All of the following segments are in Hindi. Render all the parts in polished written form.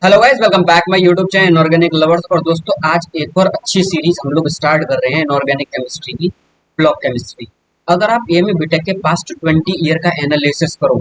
Hello guys, welcome back my YouTube channel inorganic lovers. और दोस्तों, आज एक और अच्छी सीरीज हम लोग स्टार्ट कर रहे हैं इनऑर्गेनिक केमिस्ट्री की, ब्लॉक केमिस्ट्री। अगर आप एएमयू बीटेक के पास्ट 20 ईयर का एनालिसिस करो,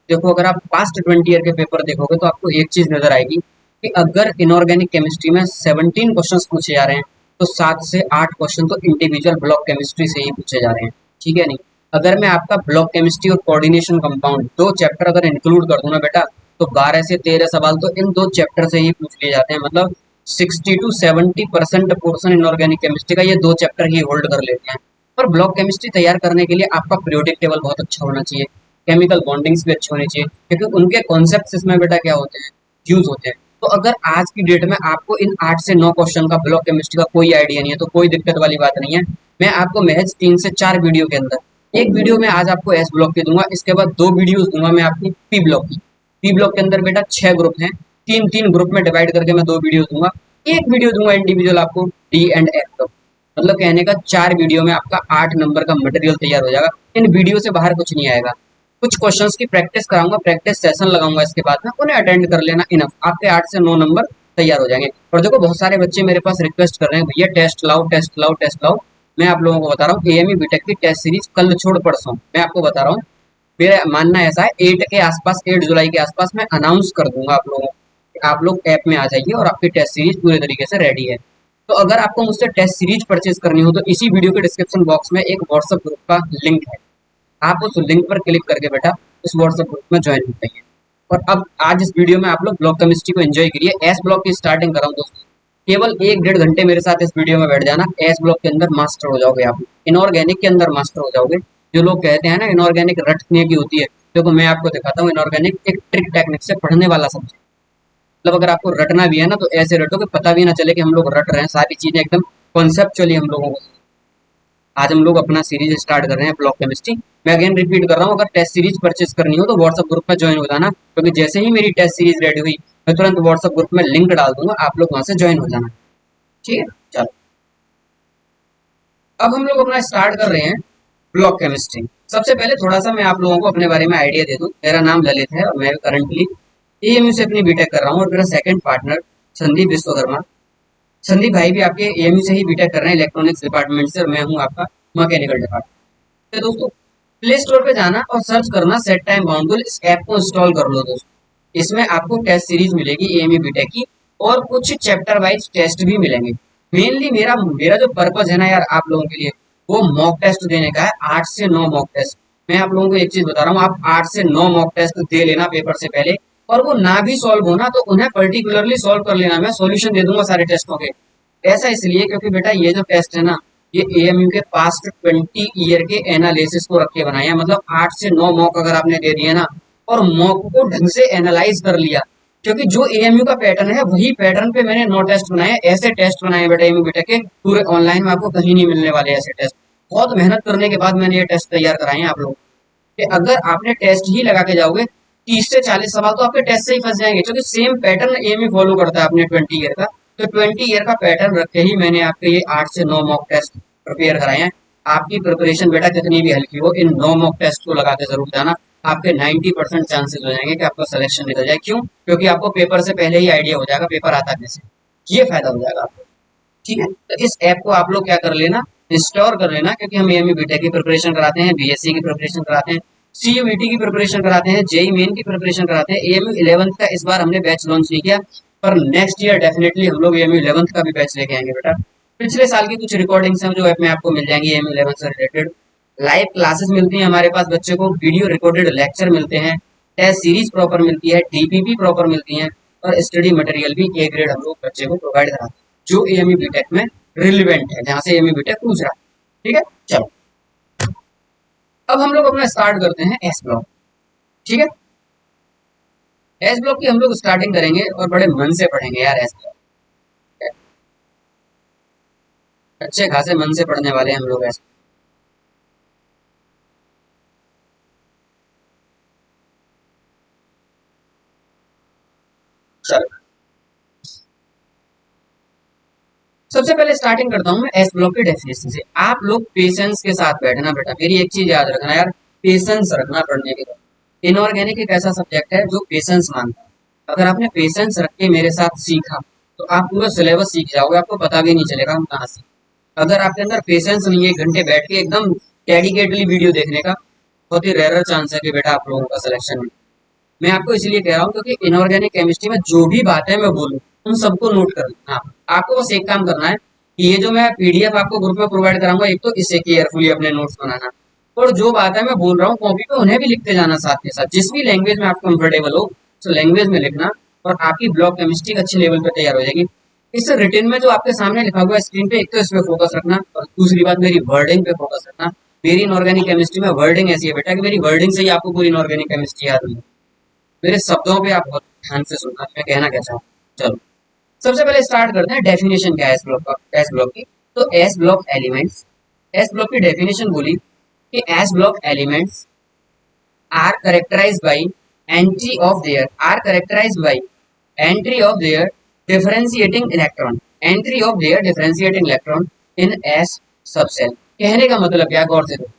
देखो, अगर आप पास्ट 20 ईयर के पेपर देखोगे तो आपको एक चीज नजर आएगी कि अगर इनऑर्गेनिक केमिस्ट्री में 17 क्वेश्चन पूछे जा रहे हैं तो 7 से 8 क्वेश्चन तो इंडिविजुअल ब्लॉक केमिस्ट्री से ही पूछे जा रहे हैं। ठीक है नहीं? अगर मैं आपका ब्लॉक केमिस्ट्री और कोऑर्डिनेशन कंपाउंड दो चैप्टर अगर इंक्लूड कर दूं ना बेटा, तो 12 से 13 सवाल तो इन दो चैप्टर से ही पूछ लिए जाते हैं। मतलब 60 to 70% पोर्शन इनऑर्गेनिक केमिस्ट्री का ये दो चैप्टर ही होल्ड कर लेते हैं। पर ब्लॉक केमिस्ट्री तैयार करने के लिए आपका पीरियोडिक टेबल बहुत अच्छा होना चाहिए, केमिकल बॉन्डिंग्स भी अच्छी होनी चाहिए, क्योंकि उनके कॉन्सेप्ट्स इसमें बेटा क्या होते हैं, यूज होते हैं। तो अगर आज की डेट में आपको इन 8 से 9 क्वेश्चन का ब्लॉक केमिस्ट्री का कोई आइडिया नहीं है तो कोई दिक्कत वाली बात नहीं है। मैं आपको महज 3 से 4 वीडियो के अंदर, एक वीडियो में आज आपको एस ब्लॉक की दूंगा, इसके बाद 2 वीडियोस दूंगा मैं आपकी पी ब्लॉक की। पी ब्लॉक के अंदर बेटा 6 ग्रुप हैं, तीन तीन ग्रुप में डिवाइड करके मैं 2 वीडियो दूंगा। एक वीडियो दूंगा इंडिविजुअल आपको डी एंड एफ का। मतलब कहने का 4 वीडियो में आपका 8 नंबर का मटेरियल तैयार हो जाएगा। इन वीडियो से बाहर कुछ नहीं आएगा। कुछ क्वेश्चंस की प्रैक्टिस कराऊंगा, प्रैक्टिस सेशन लगाऊंगा, इसके बाद में उन्हें अटेंड कर लेना, इनफ। आपके 8 से 9 नंबर तैयार हो जाएंगे। और देखो, बहुत सारे बच्चे मेरे पास रिक्वेस्ट कर रहे हैं, भैया टेस्ट लाओ, टेस्ट लाओ, टेस्ट लाओ। मैं आप लोगों को बता रहा हूँ, एएमयू बीटेक की टेस्ट सीरीज कल छोड़ परसों मैं आपको बता रहा हूँ। मेरा मानना ऐसा है, 8 के आसपास, 8 जुलाई के आसपास मैं अनाउंस कर दूंगा आप लोगों को। आप लोग ऐप में आ जाइए और आपकी टेस्ट सीरीज पूरे तरीके से रेडी है। तो अगर आपको मुझसे टेस्ट सीरीज परचेज करनी हो तो इसी वीडियो के डिस्क्रिप्शन बॉक्स में एक व्हाट्सएप ग्रुप का लिंक है। आप उस लिंक पर क्लिक करके बेटा उस व्हाट्सएप ग्रुप में ज्वाइन हो जाइए। और अब आज इस वीडियो में आप लोग ब्लॉक केमिस्ट्री को एंजॉय करिए। एस ब्लॉक की स्टार्टिंग कराऊं दोस्तों, केवल 1-1.5 घंटे मेरे साथ इस वीडियो में बैठ जाना, एस ब्लॉक के अंदर मास्टर हो जाओगे। आप इनऑर्गेनिक के अंदर मास्टर हो जाओगे। जो लोग कहते हैं ना इनऑर्गेनिक रटने की होती है, देखो मैं आपको दिखाता हूँ इनऑर्गेनिक एक ट्रिक टेक्निक से पढ़ने वाला सब्जेक्ट। मतलब अगर आपको रटना भी है ना तो ऐसे रटो कि पता भी ना चले कि हम लोग रट रहे हैं। सारी चीजें एकदम कॉन्सेप्चुअली हम लोगों को। आज हम लोग अपना सीरीज स्टार्ट कर रहे हैं ब्लॉक केमिस्ट्री। मैं अगेन रिपीट कर रहा हूँ, अगर टेस्ट सीरीज परचेज करनी हो तो व्हाट्सएप ग्रुप में ज्वाइन हो जाना, क्योंकि जैसे ही मेरी टेस्ट सीरीज रेडी हुई मैं तुरंत व्हाट्सएप ग्रुप में लिंक डाल दूंगा, आप लोग वहां से ज्वाइन हो जाना। ठीक है, चलो। अब हम लोग अपना स्टार्ट कर रहे हैं ब्लॉक केमिस्ट्री। सबसे पहले थोड़ा सा मैं आप लोगों को अपने बारे में आइडिया दे दूं। मेरा नाम ललित है और मैं करंटली एएमयू से अपनी बीटेक कर रहा हूँ। और मेरा सेकंड पार्टनर संदीप विश्वकर्मा। संदीप भाई भी आपके एएमयू से ही बीटेक कर रहे हैं, इलेक्ट्रॉनिक्स डिपार्टमेंट से, और मैं हूँ आपका मैकेनिकल डिपार्टमेंट। तो दोस्तों, प्ले स्टोर पे जाना और सर्च करना सेट टाइम बाउंडुल। इस ऐप को इंस्टॉल कर लो दोस्तों। इसमें आपको टेस्ट सीरीज मिलेगी एएमयू बीटेक की, और कुछ चैप्टर वाइज टेस्ट भी मिलेंगे। मेनली मेरा मेरा जो पर्पज है ना यार आप लोगों के लिए, वो मॉक टेस्ट देने का है। 8 से 9 मॉक टेस्ट। मैं आप लोगों को एक चीज बता रहा हूँ, आप 8 से 9 मॉक टेस्ट दे लेना पेपर से पहले। और वो ना भी सॉल्व होना तो उन्हें पर्टिकुलरली सॉल्व कर लेना, मैं सॉल्यूशन दे दूंगा सारे टेस्टों के। ऐसा इसलिए क्योंकि बेटा ये जो टेस्ट है ना, ये एएमयू के पास्ट 20 ईयर के एनालिसिस को रख के बनाए हैं। मतलब 8 से 9 मॉक अगर आपने दे दिए ना, और मॉक को ढंग से एनालाइज कर लिया, क्योंकि जो एएमयू का पैटर्न है वही पैटर्न पे मैंने 9 टेस्ट बनाए। ऐसे टेस्ट बनाए बेटा एएमयू बेटा के, पूरे ऑनलाइन में आपको कहीं नहीं मिलने वाले ऐसे टेस्ट। बहुत मेहनत करने के बाद मैंने ये टेस्ट तैयार कराए हैं आप लोग कि अगर आपने टेस्ट ही लगा के जाओगे, 30 से 40 सवाल तो आपके टेस्ट से ही फंस जाएंगे, क्योंकि सेम पैटर्न एएमयू फॉलो करता है अपने 20 ईयर का। तो 20 ईयर का पैटर्न रख के ही मैंने आपके ये 8 से 9 मॉक टेस्ट प्रिपेयर कराए हैं। आपकी प्रिपरेशन बेटा कितनी भी हल्की हो, इन 9 मॉक टेस्ट को लगा के जरूर जाना। आपके 90% चांसेस हो जाएंगे कि आपका सिलेक्शन निकल जाए। क्यों? क्योंकि आपको पेपर से पहले ही आइडिया हो जाएगा पेपर आता कैसे। ये फायदा हो जाएगा आपको। ठीक है, तो इस ऐप को आप लोग क्या कर लेना, इंस्टॉल कर लेना, क्योंकि हम एएमयू बीटेक की प्रिपरेशन कराते हैं, बीएससी की प्रिपरेशन कराते हैं, सीयूईटी की प्रिपरेशन कराते हैं, जेई मेन की प्रिपरेशन कराते हैं। एएमयू 11th का इस बार हमने बैच लॉन्च नहीं किया, पर नेक्स्ट ईयर डेफिनेटली हम लोग एएमयू 11th का भी बैच लेके आएंगे बेटा। पिछले साल की कुछ रिकॉर्डिंग्स हैं जो ऐप में आपको मिल जाएंगी एएमयू 11 से रिलेटेड। लाइव क्लासेस मिलती हैं हमारे पास बच्चे को, वीडियो रिकॉर्डेड लेक्चर मिलते हैं, टेस्ट सीरीज प्रॉपर मिलती है, डीपीपी प्रॉपर मिलती है, और स्टडी मटेरियल भी ए ग्रेड हम लोग बच्चे को प्रोवाइड कराते हैं, जो एएमयू बीटेक में रिलेवेंट है, जहां से एएमयू बीटेक पूछ रहा है। ठीक है, चलो। अब हम लोग अपना स्टार्ट करते हैं एस ब्लॉक। ठीक है, एस ब्लॉक की हम लोग स्टार्टिंग करेंगे और बड़े मन से पढ़ेंगे यार एस ब्लॉक। अच्छे खासे मन से पढ़ने वाले हैं हम लोग एस। चलो, सबसे पहले स्टार्टिंग करता हूं मैं एस ब्लॉक की डेफिनेशन से। आप लोग पेशेंस के साथ बैठना बेटा, मेरी एक चीज याद रखना यार, पेशेंस रखना पढ़ने के लिए। इनऑर्गेनिक एक ऐसा सब्जेक्ट है जो पेशेंस मांगता है। अगर आपने पेशेंस रख के मेरे साथ सीखा तो आप पूरा सिलेबस सीख जाओगे, आपको पता भी नहीं चलेगा हम कहाँ से। अगर आपके अंदर पेशेंस नहीं है, घंटे बैठ के एकदम डेडिकेटली वीडियो देखने का, बहुत ही रेयर चांस है कि बेटा आप लोगों का सिलेक्शन। मैं आपको इसलिए कह रहा हूँ क्योंकि इनऑर्गेनिक केमिस्ट्री में जो भी बातें मैं बोलूँ उन सबको नोट कर लेना। आपको बस एक काम करना है कि ये जो मैं पीडीएफ आपको ग्रुप में प्रोवाइड कराऊंगा, एक तो इसे केयरफुली अपने नोट्स बनाना, और जो बातें मैं बोल रहा हूँ कॉपी पे उन्हें भी लिखते जाना साथ के साथ, जिस भी लैंग्वेज में आप कंफर्टेबल हो उस लैंग्वेज में लिखना, और आपकी ब्लॉक केमिस्ट्री अच्छे लेवल पे तैयार हो जाएगी। इस रिटिन में जो आपके सामने लिखा हुआ है स्क्रीन पे, एक तो इस पे फोकस रखना, और दूसरी बात मेरी वर्डिंग पे फोकस रखना। मेरी इनऑर्गेनिक केमिस्ट्री में वर्डिंग ऐसी है बेटा कि मेरी वर्डिंग से ही आपको पूरी इनऑर्गेनिक केमिस्ट्री याद होगी। मेरे शब्दों पे आप बहुत ध्यान से सुनना, मैं कहना क्या चाहूँ। चलो सबसे पहले स्टार्ट करते हैं डेफिनेशन क्या है एस ब्लॉक का, एस ब्लॉक की। तो S block elements, S block की डेफिनेशन बोली कि S block elements are characterized by entry of their are characterized by entry of their differentiating electron, entry of their differentiating electron in S subcell। कहने का मतलब क्या, गौर से देखो।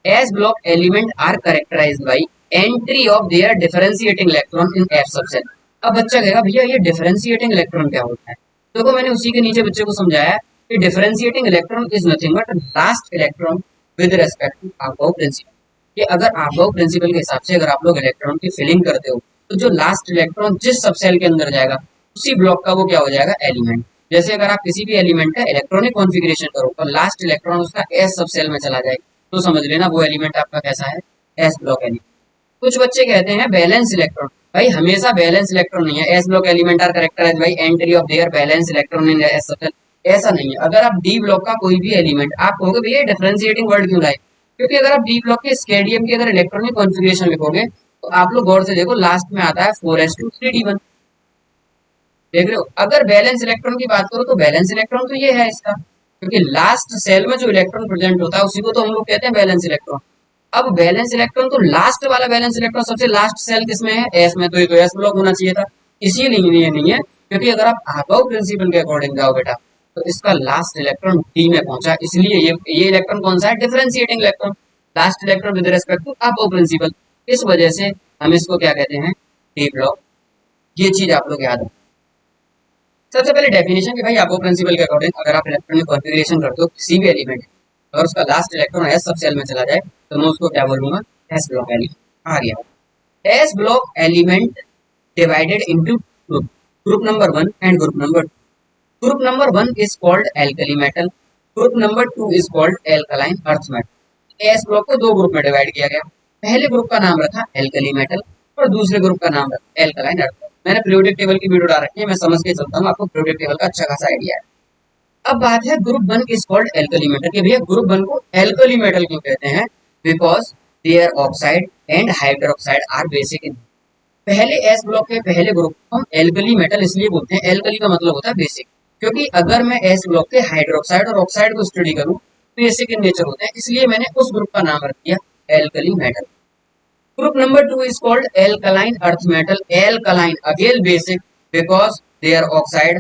S block element are characterized by entry of their differentiating electron in F subcell। अब बच्चा कहेगा भैया ये डिफरेंशिएटिंग इलेक्ट्रॉन क्या होता है। देखो मैंने उसी के नीचे बच्चे को समझाया कि differentiating electron is nothing but last electron with respect to Aufbau principle. कि अगर अबाव प्रिंसिपल के हिसाब से अगर आप लोग इलेक्ट्रॉन की फिलिंग करते हो तो जो लास्ट इलेक्ट्रॉन जिस सबसेल के अंदर जाएगा उसी ब्लॉक का वो क्या हो जाएगा, एलिमेंट। जैसे अगर आप किसी भी एलिमेंट का इलेक्ट्रॉनिक कॉन्फ़िगरेशन करो और लास्ट इलेक्ट्रॉन उसका एस सबसेल में चला जाए तो समझ लेना वो एलिमेंट आपका कैसा है, एस ब्लॉक एलिमेंट। कुछ बच्चे कहते हैं बैलेंस इलेक्ट्रॉन, भाई हमेशा बैलेंस इलेक्ट्रॉन नहीं है। S block element are characterized by entry of their balance electron in s subshell, ऐसा नहीं है। अगर आप डी ब्लॉक का कोई भी एलिमेंट, आप कहोगे भैया डिफरेंशिएटिंग वर्ड क्यों लाए, क्योंकि अगर आप डी ब्लॉक के स्केडियम की अगर इलेक्ट्रॉनिक कॉन्फ़िगरेशन लिखोगे तो आप लोग गौर से देखो लास्ट में आता है 4s2 3d1। देख रहे हो, अगर बैलेंस इलेक्ट्रॉन की बात करो तो बैलेंस इलेक्ट्रॉन तो ये है इसका, क्योंकि लास्ट सेल में जो इलेक्ट्रॉन प्रेजेंट होता है उसी को तो हम लोग कहते हैं बैलेंस इलेक्ट्रॉन। अब बैलेंस इलेक्ट्रॉन तो लास्ट वाला बैलेंस इलेक्ट्रॉन सबसे लास्ट सेल किसमें है, एस में, तो ये तो एस ब्लॉक होना चाहिए था। इसीलिए ये नहीं है, क्योंकि अगर आप अबाव प्रिंसिपल के अकॉर्डिंग जाओ बेटा तो इसका लास्ट इलेक्ट्रॉन डी में पहुंचा, इसलिए ये इलेक्ट्रॉन कौन सा है, differentiating electron, last electron with respect to Aufbau principle. इस वजह से हम इसको क्या कहते हैं, डी ब्लॉक। ये चीज आप लोग याद रखें। सबसे पहले डेफिनेशन कि भाई अबाव प्रिंसिपल के अकॉर्डिंग अगर आप इलेक्ट्रॉनिक कॉन्फ़िगरेशन करते हो किसी भी एलिमेंट और उसका लास्ट इलेक्ट्रॉन एस सब सेल में चला जाए तो मैं उसको क्या बोलूंगा, एस ब्लॉक एलिमेंट। आ गया S block element divided into group, group number 1 and group number 2। Group number 1 is called alkali metal, group number 2 is called alkaline earth metal. S block को दो ग्रुप में डिवाइड किया गया। पहले ग्रुप का नाम रखा एल्कली मेटल और दूसरे ग्रुप का नाम रखा एल्कलाइन अर्थ। मैंने पीरियोडिक टेबल की वीडियो डाल रखी है, मैं समझ के चलता हूँ, आपको पीरियोडिक टेबल का अच्छा खासा आइडिया है। अब बात है group 1 is called alkali metal कि भैया ग्रुप 1 को एल्कली मेटल क्यों कहते हैं, because their oxide and hydroxide are basic in. पहले एस ब्लॉक के पहले ग्रुप को हम एल्कली मेटल इसलिए बोलते हैं, एल्कली का मतलब होता है बेसिक, क्योंकि अगर मैं एस ब्लॉक के हाइड्रोक्साइड और ऑक्साइड को स्टडी करूं तो बेसिक इन नेचर होते हैं, इसलिए मैंने उस ग्रुप का नाम रख दिया alkali metal. Group number 2 is called alkaline earth metal. Alkaline again basic because their oxide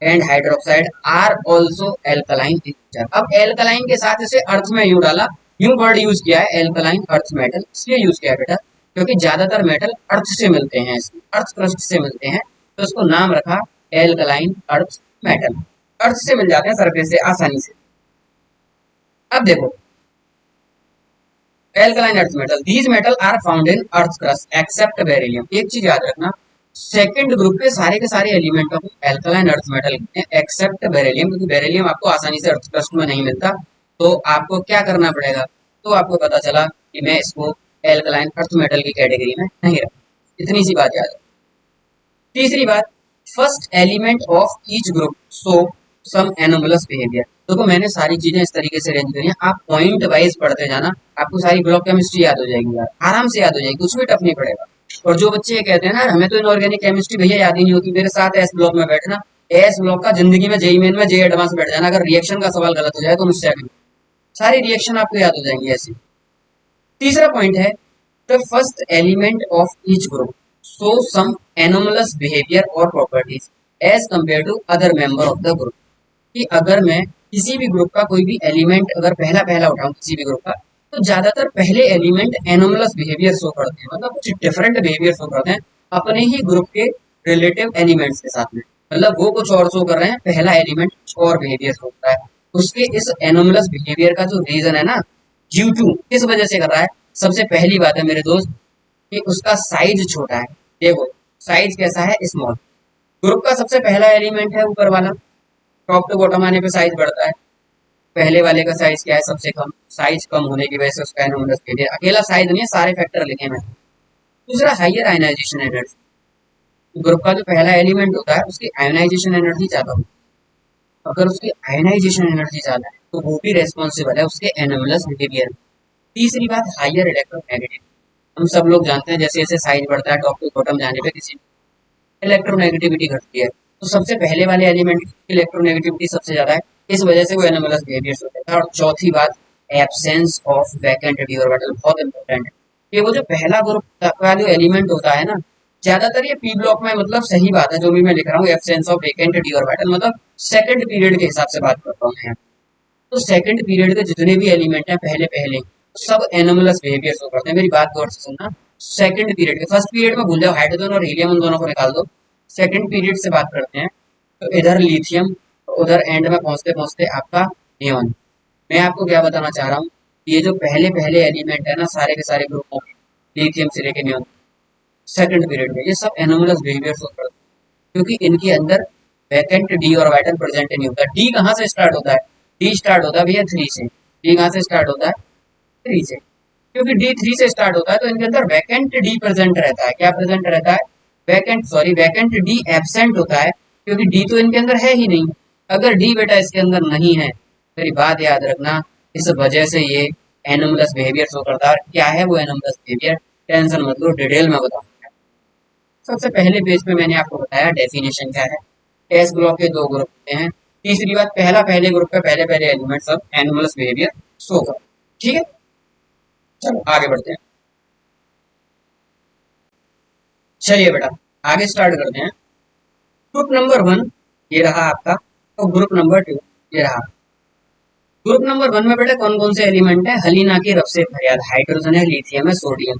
and hydroxide are also alkaline in nature। अब alkaline के साथ इसे अर्थ में यूं डाला, यूं वर्ड यूज किया है alkaline earth metal, इसलिए यूज किया है बेटा क्योंकि ज्यादातर मेटल अर्थ से मिलते हैं, अर्थ क्रस्ट से मिलते हैं, तो इसको नाम रखा alkaline earth metal। अर्थ से मिल जाते हैं सरफेस से आसानी से। अब देखो alkaline earth metal, these metal are found in earth crust except beryllium. एक चीज याद रखना, सेकंड ग्रुप के सारे एलिमेंटों को एल्कलाइन अर्थ मेटल कहते हैं एक्सेप्ट बेरिलियम, क्योंकि बेरिलियम आपको आसानी से अर्थ क्रस्ट में नहीं मिलता। तो आपको क्या करना पड़ेगा, तो आपको पता चला कि मैं इसको एल्कलाइन अर्थ मेटल की कैटेगरी में नहीं रखूं, इतनी सी बात याद है। तीसरी बात, first element of each group show some anomalous behaviour. देखो मैंने सारी चीजें इस तरीके से अरेंज करी हैं, आप पॉइंट वाइज पढ़ते जाना, आपको सारी ब्लॉक केमिस्ट्री याद हो जाएगी यार, आराम से याद हो जाएगी, कुछ भी टफ नहीं पड़ेगा। और जो बच्चे ये कहते हैं ना हमें तो इनऑर्गेनिक केमिस्ट्री भैया याद ही नहीं होती, मेरे साथ एस ब्लॉक में बैठना, एस ब्लॉक का जिंदगी में जेई मेन में जे एडवांस बैठ जाना, अगर रिएक्शन का सवाल गलत हो जाए तो मुझसे आगे सारी रिएक्शन आपको याद हो जाएंगी ऐसी। तीसरा पॉइंट है the first element of each group show some anomalous behaviour और properties as compare to other member of the group. कि अगर मैं किसी भी ग्रुप का कोई भी एलिमेंट अगर पहला पहला उठाऊं किसी भी ग्रुप का, तो ज्यादातर पहले एलिमेंट एनोमलस बिहेवियर शो करते हैं, मतलब कुछ डिफरेंट बिहेवियर शो करते हैं अपने ही ग्रुप के रिलेटिव एलिमेंट्स के साथ में, मतलब वो कुछ और शो कर रहे हैं, पहला एलिमेंट कुछ और बिहेवियर शो कर रहा है। उसके इस एनोमलस बिहेवियर का जो रीजन है ना, ड्यू टू किस वजह से कर रहा है, सबसे पहली बात है मेरे दोस्त कि उसका साइज छोटा है। देखो साइज कैसा है, स्मॉल। ग्रुप का सबसे पहला एलिमेंट है ऊपर वाला, टॉप टू बॉटम आने पे साइज बढ़ता है। पहले वाले का साइज क्या है, सबसे कम। साइज कम होने की वजह से उसका एनोमलस बिहेवियर, अकेला साइज नहीं है, सारे फैक्टर लिखे हैं। दूसरा हाइयर आयनाइजेशन एनर्जी, ग्रुप का जो पहला एलिमेंट होता है उसकी आयनाइजेशन एनर्जी ज्यादा होती है। अगर उसकी आयनाइजेशन एनर्जी ज्यादा है तो वो भी रेस्पॉन्सिबल है उसके एनोमलस बिहेवियर। तीसरी बात हाइयर इलेक्ट्रोनेगेटिव, हम सब लोग जानते हैं जैसे जैसे साइज बढ़ता है टॉप टू बॉटम जाने पे किसी इलेक्ट्रोनेगेटिविटी घटती है। तो सबसे पहले वाले एलिमेंट की इलेक्ट्रोनेगेटिविटी सबसे ज्यादा है, इस वजह से वो एनोमलस बिहेवियर होता है। और चौथी बात, absence of vacant D orbital, बहुत इंपॉर्टेंट है। ये वो जो पहला ग्रुप का जो एलिमेंट होता है ना, ज्यादातर ये पी ब्लॉक में, मतलब सही बात है जो भी मैं लिख रहा हूँ, absence of vacant D orbital, मतलब सेकंड पीरियड के हिसाब से बात करता हूँ मैं। तो सेकंड पीरियड के जितने भी एलिमेंट हैं पहले पहले, सब एनोमलस बिहेवियर शो करते हैं। मेरी बात गौर से सुनना, सेकंड पीरियड के, फर्स्ट पीरियड में भूल जाओ, हाइड्रोजन और हीलियम उन दोनों को निकाल दो। सेकंड पीरियड से बात करते हैं, तो इधर लिथियम, तो उधर एंड में पहुंचते पहुंचते आपका नियॉन। मैं आपको क्या बताना चाह रहा हूँ, ये जो पहले पहले एलिमेंट है ना सारे के सारे ग्रुपों के, लिथियम से लेके नियॉन, सेकंड पीरियड में ये सब एनोमलस बिहेवियर शो करते हैं, क्योंकि इनके अंदर वैकेंट डी ऑर्बिटल प्रेजेंट नहीं होता। डी कहाँ से स्टार्ट होता है, डी स्टार्ट होता है भैया थ्री से। डी कहाँ से स्टार्ट होता है, थ्री से। क्योंकि डी थ्री से स्टार्ट होता है तो इनके अंदर वैकेंट डी प्रेजेंट रहता है। क्या प्रेजेंट रहता है, vacant, sorry vacant D absent होता है, क्योंकि डी तो इनके अंदर है ही नहीं। अगर डी बेटा इसके अंदर नहीं है, मेरी बात याद रखना, इस वजह से ये एनोमलस बिहेवियर शो करता है। क्या है वो एनोमलस बिहेवियर, टेंशन मत लो, डिटेल में बताऊंगा। सबसे पहले पेज पे मैंने आपको बताया डेफिनेशन क्या है। एस ब्लॉक के दो ग्रुप होते हैं। तीसरी बात, पहला पहले ग्रुप का पहले पहले एलिमेंट सब एनोमलस बिहेवियर शो कर। ठीक है, चलो आगे बढ़ते हैं। चलिए बेटा आगे स्टार्ट करते हैं। ग्रुप नंबर वन ये रहा आपका, तो ग्रुप नंबर टू ये रहा। ग्रुप नंबर वन में बेटा कौन कौन से एलिमेंट है, हलीना की रफ से फरियाद, हाइड्रोजन है, लिथियम है, सोडियम,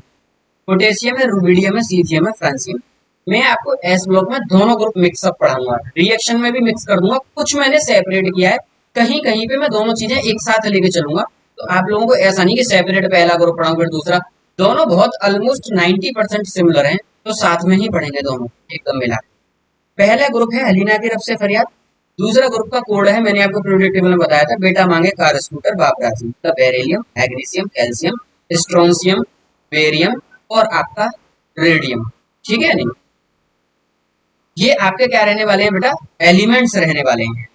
पोटेशियम है, रुबिडियम है, सीथियम है, फ्रांसियम। मैं आपको एस ब्लॉक में दोनों ग्रुप मिक्सअप पढ़ाऊंगा, रिएक्शन में भी मिक्स कर दूंगा, कुछ मैंने सेपरेट किया है। कहीं कहीं पे मैं दोनों चीजें एक साथ लेके चलूंगा, तो आप लोगों को ऐसा नहीं कि सेपरेट पहला ग्रुप पढ़ाऊं फिर दूसरा। दोनों बहुत ऑलमोस्ट 90% सिमिलर हैं, तो साथ में ही पढ़ेंगे दोनों एकदम मिला। पहला ग्रुप है हलीना की रफ से फरियाद। दूसरा ग्रुप का कोड है, मैंने आपको पीरियोडिक टेबल में बताया था, बेटा मांगे कार स्कूटर बाप राजी, मतलब बेरिलियम, मैग्नीशियम, कैल्शियम, स्ट्रोंसियम, बेरियम और आपका रेडियम। ठीक है नहीं, ये आपके क्या रहने वाले हैं बेटा, एलिमेंट्स रहने वाले हैं।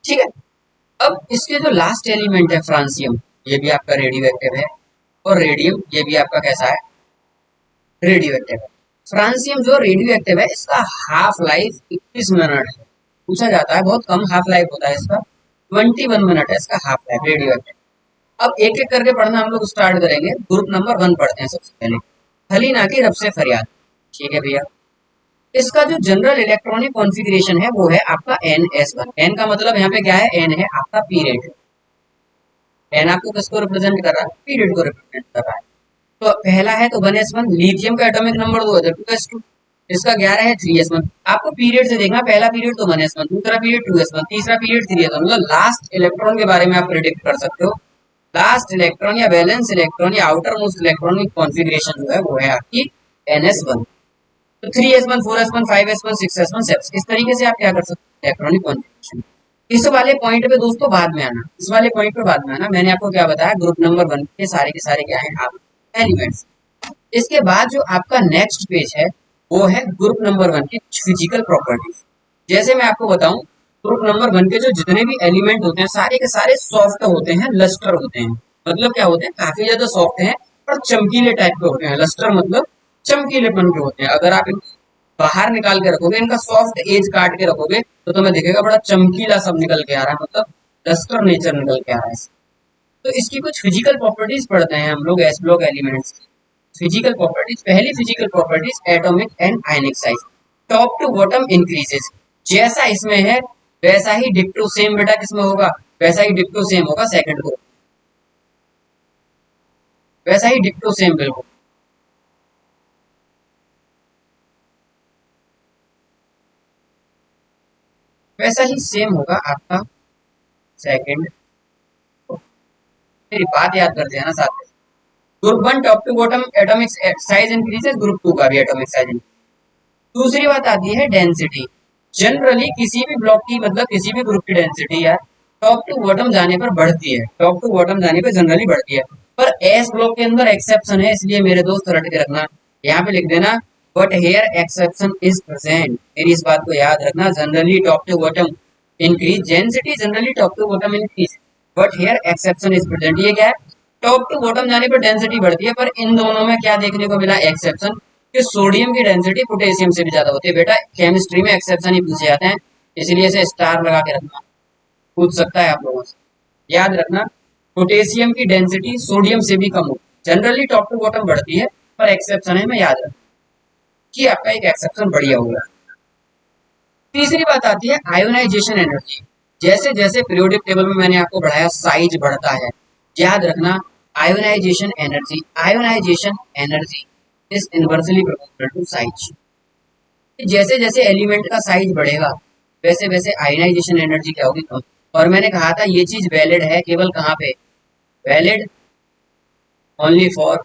ठीक है, अब इसके जो लास्ट एलिमेंट है फ्रांसियम, ये भी आपका रेडियो एक्टिव है, और रेडियम ये भी आपका कैसा है, रेडियो एक्टिव है। फ्रांसियम जो रेडियो एक्टिव है इसका हाफ लाइफ 21 मिनट है। पूछा जाता है, बहुत कम हाफ लाइफ होता है इसका, 21 मिनट है इसका हाफ लाइफ रेडियो एक्टिव। अब एक एक करके पढ़ना हम लोग स्टार्ट करेंगे। ग्रुप नंबर वन पढ़ते हैं सबसे पहले, हलीना की रब से फरियाद। ठीक है भैया, इसका जो जनरल इलेक्ट्रॉनिक कॉन्फ़िगरेशन है वो है आपका NS1। एन का मतलब यहाँ पे क्या है, एन है आपका पीरियड। एन आपको किसको रिप्रेजेंट कर रहा है, पीरियड को रिप्रेजेंट कर रहा है। तो पहला है तो 1s1, लिथियम का एटॉमिक नंबर 2 है 2s2, इसका 11 है 3s1। आपको पीरियड से देखना, पहला पीरियड तो 1s1, दूसरा पीरियड 2s1, तीसरा पीरियड 3s1, मतलब लास्ट इलेक्ट्रॉन के बारे में आप प्रिडिक्ट कर सकते हो। लास्ट इलेक्ट्रॉन या वैलेंस इलेक्ट्रॉन या आउटर मोस्ट इलेक्ट्रॉनिक कॉन्फ़िगरेशन जो है वो है आपकी NS1। तो 3s1, 4s1, 5s1, 6s1, 7, इस तरीके से आप क्या कर सकते हैं इलेक्ट्रॉनिक कॉन्फ़िगरेशन। इस वाले पॉइंट पे दोस्तों बाद में आना, इस वाले पॉइंट पे बाद में आना। मैंने आपको क्या बताया, ग्रुप नंबर वन के सारे क्या है आप एलिमेंट्स। इसके बाद जो आपका नेक्स्ट पेज है वो है ग्रुप नंबर वन की फिजिकल प्रॉपर्टीज। जैसे मैं आपको बताऊं, ग्रुप नंबर वन के जो जितने भी एलिमेंट होते हैं सारे के सारे सॉफ्ट होते हैं, लस्टर होते हैं। मतलब क्या होते हैं, काफी ज्यादा सॉफ्ट हैं और चमकीले टाइप के होते हैं। लस्टर मतलब चमकीलेपन के होते हैं। अगर आप बाहर निकाल के रखोगे, इनका सॉफ्ट एज काट के रखोगे तो तुम्हें दिखेगा बड़ा चमकीला सब निकल के आ रहा है, मतलब डस्टर नेचर निकल के आ रहा है। तो इसकी कुछ फिजिकल प्रॉपर्टीज पढ़ते हैं हम लोग एस ब्लॉक एलिमेंट्स की। फिजिकल प्रॉपर्टीज, पहली physical properties atomic and ionic size, top to bottom increases. जैसा इसमें है वैसा ही डिक्टो सेम बेटा किसमें होगा, वैसा ही डिक्टो सेम होगा सेकंड को, वैसा ही डिक्टो सेम बिल्कुल। ऐसा ही सेम होगा आपका सेकंड। मेरी बात याद करते हैं ना साथ में। Group one top to bottom atomic size increases, group two का भी एटॉमिक साइज। दूसरी बात आती है डेंसिटी। जनरली किसी भी ब्लॉक की मतलब किसी भी ग्रुप की डेंसिटी यार टॉप टू बॉटम जाने पर बढ़ती है, टॉप टू बॉटम जाने पर जनरली बढ़ती है। पर एस ब्लॉक के अंदर एक्सेप्शन है, इसलिए मेरे दोस्त रट के रखना, यहाँ पे लिख देना but here exception is present. मेरी इस बात को याद रखना, generally top to bottom increase density, generally top to bottom increase but here exception is present. ये क्या है, टॉप टू बॉटम जाने पर डेंसिटी बढ़ती है, पर इन दोनों में क्या देखने को मिला, एक्सेप्शन, कि सोडियम की डेंसिटी पोटेशियम से भी ज्यादा होती है। बेटा केमिस्ट्री में एक्सेप्शन ही पूछे जाते हैं, इसलिए इसे स्टार लगा के रखना, पूछ सकता है आप लोगों से। याद रखना पोटेशियम की डेंसिटी सोडियम से भी कम होती है, जनरली टॉप टू बॉटम बढ़ती है, पर एक्सेप्शन है, मैं याद रखना कि आपका एक एक्सेप्शन बढ़िया होगा। तीसरी बात आती है आयोनाइजेशन एनर्जी। जैसे जैसे पीरियोडिक टेबल में मैंने आपको बढ़ाया साइज बढ़ता है, याद रखना ionization energy is inversely proportional to size. जैसे जैसे एलिमेंट का साइज बढ़ेगा वैसे वैसे आयोनाइजेशन एनर्जी क्या होगी, कम। और मैंने कहा था ये चीज वैलिड है केवल कहाँ पे, वैलिड ओनली फॉर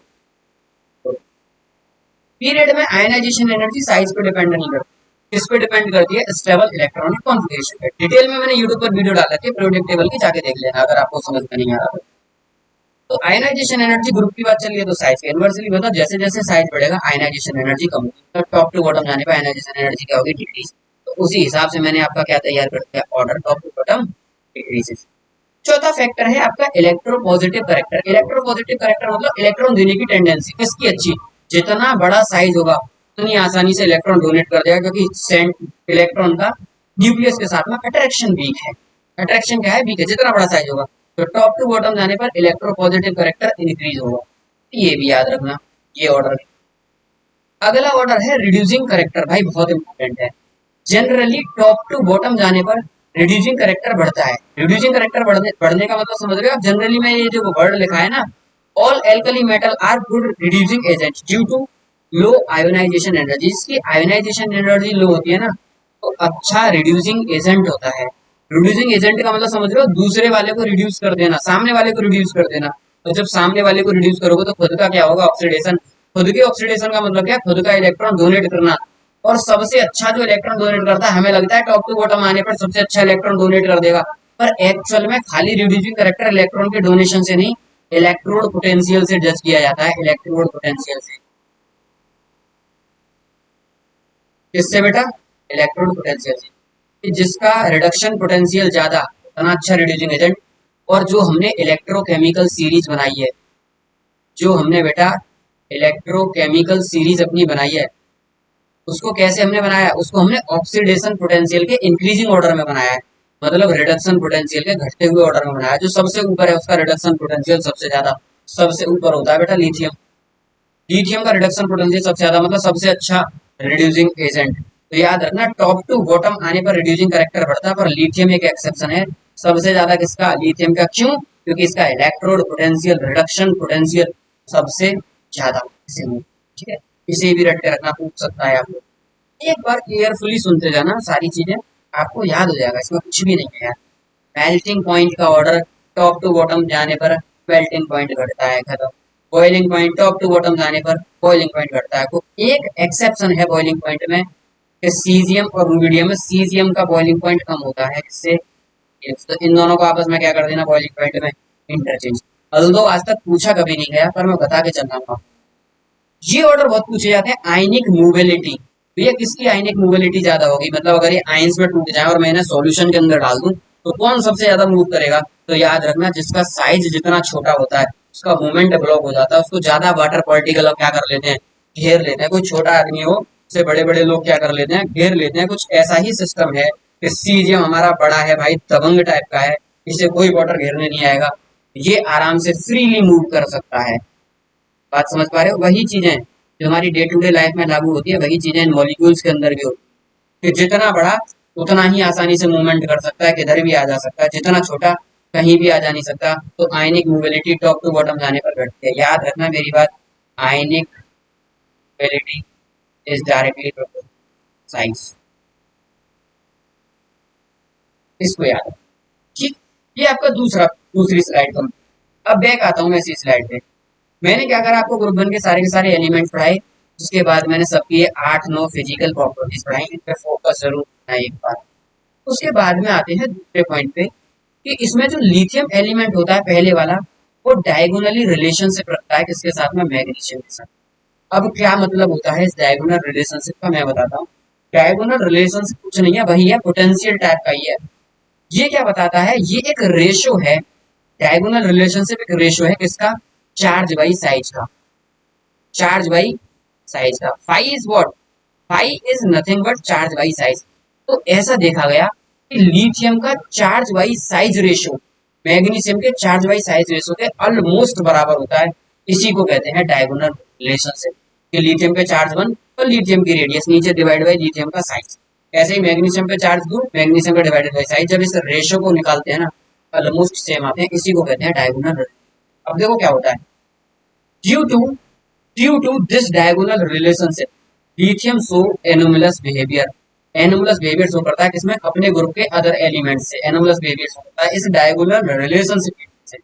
पीरियड में। आयनाइजेशन एनर्जी साइज पे डिपेंड नहीं करती, किस पे डिपेंड करती है, स्टेबल इलेक्ट्रॉनिक कॉन्फ़िगरेशन पे। डिटेल में मैंने यूट्यूब पर वीडियो डाला है पीरियोडिक टेबल की, जाके देख लेना अगर आपको समझ में नहीं आ रहा तो। आयनाइजेशन एनर्जी ग्रुप की बात चलिए तो साइज के इनवर्सली होता है, जैसे जैसे साइज बढ़ेगा आयनाइजेशन एनर्जी कम होगी, तो टॉप टू बॉटम जाने पर आयनाइजेशन एनर्जी क्या होगी, डिक्रीज। तो उसी हिसाब से मैंने आपका क्या तैयार कर दिया, order top to bottom decreases. चौथा फैक्टर है आपका इलेक्ट्रोपॉजिटिव करेक्टर। इलेक्ट्रोपॉजिटिव करेक्टर मतलब इलेक्ट्रॉन देने की टेंडेंसी किसकी अच्छी, जितना बड़ा साइज होगा उतनी आसानी से इलेक्ट्रॉन डोनेट कर देगा, क्योंकि इलेक्ट्रॉन का न्यूक्लियस के साथ में अट्रैक्शन वीक है। अट्रैक्शन क्या है, वीक है, जितना बड़ा साइज होगा। तो टॉप टू बॉटम जाने पर इलेक्ट्रोपॉजिटिव करेक्टर इंक्रीज होगा, ये भी याद रखना, ये ऑर्डर। अगला ऑर्डर है रिड्यूसिंग करेक्टर, भाई बहुत इंपॉर्टेंट है। जनरली टॉप टू बॉटम जाने पर रिड्यूसिंग करेक्टर बढ़ता है। रिड्यूसिंग करेक्टर बढ़ने का मतलब समझ रहे हो आप, जनरली में ये जो वर्ड लिखा है ना, all alkali metal are good reducing agent due to low ionization energy. इसकी आयोनाइजेशन एनर्जी लो होती है ना, तो अच्छा रिड्यूसिंग एजेंट होता है। रिड्यूसिंग एजेंट का मतलब समझ रहे हो, दूसरे वाले को रिड्यूस कर देना, सामने वाले को रिड्यूस कर देना। तो जब सामने वाले को रिड्यूस करोगे तो खुद का क्या होगा, ऑक्सीडेशन। खुद के ऑक्सीडेशन का मतलब क्या, खुद का इलेक्ट्रॉन डोनेट करना। और सबसे अच्छा जो इलेक्ट्रॉन डोनेट करता है, हमें लगता है टॉप टू बॉटम आने पर सबसे अच्छा इलेक्ट्रॉन डोनेट कर देगा, पर एक्चुअल में खाली रिड्यूसिंग करेक्टर इलेक्ट्रॉन के डोनेशन से नहीं, इलेक्ट्रोड पोटेंशियल से जज किया जाता है, इलेक्ट्रोड पोटेंशियल से। किससे बेटा, इलेक्ट्रोड पोटेंशियल से, कि जिसका रिडक्शन पोटेंशियल ज्यादा उतना अच्छा रिड्यूसिंग एजेंट। और जो हमने इलेक्ट्रोकेमिकल सीरीज बनाई है, जो हमने बेटा इलेक्ट्रोकेमिकल सीरीज अपनी बनाई है, उसको कैसे हमने बनाया, उसको हमने ऑक्सीडेशन पोटेंशियल के इंक्रीजिंग ऑर्डर में बनाया है, मतलब रिडक्शन पोटेंशियल के घटते हुए ऑर्डर में बनाया है। जो सबसे ऊपर है उसका रिडक्शन पोटेंशियल सबसे ज्यादा, सबसे ऊपर होता है बेटा लिथियम। लिथियम का रिडक्शन पोटेंशियल सबसे ज्यादा, मतलब सबसे अच्छा रिड्यूसिंग एजेंट। तो याद रखना टॉप टू बॉटम आने पर रिड्यूसिंग करेक्टर बढ़ता है, पर लिथियम एक एक्सेप्शन है। सबसे ज्यादा किसका, लिथियम का। क्यों, क्योंकि इसका इलेक्ट्रोड पोटेंशियल, रिडक्शन पोटेंशियल सबसे ज्यादा। ठीक है, इसे भी रट के रखना, पूछ सकता है आपको। एक बार केयरफुली सुनते जाना, सारी चीजें आपको याद हो जाएगा, इसमें कुछ भी नहीं है यार। मेल्टिंग पॉइंट का ऑर्डर टॉप टू बॉटम जाने पर मेल्टिंग पॉइंट घटता है, खत्म। Boiling point top to bottom जाने पर बॉइलिंग पॉइंट घटता है। तो एक एक्सेप्शन है बॉइलिंग पॉइंट में, कि सीजियम और रूबिडियम में सीजियम का बॉइलिंग पॉइंट कम होता है, इससे तो इन दोनों को आपस में क्या कर देना, बॉइलिंग पॉइंट में इंटरचेंज। अल्दो आज तक पूछा कभी नहीं गया, पर मैं बता के चल रहा हूँ। ये ऑर्डर बहुत पूछे जाते हैं, आयनिक मोबिलिटी। भैया किसकी आयनिक मोबिलिटी ज्यादा होगी, मतलब अगर ये आयंस में टूट जाए और मैं इन्हें सॉल्यूशन के अंदर डाल दूं तो कौन सबसे ज्यादा मूव करेगा। तो याद रखना जिसका साइज जितना छोटा होता है उसका मूवमेंट ब्लॉक हो जाता है, उसको ज्यादा वाटर पार्टिकल क्या कर लेते हैं, घेर लेते हैं। कोई छोटा आदमी हो से बड़े बड़े लोग क्या कर लेते हैं, घेर लेते हैं। कुछ ऐसा ही सिस्टम है कि सीजियम हमारा बड़ा है भाई, दबंग टाइप का है, इसे कोई वाटर घेरने नहीं आएगा, ये आराम से फ्रीली मूव कर सकता है। बात समझ पा रहे हो, वही चीजें जो हमारी डे टू डे लाइफ में लागू होती है, वही चीजें इन मॉलिक्यूल्स के अंदर भी होती है। कि जितना बड़ा उतना ही आसानी से मूवमेंट कर सकता है, किधर भी आ जा सकता है, जितना छोटा कहीं भी आ जा नहीं सकता। तो आयनिक मोबिलिटी टॉप टू बॉटम जाने पर घटती है, याद रखना मेरी बात। आयनिक मोबिलिटी इज डायरेक्टली साइज। इसको याद है। ठीक, ये आपका दूसरी स्लाइड का। अब बैक आता हूँ मैं इसी स्लाइड पे। मैंने क्या करा, आपको ग्रुप वन के सारे एलिमेंट पढ़ाए। उसके बाद मैंने सबकी 8-9 फिजिकल प्रॉपर्टीज पढ़ाई, इन पे फोकस जरूर करना है एक बार। उसके बाद में आते हैं दूसरे पॉइंट पे कि इसमें जो लिथियम एलिमेंट होता है पहले वाला, वो डायगोनली रिलेशनशिप रखता है किसके साथ में, मैग्नीशियम के साथ। अब क्या मतलब होता है इस डायगोनल रिलेशनशिप का, मैं बताता हूँ। डायगोनल रिलेशनशिप कुछ नहीं है, वही है पोटेंशियल टाइप का ही है। ये क्या बताता है, ये एक रेशो है। डायगोनल रिलेशनशिप एक रेशो है किसका, चार्ज बाई साइज का। चार्ज बाई साइज का। Phi is what, phi is nothing but charge by size. तो ऐसा देखा गया कि लिथियम का charge by size ratio magnesium के चार्ज बाई साइज रेशो के ऑलमोस्ट बराबर होता है। इसी को कहते हैं डायगोनल रिलेशनशिप। कि लिथियम पे चार्ज 1 और लिथियम की रेडियस नीचे डिवाइड बाई लिथियम का साइज। ऐसे ही मैग्नीशियम पे चार्ज 2, मैग्नीशियम का डिवाइडेड बाई साइज। जब इस रेशो को निकालते हैं ना, ऑलमोस्ट सेम आते हैं। इसी को कहते हैं डायगोनल। अब देखो क्या होता है, due to due to this diagonal relationship lithium show anomalous behaviour. Anomalous behaviour show करता है किसमें, अपने ग्रुप के अदर एलिमेंट से एनोमलस बिहेवियर शो करता है इस डायगोनल रिलेशनशिप से।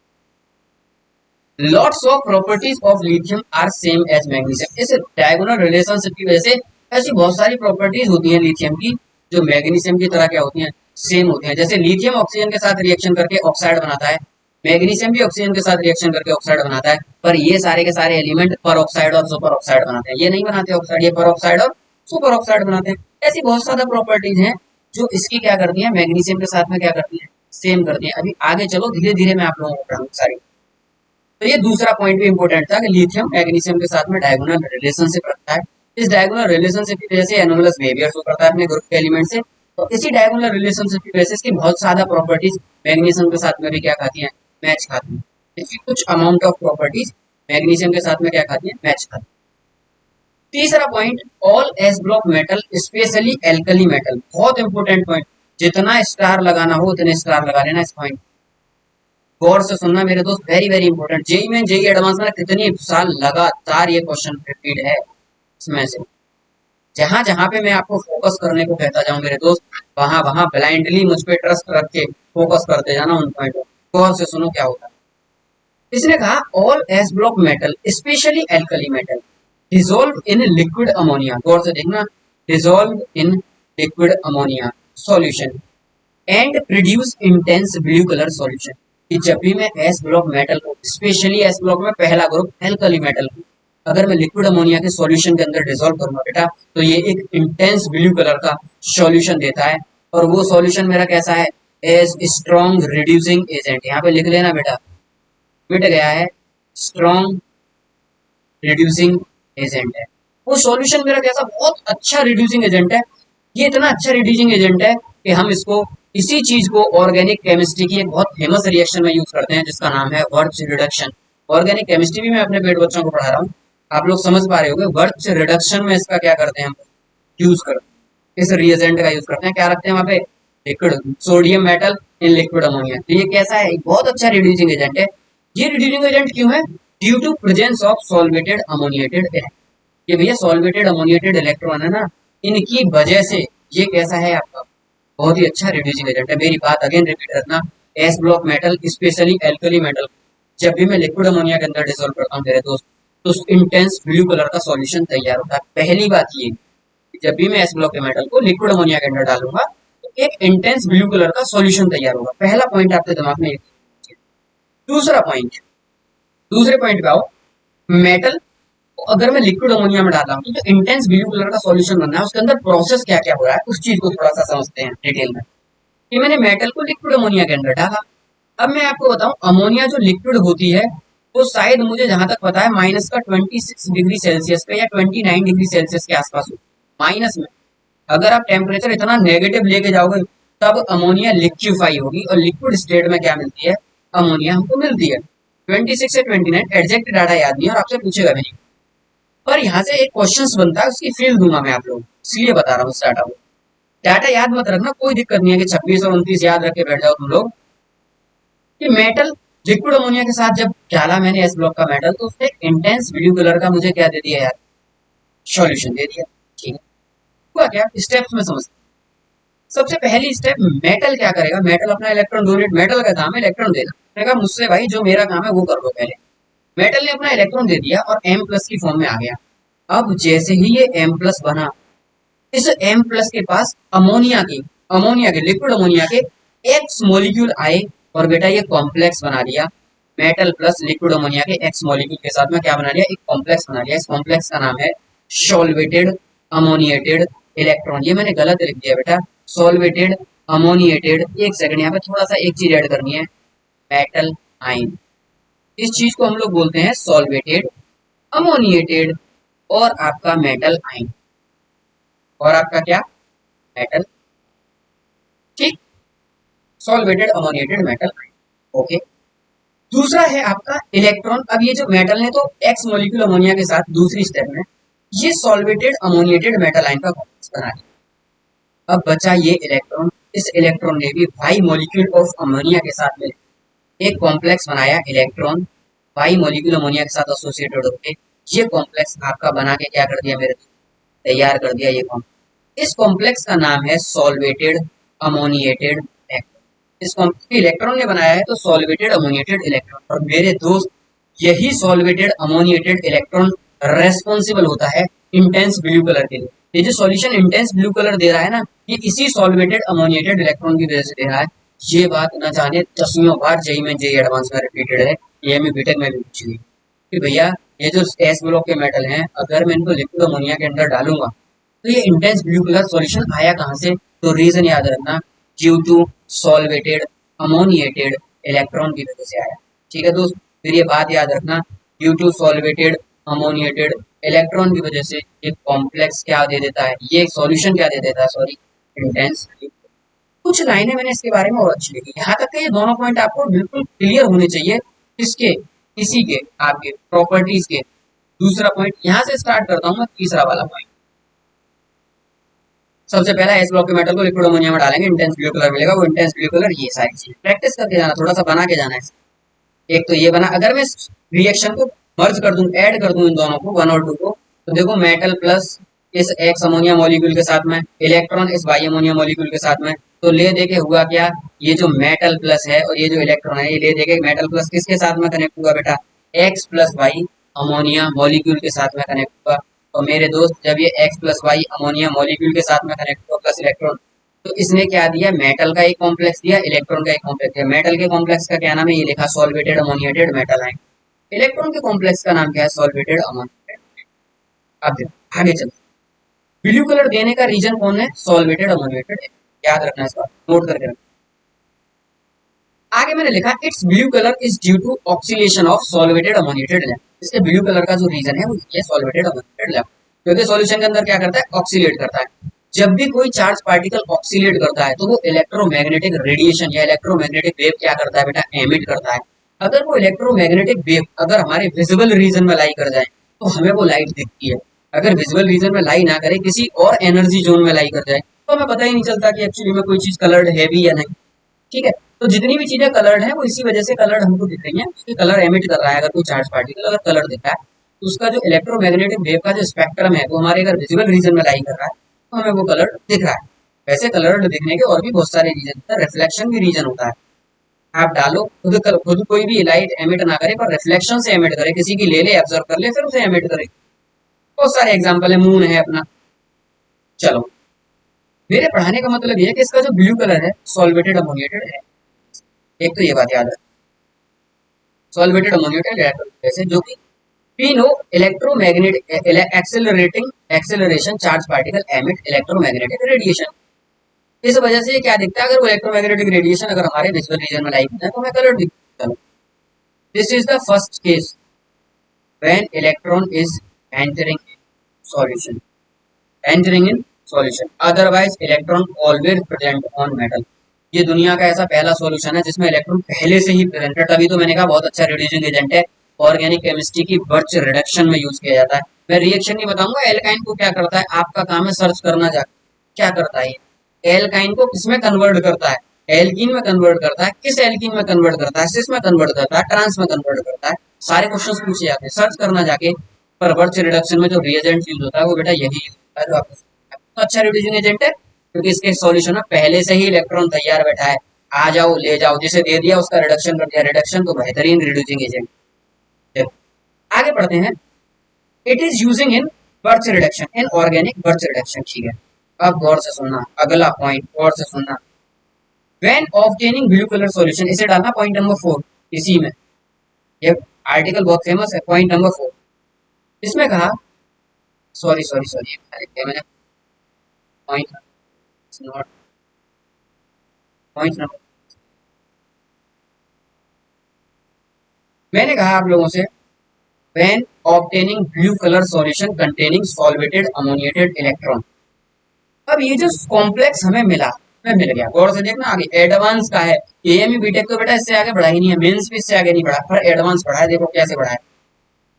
Lots of properties of lithium are same as magnesium. इस डायगोनल रिलेशनशिप की वजह से ऐसी बहुत सारी प्रॉपर्टीज होती हैं लिथियम की, जो मैग्नीशियम की तरह क्या होती हैं, सेम होती हैं। जैसे लिथियम ऑक्सीजन के साथ रिएक्शन करके ऑक्साइड बनाता है, मैग्नीशियम भी ऑक्सीजन के साथ रिएक्शन करके ऑक्साइड बनाता है। पर ये सारे के सारे एलिमेंट पर ऑक्साइड और सुपर ऑक्साइड बनाते हैं। ये नहीं बनाते ऑक्साइड, ये पर ऑक्साइड और सुपर ऑक्साइड बनाते हैं। ऐसी बहुत सारी प्रॉपर्टीज हैं जो इसकी क्या करती है, मैग्नीशियम के साथ में क्या करती है, सेम करती है। अभी आगे चलो, धीरे धीरे मैं आप लोगों को पढ़ाऊंगा सारी। तो ये दूसरा पॉइंट भी इंपॉर्टेंट था कि लिथियम मैग्नीशियम के साथ में डायगोनल रिलेशनशिप रखता है। इस डायगोनल रिलेशनशिप की वजह से एनोमलस बिहेवियर शो करता है अपने ग्रुप के एलिमेंट से। तो इसी डायगोनल रिलेशनशिप की वजह से इसकी बहुत ज्यादा प्रॉपर्टीज मैग्नीशियम के साथ में भी क्या खाती हैं, मैच खाती हैं। इसकी कुछ अमाउंट ऑफ प्रॉपर्टीज मैग्नीशियम के साथ में क्या खाती हैं, मैच खाती हैं। तीसरा point, all S block metal specially alkali metal. बहुत इंपॉर्टेंट पॉइंट, जितना स्टार लगाना हो उतने स्टार लगा लेना इस पॉइंट। गौर से सुनना मेरे दोस्त, वेरी वेरी इंपॉर्टेंट। जेई में, जेई एडवांस में कितनी साल लगातार ये क्वेश्चन रिपीट है इसमें से। जहां जहां पे मैं आपको फोकस करने को कहता जाऊं मेरे दोस्त, वहां वहां ब्लाइंडली मुझ पे ट्रस्ट रख के फोकस करते जाना उन पॉइंट को। गौर से सुनो क्या होता है। इसने कहा all S block metal specially alkali metal dissolve in liquid ammonia. गौर से देखना, dissolve in liquid ammonia solution and produce intense blue colour solution. कि जब भी मैं एस ब्लॉक मेटल को, स्पेशली एस ब्लॉक में पहला ग्रुप एल्कली मेटल को, अगर मैं लिक्विड अमोनिया के सॉल्यूशन के अंदर डिसॉल्व करूंगा बेटा, तो ये एक इंटेंस ब्लू कलर का सॉल्यूशन देता है। और वो सॉल्यूशन मेरा कैसा है, एज स्ट्रॉन्ग रिड्यूसिंग एजेंट। यहाँ पे लिख लेना बेटा, मिट गया है, स्ट्रॉन्ग रिड्यूसिंग एजेंट है। वो सॉल्यूशन मेरा कैसा, बहुत अच्छा रिड्यूसिंग एजेंट है। ये इतना अच्छा रिड्यूसिंग एजेंट है कि हम इसको, इसी चीज को ऑर्गेनिक केमिस्ट्री की एक बहुत फेमस रिएक्शन में यूज करते हैं जिसका नाम है वर्च रिडक्शन। ऑर्गेनिक केमिस्ट्री भी मैं अपने पेट बच्चों को पढ़ा रहा हूँ, आप लोग समझ पा रहे होंगे। वर्च रिडक्शन में इसका क्या करते हैं, हम यूज करते हैं, इस रिएजेंट का यूज करते हैं। क्या रखते हैं वहां पे, लिक्विड सोडियम मेटल इन लिक्विड अमोनिया। तो ये कैसा है, बहुत अच्छा रिड्यूसिंग एजेंट है। ये रिड्यूसिंग एजेंट क्यों है, due to presence of solvated ammoniated electron. ये भैया सॉल्वेटेड अमोनिएटेड इलेक्ट्रॉन है ना, इनकी वजह से ये कैसा है आपका, बहुत ही अच्छा रिड्यूसिंग एजेंट है। मेरी बात अगेन रिपीट रखना, S block metal specially alkali metal जब भी मैं लिक्विड अमोनिया के अंदर डिसॉल्व करता हूँ मेरे दोस्त, तो इंटेंस ब्लू कलर का सॉल्यूशन तैयार होता है। पहली बात ये, जब भी मैं एस ब्लॉक के मेटल को लिक्विड अमोनिया के अंदर डालूंगा तो एक इंटेंस ब्लू कलर का सॉल्यूशन तैयार होगा। पहला पॉइंट आपके दिमाग में। दूसरा पॉइंट, दूसरे पॉइंट पे आओ, मेटल को अगर मैं लिक्विड अमोनिया में डाला हूं तो जो इंटेंस ब्लू कलर का सॉल्यूशन बनना है उसके अंदर प्रोसेस क्या क्या हो रहा है, उस चीज को थोड़ा सा समझते हैं डिटेल में। कि मैंने मेटल को लिक्विड अमोनिया के अंदर डाला। अब मैं आपको बताऊं, अमोनिया जो लिक्विड होती है वो शायद मुझे जहां तक पता है माइनस का 26 डिग्री सेल्सियस पे या 29 डिग्री सेल्सियस के आसपास हो, माइनस में। अगर आप टेम्परेचर इतना नेगेटिव लेके जाओगे तब अमोनिया लिक्विफाई होगी और लिक्विड स्टेट में क्या मिलती है, अमोनिया हमको मिलती है। 26 से 29 एग्जैक्ट डाटा याद नहीं है और आपसे पूछेगा भी नहीं। पर यहाँ से एक क्वेश्चन बनता है, उसकी फील्ड दूंगा मैं आप लोग, इसलिए बता रहा हूँ उस डाटा को। डाटा याद मत रखना, कोई दिक्कत नहीं है कि 26 और 29 याद रख के बैठ जाओ तुम लोग। कि मेटल लिक्विड अमोनिया के साथ जब डाला मैंने एस ब्लॉक का मेटल, तो उसने इंटेंस ब्लू कलर का मुझे क्या दे दिया यार, सॉल्यूशन दे दिया। ठीक है, हुआ क्या, स्टेप्स में समझते। सबसे पहली स्टेप, मेटल क्या करेगा, मेटल अपना इलेक्ट्रॉन डोनेट, मेटल का काम है इलेक्ट्रॉन देना, मैंने कहा मुझसे भाई जो मेरा काम है वो कर दो पहले। मेटल ने अपना इलेक्ट्रॉन दे दिया और M प्लस की फॉर्म में आ गया। अब जैसे ही ये M प्लस बना, इस M प्लस के पास अमोनिया के लिक्विड अमोनिया के एक्स मॉलिक्यूल आए और बेटा ये कॉम्प्लेक्स बना लिया। मेटल प्लस लिक्विड अमोनिया के एक्स मॉलिक्यूल के साथ में क्या बना लिया, एक कॉम्प्लेक्स बना लिया। इस कॉम्प्लेक्स का नाम है सॉल्वेटेड अमोनिएटेड इलेक्ट्रॉन। ये मैंने गलत लिख दिया बेटा, सॉल्वेटेड अमोनिएटेड। एक सेकंड, यहाँ पे थोड़ा सा एक चीज ऐड करनी है, मेटल आइन। इस चीज को हम लोग बोलते हैं सॉल्वेटेड अमोनिएटेड और आपका मेटल आइन, और आपका क्या, मेटल, ठीक, सॉल्वेटेड अमोनिएटेड मेटल आइन। ओके, दूसरा है आपका इलेक्ट्रॉन। अब ये जो मेटल ने तो एक्स मॉलिक्यूल अमोनिया के साथ दूसरी स्टेप में ये सॉल्वेटेड अमोनिएटेड मेटल आइन का कॉम्प्लेक्स बना लिया। अब बचा ये इलेक्ट्रॉन, इस इलेक्ट्रॉन ने भी वाई मॉलिक्यूल ऑफ अमोनिया के साथ में एक कॉम्प्लेक्स बनाया, इलेक्ट्रॉन वाई मॉलिक्यूल अमोनिया के साथ एसोसिएटेड होकर ये कॉम्प्लेक्स आपका बना के क्या कर दिया मेरे, तैयार कर दिया ये कॉम्प्लेक्स। इस कॉम्प्लेक्स का नाम है सॉल्वेटेड अमोनिएटेड इलेक्ट्रॉन। इस इलेक्ट्रॉन ने बनाया है तो सॉल्वेटेड अमोनिएटेड इलेक्ट्रॉन। और मेरे दोस्त यही सॉल्वेटेड अमोनिएटेड इलेक्ट्रॉन रेस्पॉन्सिबल होता है इंटेंस ब्लू कलर के लिए। ये जो सॉल्यूशन इंटेंस ब्लू कलर दे रहा है ना, ये इसी सॉल्वेटेड अमोनिएटेड इलेक्ट्रॉन की वजह से दे रहा है। ये बात न जाने दसियों बार जेई में, जेई एडवांस में रिपीटेड है, ये में बीटेक में भी पूछी गई कि भैया ये जो एस ब्लॉक के मेटल हैं, अगर मैं इनको लिक्विड अमोनिया के अंदर डालूंगा तो ये इंटेंस ब्लू कलर सॉल्यूशन आया कहाँ से। तो रीजन याद रखना, due to solvated ammoniated electron की वजह से आया। ठीक है दोस्त, फिर ये बात याद रखना, due to solvated ammoniated electron की वजह से एक कॉम्प्लेक्स क्या दे देता है, ये सॉल्यूशन क्या दे देता है, सॉरी, इंटेंस। कुछ लाइनें मैंने इसके बारे में और अच्छी लिखी। यहाँ तक के ये दोनों पॉइंट आपको बिल्कुल क्लियर होने चाहिए, किसके, किसी के, आपके प्रॉपर्टीज के। दूसरा पॉइंट यहाँ से स्टार्ट करता हूँ मैं, तीसरा वाला पॉइंट। सबसे पहला एस ब्लॉक के मेटल को लिक्विड अमोनिया में डालेंगे, इंटेंस ब्लू कलर मिलेगा, वो इंटेंस ब्लू कलर, ये सारी चीज प्रैक्टिस करके जाना, थोड़ा सा बना के जाना है। एक तो ये बना, अगर मैं रिएक्शन को मर्ज कर दूं, ऐड कर दूं इन दोनों को, 1 और 2 को, तो देखो मेटल प्लस इस एक्स अमोनिया मॉलिक्यूल के साथ में, इलेक्ट्रॉन इस वाई अमोनिया मॉलिक्यूल के साथ में, तो ले देके हुआ क्या, ये जो मेटल प्लस है और ये जो इलेक्ट्रॉन है, ये ले देके मेटल प्लस किसके साथ में कनेक्ट हुआ बेटा, X plus Y ammonia molecule के साथ में कनेक्ट हुआ। और मेरे दोस्त जब ये X plus Y ammonia molecule के साथ में कनेक्ट हुआ प्लस इलेक्ट्रॉन, तो इसने क्या दिया, मेटल का एक कॉम्प्लेक्स दिया, इलेक्ट्रॉन का एक कॉम्प्लेक्स दिया। मेटल के कॉम्प्लेक्स का क्या नाम है, ये लिखा solvated ammoniated metal ion. Electron के कॉम्प्लेक्स का नाम क्या है, सॉल्वेटेड अमोनिएटेड। अब देखो आगे चलते, ब्लू कलर देने का रीजन कौन है, सॉल्वेटेड अमोनिएटेड। याद रखना, इसका नोट करके रखना। आगे मैंने लिखा it's blue colour is due to oxidation of solvated ammoniated lamp. इसके ब्लू कलर का जो रीजन है वो ये सॉल्वेटेड अमोनिएटेड लैम्प, क्योंकि सॉल्यूशन के अंदर क्या करता है, ऑक्सीलेट करता है। जब भी कोई चार्ज पार्टिकल ऑक्सीलेट करता है तो वो इलेक्ट्रोमैग्नेटिक रेडिएशन या इलेक्ट्रोमैग्नेटिक वेव क्या करता है बेटा, एमिट करता है। अगर वो इलेक्ट्रोमैग्नेटिक वेव अगर हमारे विजिबल रीजन में लाई कर जाए तो हमें वो लाइट दिखती है। अगर विजिबल रीजन में लाई ना करे, किसी और एनर्जी जोन में लाई कर जाए, तो हमें पता ही नहीं चलता कि एक्चुअली में कोई चीज कलर्ड है भी या नहीं। ठीक है, तो जितनी भी चीजें कलर्ड है वो इसी वजह से कलर्ड हमको दिख रही है, क्योंकि कलर एमिट कर रहा है। अगर कोई चार्ज पार्टिकल अगर कलर दिख रहा है तो उसका जो इलेक्ट्रोमैग्नेटिक वेव का जो स्पेक्ट्रम है वो हमारे अगर विजिबल रीजन में लाई कर रहा है तो हमें वो कलर दिख रहा है। वैसे कलर्ड दिखने के और भी बहुत सारे रीजन होता है, रिफ्लेक्शन भी रीजन होता है। आप डालो खुद कोई भी लाइट एमिट ना करे, पर रिफ्लेक्शन से एमिट करे, किसी की ले ले, ऑब्जर्व कर ले, फिर उसे एमिट करे। बहुत सारे एग्जाम्पल है, मून है अपना। चलो, मेरे पढ़ाने का मतलब ये है कि इसका जो ब्लू कलर है सॉल्वेटेड अमोनिएटेड है। एक तो ये बात याद है, सॉल्वेटेड अमोनिएटेड जैसे जो कि we know electromagnetic acceleration charge particle emit electromagnetic radiation. इस वजह से ये क्या दिखता है, अगर वो इलेक्ट्रोमैग्नेटिक रेडिएशन अगर हमारे विजुअल रीजन में लाई करता है तो हमें कलर दिखता है। This is the first case when electron is entering solution, entering in solution, otherwise electron always present on metal. ये दुनिया का ऐसा पहला सॉल्यूशन है जिसमें इलेक्ट्रॉन पहले से ही प्रेजेंट है। तभी तो मैंने कहा बहुत अच्छा रिड्यूसिंग एजेंट है, ऑर्गेनिक केमिस्ट्री की बर्च रिडक्शन में यूज किया जाता है। मैं रिएक्शन नहीं बताऊंगा, एल्काइन को क्या करता है, आपका काम है सर्च करना जा क्या करता है। एल्काइन को किसमें कन्वर्ट करता है, एल्कीन में कन्वर्ट करता है। किस एल्कीन में कन्वर्ट करता है, सिस में कन्वर्ट करता है, ट्रांस में कन्वर्ट करता है। सारे क्वेश्चंस पूछे जाते हैं, सर्च करना जाके। पर बर्च रिडक्शन में जो रिएजेंट यूज होता है वो बेटा यही यूज होता है जो आपको। तो अच्छा रिड्यूसिंग एजेंट है, क्योंकि इसके सॉल्यूशन में पहले से ही इलेक्ट्रॉन तैयार बैठा है, आ जाओ ले जाओ, जिसे दे दिया उसका रिडक्शन कर दिया, रिडक्शन तो बेहतरीन रिड्यूसिंग एजेंट। आगे पढ़ते हैं। It is using in birch reduction, in organic birch reduction, ठीक है। अब गौर से सुनना, अगला पॉइंट गौर से सुनना। When obtaining blue colour solution, इसे डालना पॉइंट नंबर 4 इसी में, ये आर्टिकल बहुत फेमस है, पॉइंट नंबर 4। इसमें कहा, सॉरी सॉरी सॉरी मैंने पॉइंट नॉट पॉइंट नंबर, मैंने कहा आप लोगों से when obtaining blue colour solution containing solvated ammoniated electron. अब ये जो कॉम्प्लेक्स हमें मिला, हमें मिल गया, गौर से देखना, आगे एडवांस का है। एएमई बीटेक तो बेटा इससे आगे बढ़ा ही नहीं है, मेंस भी इससे आगे नहीं बढ़ा, पर एडवांस पढ़ा है, देखो कैसे बढ़ा है।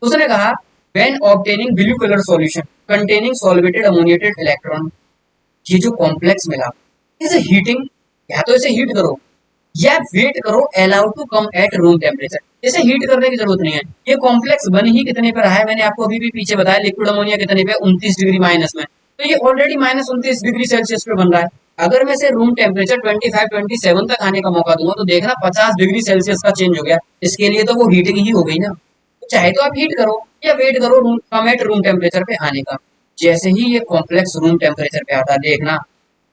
उसने कहा when obtaining blue colour solution containing solvated ammoniated electron, ये जो कॉम्प्लेक्स मिला, इसे हीटिंग, या तो इसे हीट करो या वेट करो allow to come at room temperature. इसे हीट करने की जरूरत नहीं है, ये कॉम्प्लेक्स बन ही कितने पर है, मैंने आपको अभी भी पीछे बताया, लिक्विड अमोनिया कितने पे, 29 डिग्री माइनस में, तो ये ऑलरेडी माइनस 29 डिग्री सेल्सियस पे बन रहा है। अगर मैं इसे रूम टेम्परेचर 25-27 तक आने का मौका दूंगा तो देखना 50 डिग्री सेल्सियस का चेंज हो गया, इसके लिए तो वो हीटिंग ही हो गई ना। तो चाहे तो आप हीट करो या वेट करो room cum at room temperature पे आने का। जैसे ही ये कॉम्प्लेक्स रूम टेम्परेचर पे आता देखना,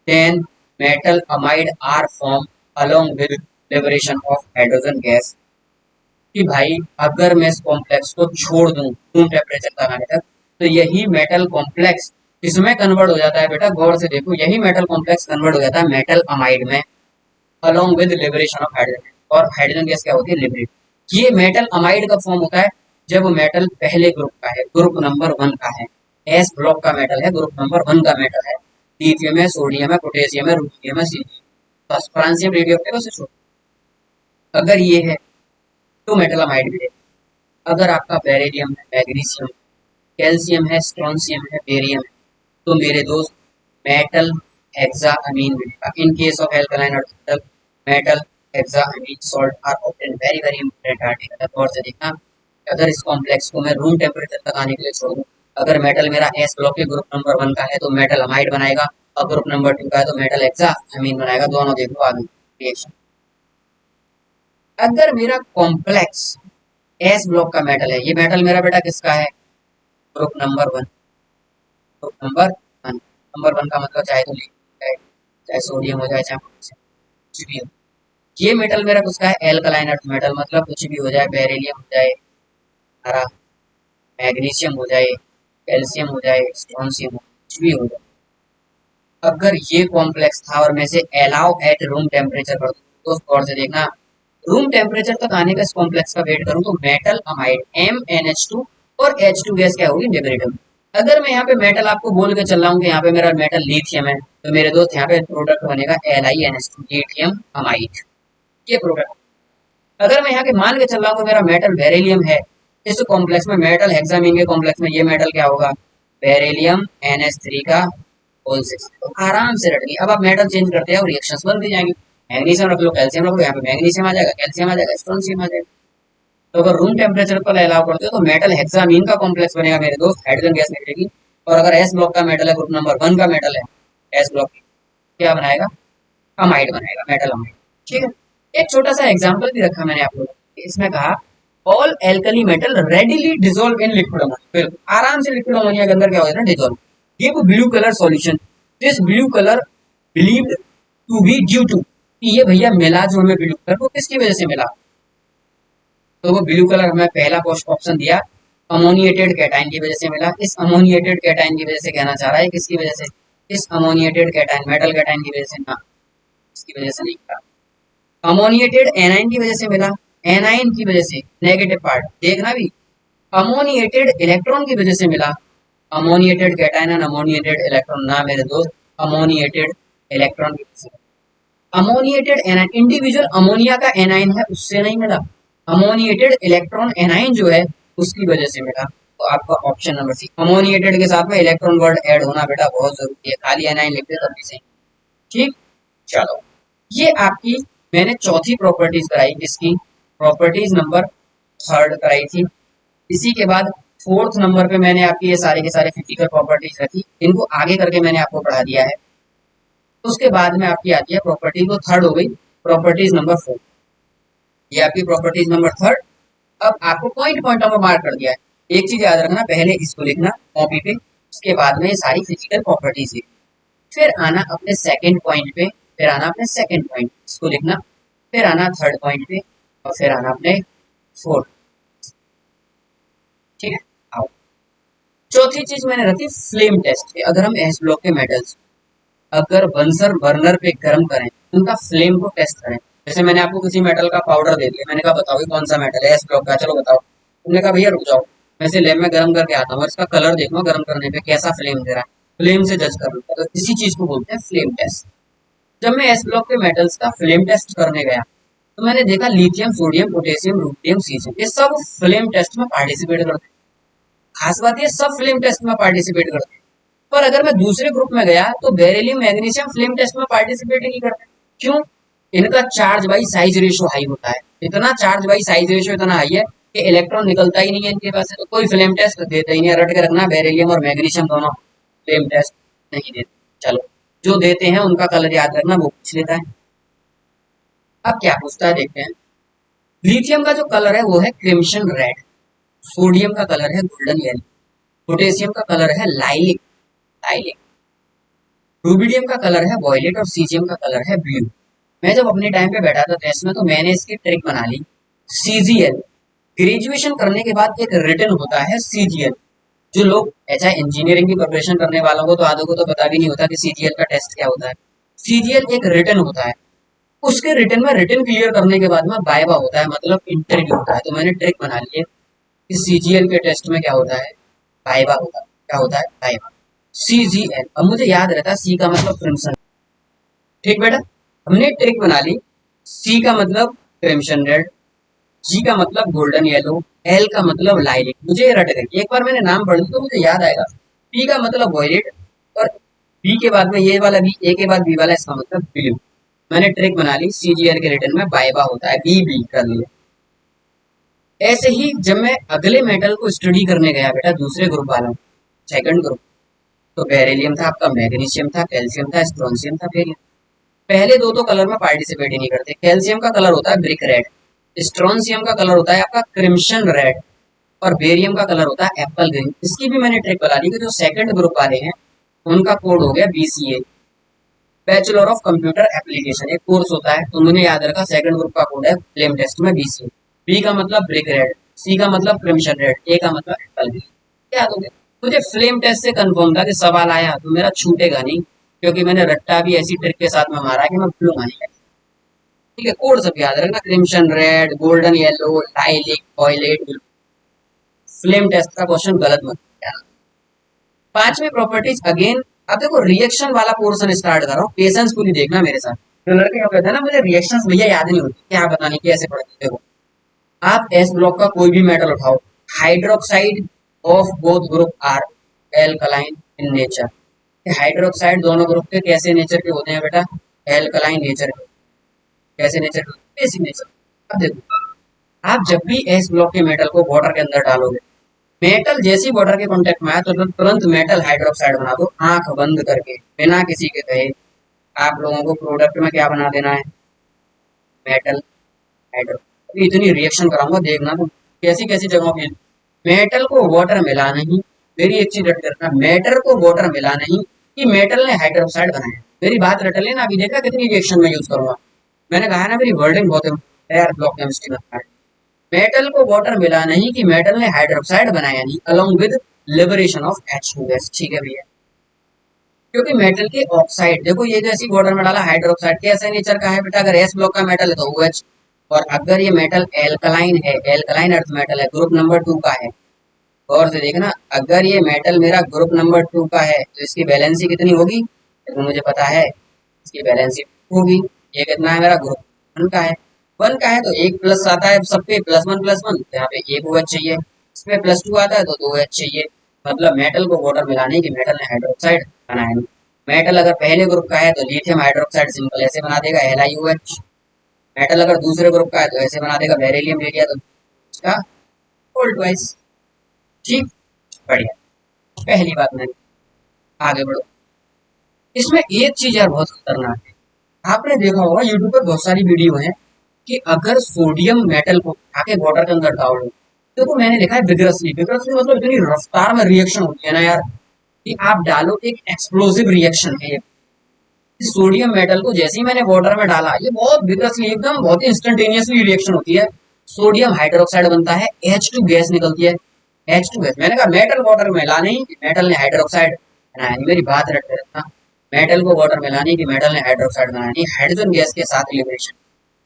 then metal amide are formed along with liberation of hydrogen gas। कि भाई अगर मैं इस कॉम्प्लेक्स को छोड़ दूं रूम टेम्परेचर तक आने तक, तो यही मेटल कॉम्प्लेक्स इसमें कन्वर्ट हो जाता है बेटा, गौर से देखो, यही मेटल कॉम्प्लेक्स कन्वर्ट हो जाता है मेटल अमाइड में along with liberation of hydrogen। और हाइड्रोजन गैस क्या होती है, लिबरेट। ये मेटल अमाइड का फॉर्म होता है जब मेटल पहले ग्रुप का है, ग्रुप नंबर 1 का है, एस ब्लॉक का मेटल है, ग्रुप नंबर 1 का मेटल है, लिथियम है, सोडियम है, पोटेशियम है, रुबिडियम है, सीरियम, बस फ्रांसियम रेडियोएक्टिव से छोड़। अगर ये है तो मेटल अमाइड भी है। अगर आपका बेरिलियम है, मैग्नीशियम, कैल्शियम है, स्ट्रोंशियम है, बेरियम है, तो मेरे दोस्त मेटल हेक्साअमीन मिलेगा। In case of alkaline orbital metal hexaammine salt are obtain, very very important article है, गौर से देखना। अगर इस कॉम्प्लेक्स को मैं रूम टेम्परेचर तक आने के लिए छोड़ दूं, अगर मेटल मेरा एस ब्लॉक के ग्रुप नंबर 1 का है तो मेटल अमाइड बनाएगा, और ग्रुप नंबर 2 का है तो मेटल हेक्साअमीन बनाएगा, दोनों देख लो आगे रिएक्शन। अगर मेरा कॉम्प्लेक्स एस ब्लॉक का मेटल है, ये मेटल मेरा बेटा किसका है, group number 1, group number 1, number 1 का मतलब चाहे तो लिथियम, चाहे सोडियम हो जाए, चाहे कुछ भी हो। ये मेटल मेरा किसका है, एल्कलाइन अर्थ मेटल, मतलब कुछ भी हो जाए, बेरिलियम हो जाए हरा, मैग्नीशियम हो जाए, कैल्शियम हो जाए, स्ट्रोंशियम हो, कुछ भी हो जाए। अगर ये कॉम्प्लेक्स था और मैं इसे अलाउ एट रूम टेम्परेचर कर दूं, तो गौर से देखना, रूम टेम्परेचर तक आने का इस कॉम्प्लेक्स का वेट करूं तो मेटल अमाइड MnH2 और H2 गैस क्या होगी, लिबरेट होगी। अगर मैं यहाँ पे मेटल आपको बोल के चल रहा हूँ कि यहाँ पे मेरा मेटल लिथियम है, तो मेरे दोस्त यहाँ पे प्रोडक्ट बनेगा LiNH2, लिथियम अमाइड, ये प्रोडक्ट। अगर मैं यहाँ के मान के चल रहा हूँ कि मेरा मेटल बेरिलियम है, इस कॉम्प्लेक्स में मेटल हेक्सामीन के कॉम्प्लेक्स में ये मेटल क्या होगा, बेरिलियम NH3 का होल 6। तो आराम से रट गई। अब आप मेटल चेंज करते हैं और रिएक्शंस बनती जाएंगी, मैग्नीशियम रख लो, कैल्शियम रख लो, यहाँ पे मैग्नीशियम आ जाएगा, कैल्शियम आ जाएगा, स्ट्रोंशियम आ जाएगा। तो अगर रूम टेम्परेचर पर अलाउ करते हो तो मेटल हेक्सामीन का कॉम्प्लेक्स बनेगा मेरे दोस्त, हाइड्रोजन गैस निकलेगी। और अगर एस ब्लॉक का मेटल है, ग्रुप नंबर 1 का मेटल है, एस ब्लॉक क्या बनाएगा, अमाइड बनाएगा, मेटल अमाइड, ठीक है। एक छोटा सा एग्जांपल भी रखा मैंने आप लोगों को, इसमें कहा all alkali metal readily dissolve in liquid ammonia, बिल्कुल आराम से लिक्विड अमोनिया के अंदर क्या हो जाता है, dissolve. Give blue colour solution, this blue colour believed to be due to, ये भैया मिला जो हमें ब्लू कलर, वो किसकी वजह से मिला, तो वो ब्लू कलर हमें पहला ऑप्शन दिया, अमोनिएटेड कैटाइन की वजह से मिला। इस अमोनिएटेड कैटाइन की वजह से कहना चाह रहा है किसकी वजह से, इस अमोनिएटेड कैटाइन मेटल कैटाइन की वजह से ना, इसकी वजह से नहीं मिला। अमोनिएटेड एनाइन की वजह से मिला, एनाइन की वजह से, नेगेटिव पार्ट देखना भी, अमोनिएटेड इलेक्ट्रॉन की वजह से मिला, ammoniated cation and ammoniated electron ना मेरे दोस्त, अमोनिएटेड इलेक्ट्रॉन की वजह से। अमोनिएटेड एनाइन, इंडिविजुअल अमोनिया का एनाइन है उससे नहीं मिला, अमोनिएटेड इलेक्ट्रॉन एनाइन जो है उसकी वजह से मिला। तो आपका ऑप्शन नंबर सी, अमोनिएटेड के साथ में इलेक्ट्रॉन वर्ड ऐड होना बेटा बहुत जरूरी है, खाली एनाइन लिख दे तब भी सही, ठीक। चलो, ये आपकी मैंने चौथी प्रॉपर्टीज कराई, किसकी, प्रॉपर्टीज नंबर 3 कराई थी। इसी के बाद 4th नंबर पे मैंने आपकी ये सारे के सारे फिजिकल प्रॉपर्टीज रखी, इनको आगे करके मैंने आपको पढ़ा दिया है। उसके बाद में आपकी आती है प्रॉपर्टी, वो थर्ड हो गई प्रॉपर्टीज नंबर 4। ये आपकी प्रॉपर्टीज नंबर थर्ड। अब आपको पॉइंट पॉइंट में मार्क कर दिया है। एक चीज याद रखना, पहले इसको लिखना कॉपी पे, उसके बाद में ये सारी फिजिकल प्रॉपर्टीज लिखना, फिर आना अपने सेकंड पॉइंट पे, फिर आना अपने सेकंड पॉइंट इसको लिखना, फिर आना थर्ड पॉइंट पे, और फिर आना अपने फोर्थ। ठीक है, आओ चौथी चीज मैंने रखी फ्लेम टेस्ट। अगर हम एस ब्लॉक के मेटल्स अगर बंसर बर्नर पे गर्म करें, उनका फ्लेम को टेस्ट करें। जैसे मैंने आपको किसी मेटल का पाउडर दे दिया, मैंने कहा बताओ ये कौन सा मेटल है, एस ब्लॉक का, चलो बताओ। तुमने कहा भैया रुक जाओ, मैं इसे लैब में गर्म करके आता हूँ और इसका कलर देखो गर्म करने पे कैसा फ्लेम दे रहा है, फ्लेम से जज कर लो। तो इसी चीज को बोलते हैं फ्लेम टेस्ट। जब मैं एस ब्लॉक के मेटल्स का फ्लेम टेस्ट करने गया, तो मैंने देखा lithium, sodium, potassium, rubidium, caesium, ये सब फ्लेम टेस्ट में पार्टिसिपेट करते हैं। खास बात ये सब फ्लेम टेस्ट में पार्टिसिपेट करते हैं। पर अगर मैं दूसरे ग्रुप में गया तो बेरिलियम, मैग्नीशियम फ्लेम टेस्ट में पार्टिसिपेट नहीं करते। क्यों? इनका charge by size ratio high होता है। इतना चार्ज बाई साइज रेशियो इतना हाई है कि इलेक्ट्रॉन निकलता ही नहीं है इनके पास से, तो कोई फ्लेम टेस्ट देता ही नहीं है। रट के रखना, बेरिलियम और मैग्नीशियम दोनों फ्लेम टेस्ट नहीं देते। चलो, जो देते हैं उनका कलर याद रखना, वो पूछ लेता है। अब क्या पूछता है देखते हैं। लिथियम का जो कलर है वो है क्रिम्सन रेड, सोडियम का कलर है गोल्डन येलो, पोटेशियम का कलर है लाइलिक लाइलिक, रूबिडियम का कलर है वॉयलेट और सीजियम का कलर है ब्लू। मैं जब अपने टाइम पे बैठा था टेस्ट में, तो मैंने इसकी ट्रिक बना ली। सीजीएल ग्रेजुएशन करने के बाद एक रिटर्न होता है सीजीएल। जो लोग ऐसा इंजीनियरिंग की प्रिपरेशन करने वालों को तो आधों को तो पता भी नहीं होता कि सीजीएल का टेस्ट क्या होता है। सीजीएल एक रिटर्न होता है, उसके रिटर्न में रिटर्न क्लियर करने के बाद में वाइवा होता है, मतलब इंटरव्यू होता है। तो मैंने ट्रिक बना ली है कि सीजीएल के टेस्ट में क्या होता है, वाइवा होता है। क्या होता है? वाइवा। सीजीएल, अब मुझे याद रहता है सी का मतलब क्रिम्सन। ठीक बेटा, हमने ट्रिक बना ली। सी का मतलब क्रिम्सन रेड, जी का मतलब गोल्डन येलो, एल का मतलब लाइलिक। मुझे ये रट गई, एक बार मैंने नाम पढ़ ली तो मुझे याद आएगा। पी का मतलब वॉयलेट, और बी के बाद में ये वाला बी, ए के बाद बी वाला, इसका मतलब ब्लू। मैंने ट्रिक बना ली, सीजीएल के रिटर्न में बाइबा होता है, बी बी कर लिया। ऐसे ही जब मैं अगले मेटल को स्टडी करने गया बेटा, दूसरे ग्रुप वाला, सेकंड ग्रुप, तो बेरिलियम था आपका, मैग्नीशियम था, कैल्शियम था, स्ट्रोंशियम था, बेरियम। पहले दो तो कलर में पार्टिसिपेट ही नहीं करते। कैल्शियम का कलर होता है ब्रिक रेड, स्ट्रोंशियम का कलर होता है आपका क्रिम्सन रेड, और बेरियम का कलर होता है एप्पल ग्रीन। इसकी भी मैंने ट्रिक बता दी कि जो सेकंड ग्रुप वाले हैं उनका कोड हो गया BCA, bachelor of computer application. एक कोर्स होता है, तो मुझे याद रखा सेकंड ग्रुप का कोड है फ्लेम टेस्ट में बीसीए। बी का मतलब ब्रिक रेड, सी का मतलब क्रिम्सन रेड, ए का मतलब एप्पल ग्रीन। याद हो गया। मुझे फ्लेम टेस्ट से कंफर्म था कि सवाल आया तो मेरा छूटेगा नहीं, क्योंकि मैंने रट्टा भी ऐसी ट्रिक के साथ में मारा कि मैं भूलूंगा नहीं। ठीक है, कोड सब याद रखना, crimson red, golden yellow, lilac, violet. Flame test का क्वेश्चन गलत मत करना। पांचवी प्रॉपर्टीज अगेन। अब देखो रिएक्शन वाला पोर्शन स्टार्ट कर रहा हूँ, पेशेंस पूरी देखना मेरे साथ। जो लड़के क्या कहते हैं ना, मुझे रिएक्शंस भैया याद नहीं होती, क्या पता नहीं कैसे पढ़ते। देखो, आप एस ब्लॉक का कोई भी मेटल उठाओ, hydroxide of both group are alkaline in nature. हाइड्रोक्साइड दोनों ग्रुप के कैसे नेचर के होते हैं बेटा? एल्कलाइन नेचर के। कैसे नेचर के? Basic nature. अब देखो, आप जब भी एस ब्लॉक के मेटल को वाटर के अंदर डालोगे, मेटल जैसी वाटर के कांटेक्ट में आया तो तुरंत मेटल हाइड्रोक्साइड बना दो, आंख बंद करके, बिना किसी के कहे। आप लोगों को प्रोडक्ट में क्या बना देना है? Metal hydro. अभी इतनी रिएक्शन कराऊंगा, देखना तुम कैसी कैसी जगहों पे। मेटल को वाटर मिला नहीं, मेरी एक चीज रट करना, मेटल को वाटर मिला नहीं कि मेटल ने हाइड्रोक्साइड बनाया। मेरी बात रट लेना, अभी देखा कितनी रिएक्शन में यूज करूंगा। मैंने कहा ना मेरी वर्डिंग बहुत है यार, ब्लॉक केमिस्ट्री में। मेटल को वाटर मिला नहीं कि मेटल ने हाइड्रोक्साइड बनाया नहीं, along with liberation of H2 gas. ठीक है भैया, क्योंकि मेटल के ऑक्साइड देखो, ये जैसी वाटर में डाला हाइड्रोक्साइड, कैसे नेचर का है बेटा? अगर एस ब्लॉक का मेटल है तो OH, और अगर ये मेटल एल्कलाइन है, एल्कलाइन अर्थ मेटल है, ग्रुप नंबर 2 का है। गौर से देखना, अगर ये मेटल मेरा ग्रुप नंबर 2 का है तो इसकी वैलेंसी कितनी होगी? तो मुझे पता है इसकी वैलेंसी होगी। ये कितना है? मेरा ग्रुप 1 का है। 1 का है तो एक प्लस आता है सब पे, +1 यहाँ पे एक OH चाहिए, इसमें +2 आता है तो 2H चाहिए। मतलब मेटल को वाटर मिलाने की मेटल ने हाइड्रोक्साइड बनाया। मेटल अगर पहले ग्रुप का है तो लिथियम हाइड्रोक्साइड सिंपल ऐसे बना देगा, LiOH। मेटल अगर दूसरे ग्रुप का है तो ऐसे बना देगा, बेरिलियम ले लिया तो इसका वोल्ट वाइज। ठीक, बढ़िया। पहली बात मैंने, आगे बढ़ो। इसमें एक चीज यार बहुत खतरनाक है, आपने देखा होगा यूट्यूब पे बहुत सारी वीडियो है कि अगर सोडियम मेटल को आके वाटर के अंदर डाल दो, देखो मैंने देखा है विग्रसली, विग्रसली मतलब इतनी रफ्तार में रिएक्शन होती है ना यार, कि आप डालो एक एक्सप्लोसिव रिएक्शन है ये। सोडियम मेटल को जैसे ही मैंने वाटर में डाला, ये बहुत विग्रसली एकदम बहुत ही इंस्टेंटेनियसली रिएक्शन होती है। सोडियम हाइड्रोक्साइड बनता है, H2 गैस निकलती है। H2 गैस, मैंने कहा मेटल वाटर में लाने ही मेटल ने हाइड्रोक्साइड बनाया, मेरी बात रट कर रखना। मेटल को वाटर में लाने की मेटल ने हाइड्रोक्साइड बनानी, हाइड्रोजन गैस के साथ लिबरेशन।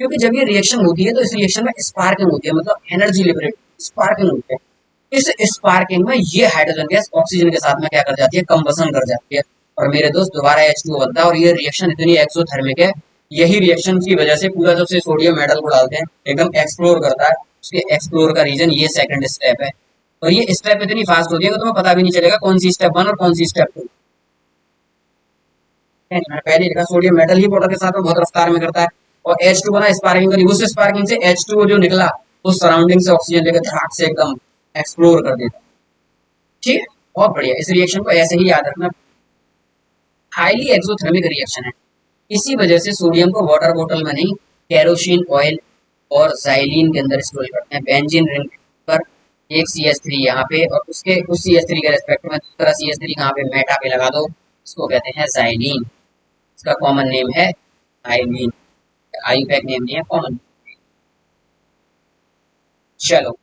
क्योंकि जब ये रिएक्शन होती है तो इस रिएक्शन में स्पार्किंग होती है, मतलब एनर्जी लिबरेट, स्पार्किंग होती है। इस स्पार्किंग में ये हाइड्रोजन गैस ऑक्सीजन के साथ में क्या कर जाती है, कंबसन कर जाती है, और मेरे दोस्त दोबारा H2O बनता है। और ये रिएक्शन इतनी एक्सोथर्मिक है, यही रिएक्शन की वजह से पूरा जब से सोडियम मेटल को डालते हैं एकदम एक्सप्लोर करता है। उसके एक्सप्लोर का रीजन ये सेकंड स्टेप है, और ये स्टेप इतनी फास्ट होती है कि तुम्हें पता भी नहीं चलेगा कौन सी स्टेप वन और कौन सी स्टेप टू। पहले लिखा सोडियम मेटल ही वाटर के साथ में बहुत रफ्तार में करता है, और H2 बना स्पार्किंग करी, उस स्पार्किंग से H2O जो निकला उस सराउंडिंग से ऑक्सीजन लेकर धड़ाक से एकदम एक्सप्लोर कर देता है। ठीक है, बहुत बढ़िया। इस रिएक्शन को ऐसे ही याद रखना, हाईली एक्सोथर्मिक रिएक्शन है। इसी वजह से सोडियम को वाटर बोतल में नहीं, केरोसिन ऑयल और जाइलिन के अंदर स्टोर करते हैं। बेंजीन रिंग पर एक CH3 यहाँ पे, और उसके उस CH3 के रेस्पेक्ट में दूसरा CH3 कहाँ पे, मेटा पे लगा दो, इसको कहते हैं जाइलिन। इसका कॉमन नेम है जाइलिन, आईयूपैक नेम नहीं है, कॉमन। चलो,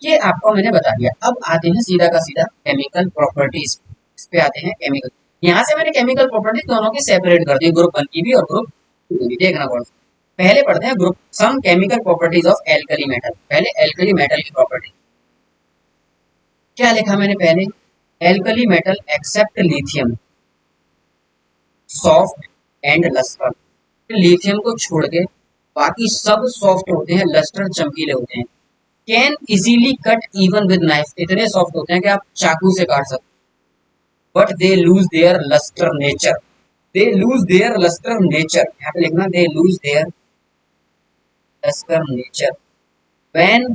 ये आपको मैंने बता दिया। अब आते हैं सीधा का सीधा केमिकल प्रॉपर्टीज, इस पे आते हैं केमिकल। यहाँ से मैंने केमिकल प्रॉपर्टीज दोनों की सेपरेट कर दी, ग्रुप 1 की भी और ग्रुप 2 की भी। देखना कौन सा, पहले पढ़ते हैं group some chemical properties of alkali metal. पहले एल्कली मेटल की प्रॉपर्टी क्या लिखा मैंने पहले, alkali metal except lithium soft and lustre. Lithium को छोड़ के बाकी सब सॉफ्ट होते हैं, लस्टर चमकीले होते हैं। Can easily cut even with knife, इतने सॉफ्ट होते हैं कि आप चाकू से काट सकते। But they lose their lustre nature, they lose their lustre nature, यहाँ पे लिखना they lose their lustre nature when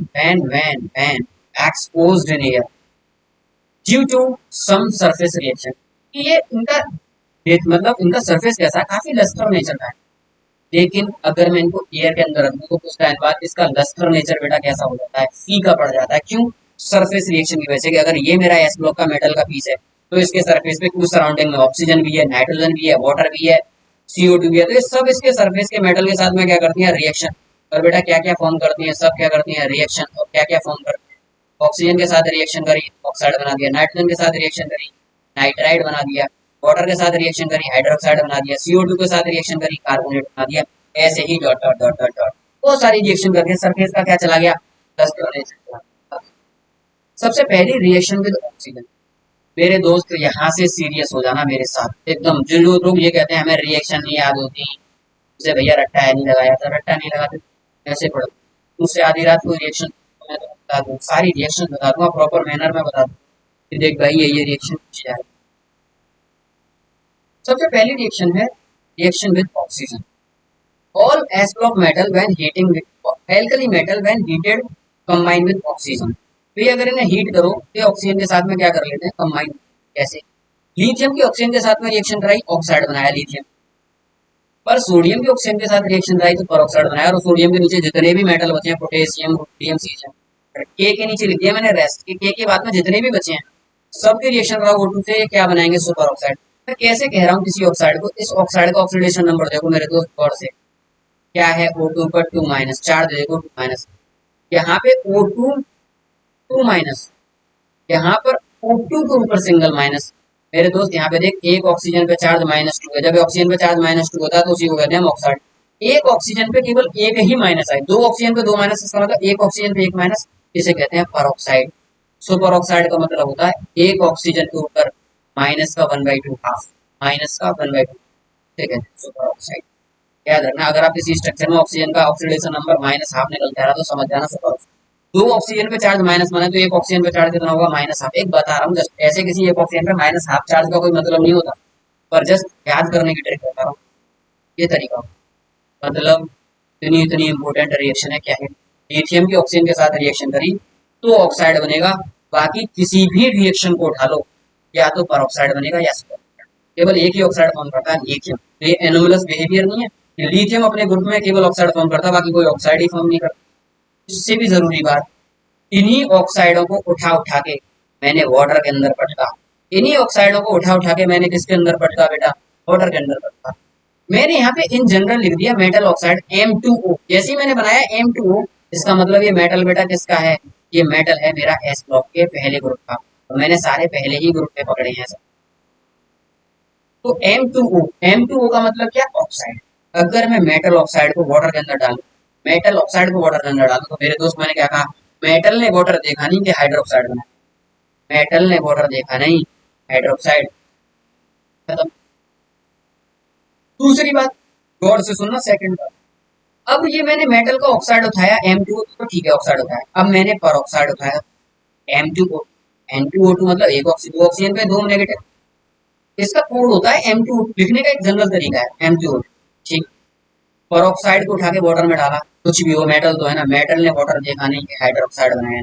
exposed in air due to some surface reaction। ये इनका मतलब इनका सरफेस कैसा है, काफी लस्टर नेचर का है। लेकिन अगर मैं इनको एयर के अंदर रख दूं तो कुछ टाइम बाद इसका लस्टर नेचर बेटा कैसा हो जाता है, फीका पड़ जाता है। क्यों, सरफेस रिएक्शन की वजह से। कि अगर ये मेरा एस ब्लॉक का मेटल का पीस है, तो इसके सरफेस पे कुछ सराउंडिंग में ऑक्सीजन भी है, नाइट्रोजन भी है, वाटर भी है, CO2 भी है। तो ये सब इसके सरफेस के मेटल के साथ में क्या करती है, रिएक्शन। और बेटा क्या क्या फॉर्म करती है, सब क्या करती है, रिएक्शन। और क्या क्या फॉर्म करती है, ऑक्सीजन के साथ रिएक्शन करी, ऑक्साइड बना दिया, नाइट्रोजन के साथ रिएक्शन करी, नाइट्राइड बना दिया, वाटर के साथ रिएक्शन करी, हाइड्रोक्साइड बना दिया, CO2 के साथ रिएक्शन करी, कार्बोनेट बना दिया। ऐसे ही dot dot dot dot dot बहुत सारी रिएक्शन करके सरफेस का क्या चला गया, लस्टर। सबसे पहली रिएक्शन विद ऑक्सीजन। मेरे दोस्त यहाँ से सीरियस हो जाना मेरे साथ एकदम। जो लोग ये कहते हैं हमें रिएक्शन नहीं याद होती, उसे भैया रट्टा है नहीं लगाया था, रट्टा नहीं लगाते ऐसे पढ़ो। उससे आधी रात को रिएक्शन मैं तो बता दूँ, सारी रिएक्शन बता दूंगा, प्रॉपर मैनर में बता दूँ कि देख भाई ये रिएक्शन पूछा है। सबसे पहली रिएक्शन है reaction with oxygen. All S block metal when heating with alkali metal when heated combine with oxygen। तो ये अगर इन्हें हीट करो तो ऑक्सीजन के साथ में क्या कर लेते हैं, कंबाइन। कैसे, लिथियम की ऑक्सीजन के साथ में रिएक्शन कराई, ऑक्साइड बनाया लिथियम। पर सोडियम की ऑक्सीजन के साथ रिएक्शन कराई तो परऑक्साइड बनाया। और सोडियम के नीचे जितने भी मेटल बचे हैं, पोटेशियम, रुबिडियम, सीजियम, के नीचे लिख दिया मैंने रेस्ट, के बाद में जितने भी बचे हैं सबके रिएक्शन कराओ O2 से, क्या बनाएंगे, सुपर ऑक्साइड। मैं कैसे कह रहा हूँ किसी ऑक्साइड को, इस ऑक्साइड का ऑक्सीडेशन नंबर देखो मेरे दोस्त गौर से, क्या है, O2 पर 2- चार्ज देखो 2-। यहाँ पे O2 2-, यहाँ पर O2 के ऊपर सिंगल माइनस। मेरे दोस्त यहाँ पे देख, एक ऑक्सीजन पे चार्ज -2 है। जब ऑक्सीजन पे चार्ज -2 होता है तो उसी को कहते हैं हम ऑक्साइड। एक ऑक्सीजन पे केवल एक ही माइनस है, दो ऑक्सीजन पे 2 माइनस, इसका मतलब एक ऑक्सीजन पे एक माइनस, इसे कहते हैं परऑक्साइड। सुपर ऑक्साइड का मतलब होता है एक ऑक्सीजन के ऊपर माइनस का 1/2, हाफ, माइनस का 1/2, ठीक है, सुपर ऑक्साइड। याद रखना, अगर आप किसी स्ट्रक्चर में ऑक्सीजन का ऑक्सीडेशन नंबर -1/2 निकल जा रहा तो समझ जाना सुपर ऑक्साइड। दो ऑक्सीजन पे चार्ज माइनस बना तो एक ऑक्सीजन पे चार्ज कितना होगा, -1/2। एक बता रहा हूँ जस्ट, ऐसे किसी एक ऑक्सीजन पे -1/2 चार्ज का कोई मतलब नहीं होता, पर जस्ट याद करने की ट्रिक बता रहा हूँ, ये तरीका। मतलब इतनी इतनी इंपॉर्टेंट रिएक्शन है, क्या है, लिथियम की ऑक्सीजन के साथ रिएक्शन करी तो ऑक्साइड बनेगा। बाकी किसी भी रिएक्शन को उठा लो, या तो पर ऑक्साइड बनेगा या सुपर। केवल एक ही ऑक्साइड फॉर्म करता है, लिथियम। तो ये एनोमलस बिहेवियर नहीं है कि लिथियम अपने ग्रुप में केवल ऑक्साइड फॉर्म करता है, बाकी कोई ऑक्साइड ही फॉर्म नहीं करता। इससे भी जरूरी बात, इन्हीं ऑक्साइडों को उठा उठा के मैंने वाटर के अंदर पटका। इन्हीं ऑक्साइडों को उठा उठा के मैंने किसके अंदर पटका बेटा? वाटर के अंदर पटका। मैंने यहाँ पे इन जनरल लिख दिया मेटल ऑक्साइड M2O। जैसे ही मैंने बनाया M2O, इसका मतलब ये मेटल बेटा किसका है? ये मेटल है मेरा एस ब्लॉक के पहले ग्रुप का। तो मैंने सारे पहले ही ग्रुप पे पकड़े हैं सब। तो M2O, M2O का मतलब क्या? ऑक्साइड। अगर मैं मेटल ऑक्साइड को वाटर के अंदर डालूं, मेटल ऑक्साइड को वाटर के अंदर डालूं, तो मेरे दोस्त मैंने क्या कहा? मेटल ने वाटर देखा नहीं कि हाइड्रोक्साइड बना। मेटल ने वाटर देखा नहीं, हाइड्रोक्साइड। खत्म। दूसरी बात, गौर से सुनना, सेकंड बात। अब ये मैंने मेटल का ऑक्साइड उठाया M2O, तो ठीक है ऑक्साइड उठाया। अब मैंने पर ऑक्साइड उठाया M2O। N2O2 मतलब एक ऑक्सीजन, दो ऑक्सीजन पे दो नेगेटिव। इसका कोड होता है M2O, लिखने का एक जनरल तरीका है M2O। ठीक। पर ऑक्साइड को उठा के वाटर में डाला, कुछ भी हो, मेटल तो है ना, मेटल ने वाटर देखा नहीं कि हाइड्रोक्साइड बनाया।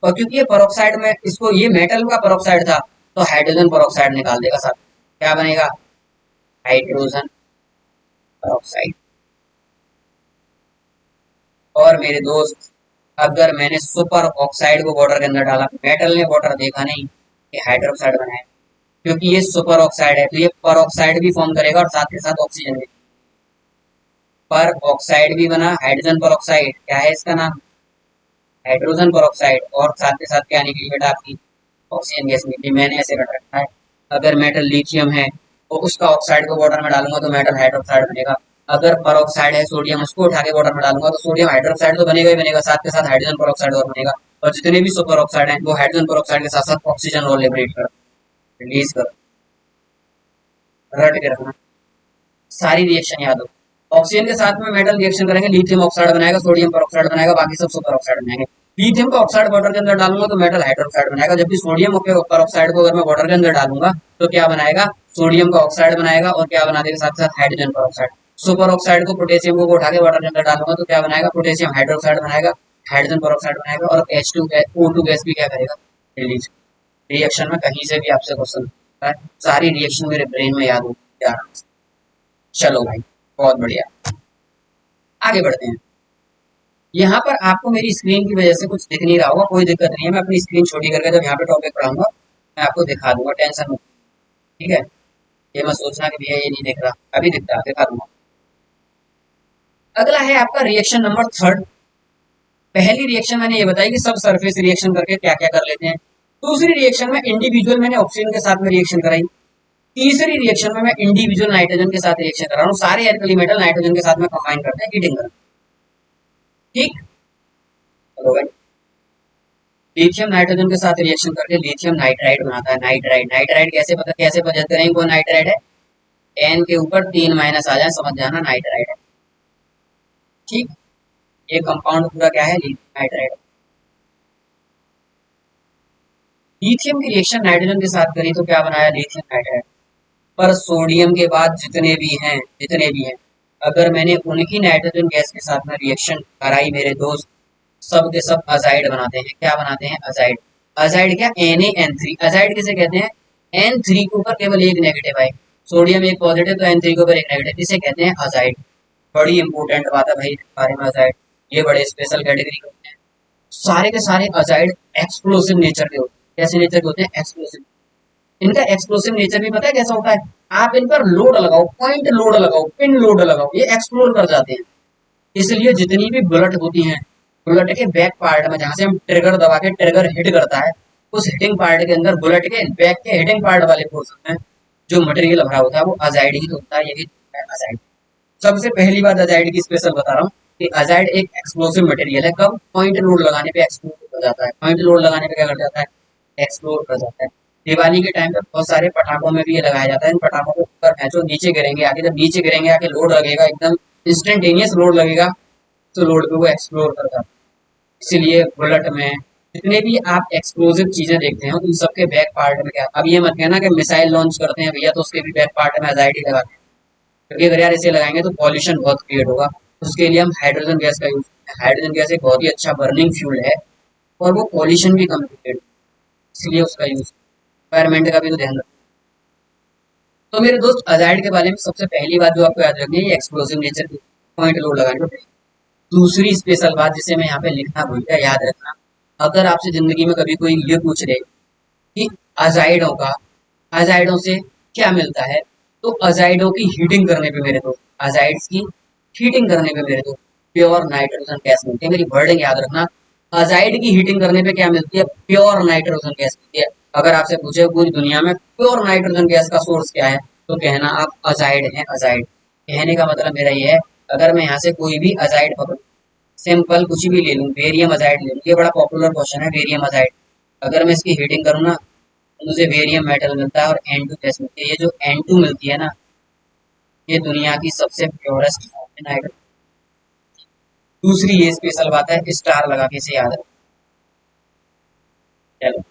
और क्योंकि ये पर में इसको, ये मेटल का पर था, तो हाइड्रोजन पर निकाल देगा साथ। क्या बनेगा? हाइड्रोजन पर। और मेरे दोस्त, अगर मैंने सुपर ऑक्साइड को वाटर के अंदर डाला, मेटल ने वाटर देखा नहीं कि हाइड्रोक्साइड बनाया, क्योंकि ये सुपर ऑक्साइड है, तो ये पर ऑक्साइड भी फॉर्म करेगा और साथ के साथ ऑक्सीजन भी। पर ऑक्साइड भी बना, हाइड्रोजन पर ऑक्साइड, क्या है इसका नाम? हाइड्रोजन पर ऑक्साइड। और साथ के साथ क्या निकली बेटा? आपकी ऑक्सीजन गैस निकली। मैंने ऐसे रख रखा है, अगर मेटल लिथियम है तो उसका ऑक्साइड को वाटर में डालूंगा तो मेटल हाइड्रोक्साइड बनेगा। अगर पर ऑक्साइड है सोडियम, उसको उठा के वाटर में डालूंगा तो सोडियम हाइड्रोक्साइड तो बनेगा ही बनेगा, साथ के साथ हाइड्रोजन पर ऑक्साइड और बनेगा। और जितने भी सुपर ऑक्साइड है वो हाइड्रोजन पर ऑक्साइड के साथ साथ ऑक्सीजन और लिबरेट कर, रिलीज कर। रट के रखना, सारी रिएक्शन याद हो। ऑक्सीजन के साथ में मेटल रिएक्शन करेंगे, लिथियम ऑक्साइड बनाएगा, सोडियम पर ऑक्साइड बनाएगा, बाकी सब सुपर ऑक्साइड बनाएंगे। लिथियम का ऑक्साइड वाटर के अंदर डालूंगा तो मेटल हाइड्रोक्साइड बनाएगा, जबकि सोडियम के पर ऑक्साइड को अगर मैं वाटर के अंदर डालूंगा तो क्या बनाएगा? सोडियम का ऑक्साइड बनाएगा, और क्या बना देगा साथ साथ? हाइड्रोजन पर ऑक्साइड। सुपर ऑक्साइड को, पोटेशियम को उठा के वाटर के अंदर डालूंगा तो क्या बनाएगा? पोटेशियम हाइड्रोक्साइड बनाएगा, हाइड्रोजन पर ऑक्साइड बनाएगा, और H2 गैस, O2 गैस भी क्या करेगा? रिलीज। रिएक्शन में कहीं से भी आपसे क्वेश्चन है, सारी रिएक्शन मेरे ब्रेन में याद होगी आराम से। चलो भाई, बहुत बढ़िया, आगे बढ़ते हैं। यहाँ पर आपको मेरी स्क्रीन की वजह से कुछ दिख नहीं रहा होगा, कोई दिक्कत नहीं है, मैं अपनी स्क्रीन छोटी करके जब यहाँ पे टॉपिक पढ़ाऊंगा मैं आपको दिखा दूंगा, टेंशन मत। ठीक है, ये मत सोचना कि भैया ये नहीं दिख रहा, अभी दिखता है, दिखा दूंगा। अगला है आपका रिएक्शन नंबर थर्ड। पहली रिएक्शन मैंने ये बताई कि सब सरफेस रिएक्शन करके क्या क्या कर लेते हैं। दूसरी रिएक्शन में इंडिविजुअल मैंने ऑक्सीजन के साथ में रिएक्शन कराई। तीसरी रिएक्शन में मैं इंडिविजुअल नाइट्रोजन के साथ रिएक्शन कर रहा हूँ, सारे एल्कली मेटल नाइट्रोजन के साथ में कंबाइन करते हैं हीटिंग कर। ठीक, चलो भाई, लिथियम नाइट्रोजन के साथ रिएक्शन करके लिथियम नाइट्राइड बनाता है। नाइट्राइड, नाइट्राइड कैसे पता, कैसे पता करेंगे कौन नाइट्राइड है? एन के ऊपर 3 माइनस आ जाए, समझ जाना नाइट्राइड है। ठीक, ये कंपाउंड पूरा क्या है? Lithium nitride. लिथियम की रिएक्शन नाइट्रोजन के साथ करी तो क्या बनाया? Lithium nitride. पर सोडियम के बाद जितने भी हैं, जितने भी हैं, अगर मैंने उनकी नाइट्रोजन गैस के साथ में रिएक्शन कराई मेरे दोस्त, सब के सब अजाइड बनाते हैं। क्या बनाते हैं? अजाइड। अजाइड क्या? NaN3। अजाइड किसे कहते हैं? N3 के ऊपर केवल एक नेगेटिव है, सोडियम एक पॉजिटिव, तो N3 के ऊपर एक नेगेटिव, इसे कहते हैं अजाइड। बड़ी इंपॉर्टेंट बात है भाई बारे में, अजाइड ये बड़े स्पेशल कैटेगरी होते हैं। सारे के सारे अजाइड एक्सप्लोसिव नेचर के होते हैं। कैसे नेचर के होते हैं? एक्सप्लोसिव। इनका एक्सप्लोसिव नेचर भी पता है कैसा होता है? आप इन पर लोड लगाओ, पॉइंट लोड लगाओ, पिन लोड लगाओ, ये एक्सप्लोर कर जाते हैं। इसलिए जितनी भी बुलेट होती हैं, बुलेट के बैक पार्ट में जहां से हम ट्रिगर दबा के ट्रिगर हिट करता है, उस हिटिंग पार्ट के अंदर, बुलेट के बैक के हिटिंग पार्ट वाले पोर्शन में जो मटेरियल भरा होता है वो अजाइड ही तो होता है। यही अजाइड। सबसे पहली बात अजाइड की स्पेशल बता रहा हूँ कि अजाइड एक एक्सप्लोसिव मटेरियल है। कब? पॉइंट लोड लगाने पे एक्सप्लोर कर जाता है। पॉइंट लोड लगाने पे क्या कर जाता है? एक्सप्लोर कर जाता है। दिवाली के टाइम पे बहुत सारे पटाखों में भी ये लगाया जाता है। इन पटाखों को ऊपर फेंचो, नीचे गिरेंगे आके, जब नीचे गिरेंगे आके लोड लगेगा, एकदम इंस्टेंटेनियस लोड लगेगा, तो लोड पे वो एक्सप्लोर करता है। इसीलिए बुलेट में जितने भी आप एक्सप्लोसिव चीजें देखते हैं उन सबके बैक पार्ट में क्या, अब ये मत कहना कि मिसाइल लॉन्च करते हैं भैया तो उसके भी बैक पार्ट में अजाइड ही लगाते हैं, क्योंकि अगर यार इसे लगाएंगे तो पॉल्यूशन बहुत क्रिएट होगा। उसके लिए हम हाइड्रोजन गैस का यूज करते हैं। हाइड्रोजन गैस एक बहुत ही अच्छा बर्निंग फ्यूल है और वो पॉल्यूशन भी कम क्रिएट, इसलिए उसका यूज। एनवायरमेंट का भी तो ध्यान रखना। तो मेरे दोस्त अजाइड के बारे में सबसे पहली बात जो आपको याद रखनी है, ये एक्सप्लोसिव नेचर की पॉइंट लोड लगाने को पड़ेगी। दूसरी स्पेशल बात जिसे मैं यहाँ पे लिखना भूल गया, याद रखना, अगर आपसे जिंदगी में कभी कोई ये पूछ रहे कि अजाइडों का अजाइडों से क्या मिलता है, तो अजाइडों की हीटिंग करने पे मेरे दोस्त, अजाइड्स की हीटिंग करने पे मेरे दोस्त प्योर नाइट्रोजन गैस मिलती है। मेरी वर्डिंग याद रखना, अजाइड की हीटिंग करने पे क्या मिलती है? प्योर नाइट्रोजन गैस मिलती है। अगर आपसे पूछे पूरी दुनिया में प्योर नाइट्रोजन गैस का सोर्स क्या है, तो कहना आप अजाइड है, अजाइड। कहने का मतलब मेरा ये है, अगर मैं यहाँ से कोई भी अजाइड पकड़ूं, सिंपल कुछ भी ले लूं, बेरियम अजाइड ले लूं, ये बड़ा पॉपुलर क्वेश्चन है, बेरियम अजाइड। अगर मैं इसकी हीटिंग करूँ ना, तो मुझे बेरियम मेटल मिलता है और N2 गैस मिलती है। ये जो N2 मिलती है ना, ये दुनिया की सबसे प्योरेस्ट फॉर्म है नाइट्रोजन। दूसरी ये स्पेशल बात है, स्टार लगा के इसे याद रखो। चलो,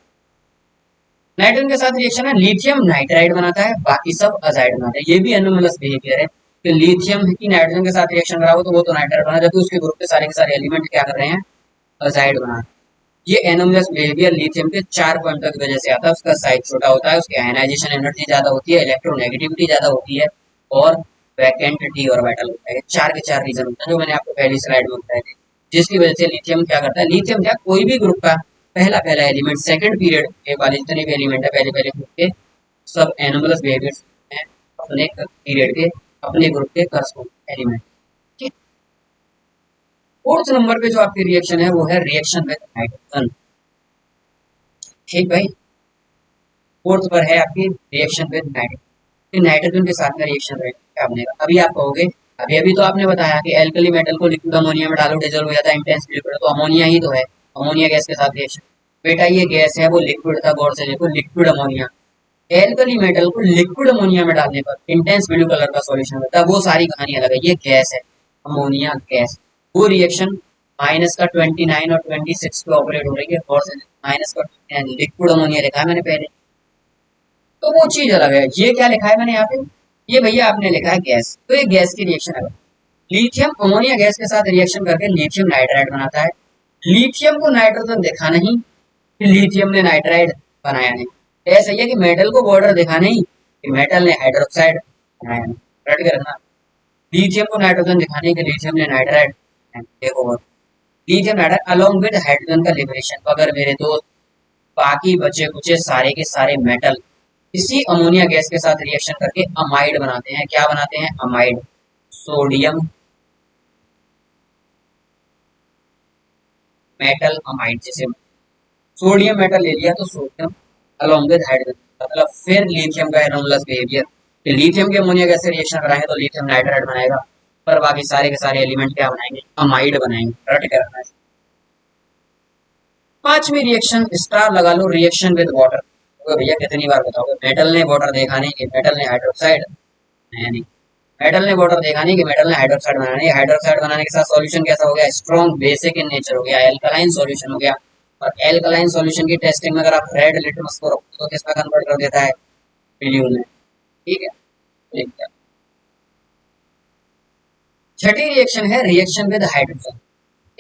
नाइट्रोजन के साथ रिएक्शन है, लिथियम नाइट्राइड बनाता है, बाकी सब अजाइड बनाते हैं। ये भी एनोमलस बिहेवियर है कि लिथियम की नाइट्रोजन के साथ रिएक्शन करा हो तो वो तो नाइट्राइड बना, जबकि उसके ग्रुप के सारे एलिमेंट क्या कर रहे हैं? अजाइड बना रहे हैं। ये एनोमलस बिहेवियर लिथियम के 4 क्वांटम की वजह से आता है। उसका साइज छोटा होता है, उसकी आयनाइजेशन एनर्जी ज्यादा होती है, इलेक्ट्रोनेगेटिविटी ज्यादा होती है, और वैकेंट डी ऑर्बिटल होता है। ये चार के चार रीजन होता है जो मैंने आपको पहली स्लाइड में बताए थे, जिसकी वजह से लिथियम क्या करता है? लिथियम क्या, कोई भी ग्रुप का पहला पहला एलिमेंट सेकंड पीरियड के वाले जितने भी एलिमेंट है पहले पहले ग्रुप के, सब एनोमलस बिहेवियर हैं अपने पीरियड के, अपने ग्रुप के करस्पॉन्डिंग एलिमेंट। ठीक। फोर्थ नंबर पे जो आपकी रिएक्शन है वो है रिएक्शन विद हाइड्रोजन। ठीक भाई, फोर्थ पर है आपकी रिएक्शन विद नाइट्रोजन। नाइट्रोजन के साथ में रिएक्शन क्या बनेगा? अभी आप कहोगे, अभी अभी तो आपने बताया कि एल्कली मेटल को लिक्विड अमोनिया में डालो, डिजोल्व हो जाता है इंटेंस लिक्विड, तो अमोनिया ही तो है, अमोनिया गैस के साथ रिएक्शन। बेटा ये गैस है वो लिक्विड था, गौर से देखो, लिक्विड अमोनिया। एल्कली मेटल को लिक्विड अमोनिया में डालने पर इंटेंस ब्लू कलर का सॉल्यूशन होता है, वो सारी कहानी अलग है। ये गैस है, अमोनिया गैस। वो रिएक्शन माइनस का 29 और 26 पे ऑपरेट हो रही है, और माइनस का 29 लिक्विड अमोनिया लिखा है मैंने पहले, तो वो चीज अलग है। ये क्या लिखा है मैंने यहाँ पे? ये भैया आपने लिखा है गैस, तो ये गैस की रिएक्शन है। लिथियम अमोनिया गैस के साथ रिएक्शन करके लिथियम नाइट्राइड बनाता है। लिथियम को नाइट्रोजन दिखा नहीं कि लिथियम ने नाइट्राइड बनाया नहीं। ऐसा ही है कि मेटल को बॉर्डर दिखा नहीं कि मेटल ने हाइड्रोक्साइड बनाया नहीं। रट के रखना, लिथियम को नाइट्रोजन दिखाने के लिथियम ने नाइट्राइड। देखो, lithium nitride along with hydrogen का लिबरेशन। तो अगर मेरे दोस्त बाकी बचे कुचे सारे के सारे मेटल इसी अमोनिया गैस के साथ रिएक्शन करके अमाइड बनाते हैं, क्या बनाते हैं? अमाइड। Sodium metal amide. जैसे सोडियम मेटल ले लिया तो सोडियम अलोंग विद हाइड्रोजन, मतलब फिर लिथियम का एनोमलस बिहेवियर, कि लिथियम के अमोनिया गैस से रिएक्शन कराएंगे तो लिथियम नाइट्राइड बनाएगा, पर बाकी सारे के सारे एलिमेंट क्या बनाएंगे? अमाइड बनाएंगे। रट के रखना है। पांचवी रिएक्शन स्टार लगा लो, रिएक्शन विद वाटर। तो भैया कितनी बार बताओगे, मेटल ने वाटर देखा नहीं कि मेटल ने हाइड्रोक्साइड बनाया नहीं, मेटल ने वाटर देखा नहीं कि मेटल ने हाइड्रोक्साइड बनाया नहीं। हाइड्रोक्साइड बनाने के साथ सॉल्यूशन कैसा हो गया? स्ट्रॉन्ग बेसिक इन नेचर हो गया, एल्कलाइन सॉल्यूशन हो गया। और एल्कलाइन सॉल्यूशन की टेस्टिंग में अगर आप रेड लिटमस को रखो तो किसका कन्वर्ट कर देता है? ब्लू में। ठीक है, ठीक है। छठी रिएक्शन है रिएक्शन विद हाइड्रोजन।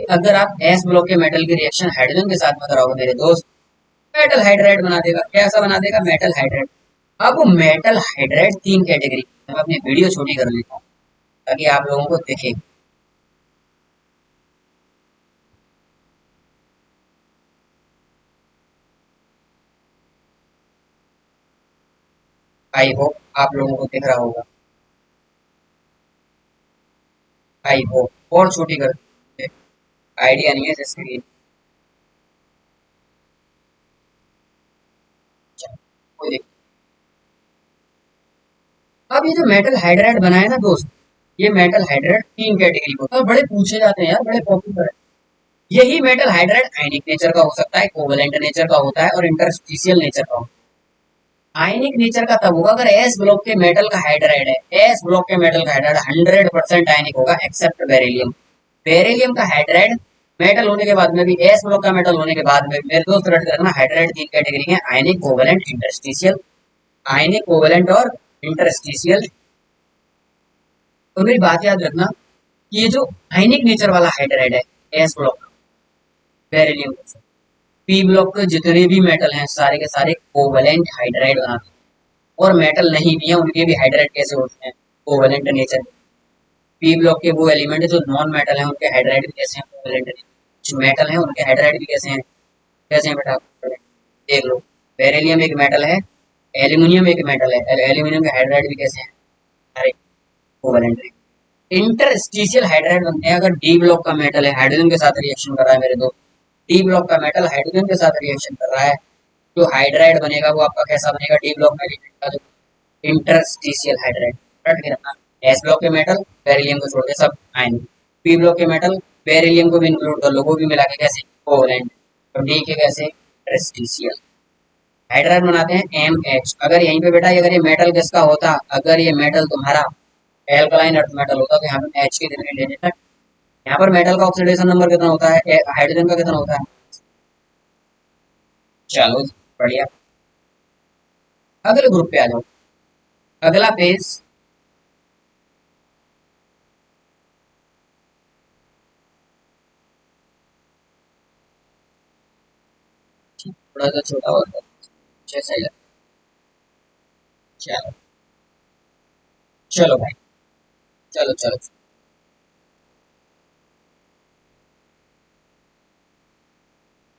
अगर आप एस ब्लॉक के मेटल की रिएक्शन हाइड्रोजन के साथ में कराओगे मेरे दोस्त, मेटल हाइड्राइड बना देगा। कैसा बना देगा? Metal hydride. अब वो मेटल हाइड्राइड तीन कैटेगरी, मैं अपनी वीडियो छोटी कर लेता हूँ ताकि आप लोगों को दिखे। आई होप आप लोगों को दिख रहा होगा, आई होप। और छोटी कर, आइडिया नहीं है जिसके लिए। कोई दिक्कत। अब ये जो मेटल हाइड्राइड बनाया ना दोस्त, ये मेटल हाइड्राइड तीन कैटेगरी का होता है, बड़े पूछे जाते हैं यार, बड़े पॉपुलर है। यही मेटल हाइड्राइड आयनिक नेचर का हो सकता है, कोवेलेंट नेचर का होता है, और इंटरस्टिशियल नेचर का होता है। आयनिक नेचर का तब होगा अगर एस ब्लॉक के मेटल का हाइड्राइड है, एस ब्लॉक के मेटल का हाइड्राइड 100% आयनिक होगा एक्सेप्ट बेरिलियम। बेरिलियम का हाइड्राइड मेटल होने के बाद में भी, एस ब्लॉक का मेटल होने के बाद में, मेरे दोस्त रट करना, हाइड्राइड तीन कैटेगरी है, आयनिक, कोवेलेंट, इंटरस्टिशियल। आयनिक, कोवेलेंट और इंटरस्टिशियल। तो मेरी बात याद रखना, ये जो आयनिक नेचर वाला हाइड्राइड है s block, beryllium, P block के जितने भी मेटल हैं सारे के सारे कोवेलेंट हाइड्राइड बनाते हैं, और मेटल नहीं भी है उनके भी हाइड्राइड कैसे होते हैं, कोवेलेंट नेचर। पी ब्लॉक के वो एलिमेंट है जो नॉन मेटल हैं उनके हाइड्राइड भी कैसे हैं, कोवेलेंट। जो मेटल हैं उनके हाइड्राइड भी कैसे हैं, कैसे हैं बेटा, देख लो। बेरिलियम एक मेटल है, एल्यूमिनियम एक मेटल है, एल्यूमिनियम के हाइड्राइड भी कैसे हैं, सारे कोवेलेंट है। इंटरस्टिशियल हाइड्राइड बनते हैं अगर डी ब्लॉक का मेटल है हाइड्रोजन के साथ रिएक्शन कर रहा है मेरे दोस्त। डी ब्लॉक का मेटल हाइड्रोजन के साथ रिएक्शन कर रहा है, जो हाइड्राइड बनेगा वो आपका कैसा बनेगा, डी ब्लॉक में एलिमेंट का जो इंटरस्टिशियल हाइड्राइड। रट के रखना, एस ब्लॉक के मेटल बेरिलियम को छोड़ के सब आयन, पी ब्लॉक के मेटल बेरिलियम को भी इंक्लूड कर लो, वो भी मिला के कैसे, कोवेलेंट। और डी के कैसे, इंटरस्टिशियल हाइड्राइड बनाते हैं एम एच। अगर यहीं पे बेटा अगर ये मेटल किसका होता, अगर ये मेटल तुम्हारा एल्कलाइन अर्थ मेटल होता तो यहाँ पे एच के कितने ले लेता। यहाँ पर मेटल का ऑक्सीडेशन नंबर कितना होता है, हाइड्रोजन का कितना होता है। चलो बढ़िया, अगले ग्रुप पे आ जाओ। अगला पेज थोड़ा सा छोटा होता है, सही लगता है। चलो चलो भाई, चलो चलो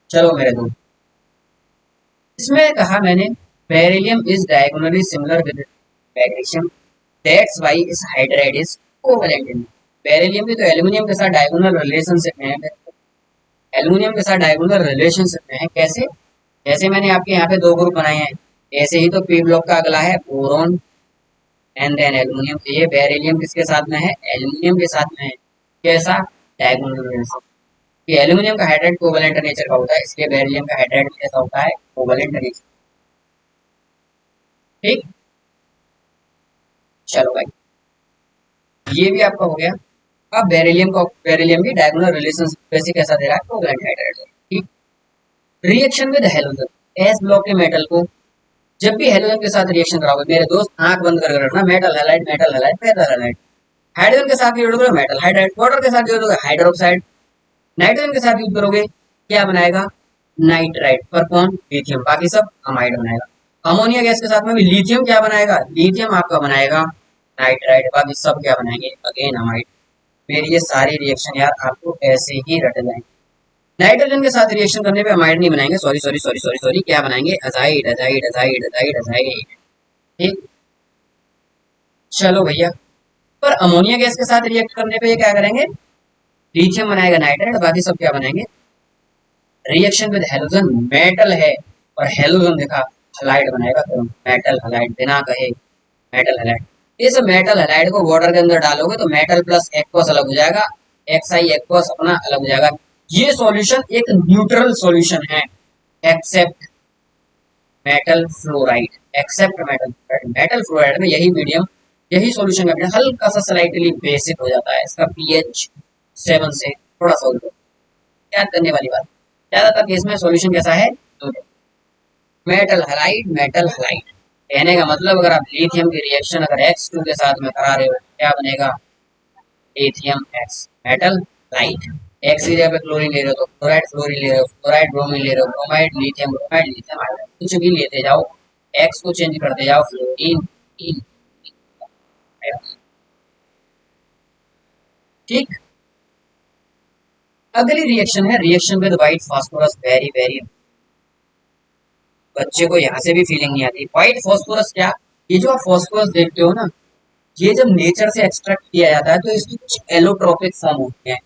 चलो मेरे दोस्त, इसमें कहा मैंने beryllium is diagonally similar with magnesium, that's why इस hydride is covalent in. Beryllium भी तो एल्यूमिनियम के साथ डायगोनल रिलेशनशिप में है, एल्यूमिनियम के साथ डायगोनल रिलेशनशिप में है। कैसे, जैसे मैंने आपके यहाँ पे दो ग्रुप बनाए हैं, ऐसे ही तो पी ब्लॉक का अगला है बोरोन एंड देन एल्यूमिनियम। ये बेरिलियम किसके साथ में है, एल्यूमिनियम के साथ में है। कैसा, डायगोनल रिलेशन। ये एल्यूमिनियम का हाइड्राइड कोवेलेंट नेचर का होता है, इसलिए बेरिलियम का हाइड्राइड कैसा होता है, कोवेलेंट नेचर। ठीक, चलो भाई ये भी आपका हो गया। अब बेरिलियम का, बेरिलियम भी डायगोनल रिलेशन वैसे कैसा दे रहा है, कोवेलेंट हाइड्राइड। ठीक, reaction with halogen S block के मेटल को, जब भी हेलोजन के साथ रिएक्शन कराओगे मेरे दोस्त आंख बंद कर रखना, metal halide, metal halide, metal halide. Hydrogen के साथ जोड़ोगे मेटल हाइड्राइड, वाटर के साथ जोड़ोगे हाइड्रोक्साइड, नाइट्रोजन के साथ यूज करोगे क्या बनाएगा, नाइट्राइड। पर कौन, लिथियम, बाकी सब अमाइड बनाएगा। अमोनिया गैस के साथ में भी लिथियम क्या बनाएगा, लिथियम आपका बनाएगा नाइट्राइड, बाकी सब क्या बनाएंगे, अगेन अमाइड। मेरी ये सारी रिएक्शन यार आपको ऐसे ही रट जाएंगे। नाइट्रोजन के साथ रिएक्शन करने पे अमाइड नहीं बनाएंगे, sorry sorry sorry sorry sorry, क्या बनाएंगे, azide azide azide azide azide. ठीक, चलो भैया। पर अमोनिया गैस के साथ रिएक्ट करने पे ये क्या करेंगे, लिथियम बनाएगा नाइट्राइड, बाकी सब क्या बनाएंगे, रिएक्शन विद हेलोजन मेटल है और हेलोजन देखा हलाइड बनाएगा, तो मेटल हलाइड बिना कहे मेटल हलाइड। इस मेटल हलाइड को वाटर के अंदर डालोगे तो मेटल प्लस एक्वस अलग हो जाएगा, एक्साई एक्वस अपना अलग हो जाएगा। ये सॉल्यूशन एक न्यूट्रल सॉल्यूशन है, except metal fluoride, except metal fluoride. Metal fluoride में यही मीडियम, यही सॉल्यूशन का हल्का सा स्लाइटली बेसिक हो जाता है, इसका पीएच 7 से थोड़ा सा ऊपर। याद करने वाली बात, ज्यादातर केस में सॉल्यूशन कैसा है, मेटल हलाइड, मेटल हलाइड। कहने का मतलब अगर आप लिथियम की रिएक्शन अगर X2 के साथ में करा रहे हो क्या बनेगा, lithium X metal light. X की जगह पे क्लोरीन ले रहे हो तो फ्लोराइड फ्लोरीन ले रहे हो, फ्लोराइड ब्रोमीन ले रहे हो, ब्रोमाइड लिथियम, ब्रोमाइड लिथियम, कुछ भी लेते जाओ, X को चेंज करते जाओ, फ्लोरीन इन। ठीक, अगली रिएक्शन है reaction with white phosphorus, very very. बच्चे को यहाँ से भी फीलिंग नहीं आती। व्हाइट फास्फोरस क्या, ये जो आप फास्फोरस देखते हो ना, ये जब नेचर से एक्सट्रैक्ट किया जाता है तो इसकी कुछ एलोट्रोपिक फॉर्म होती है,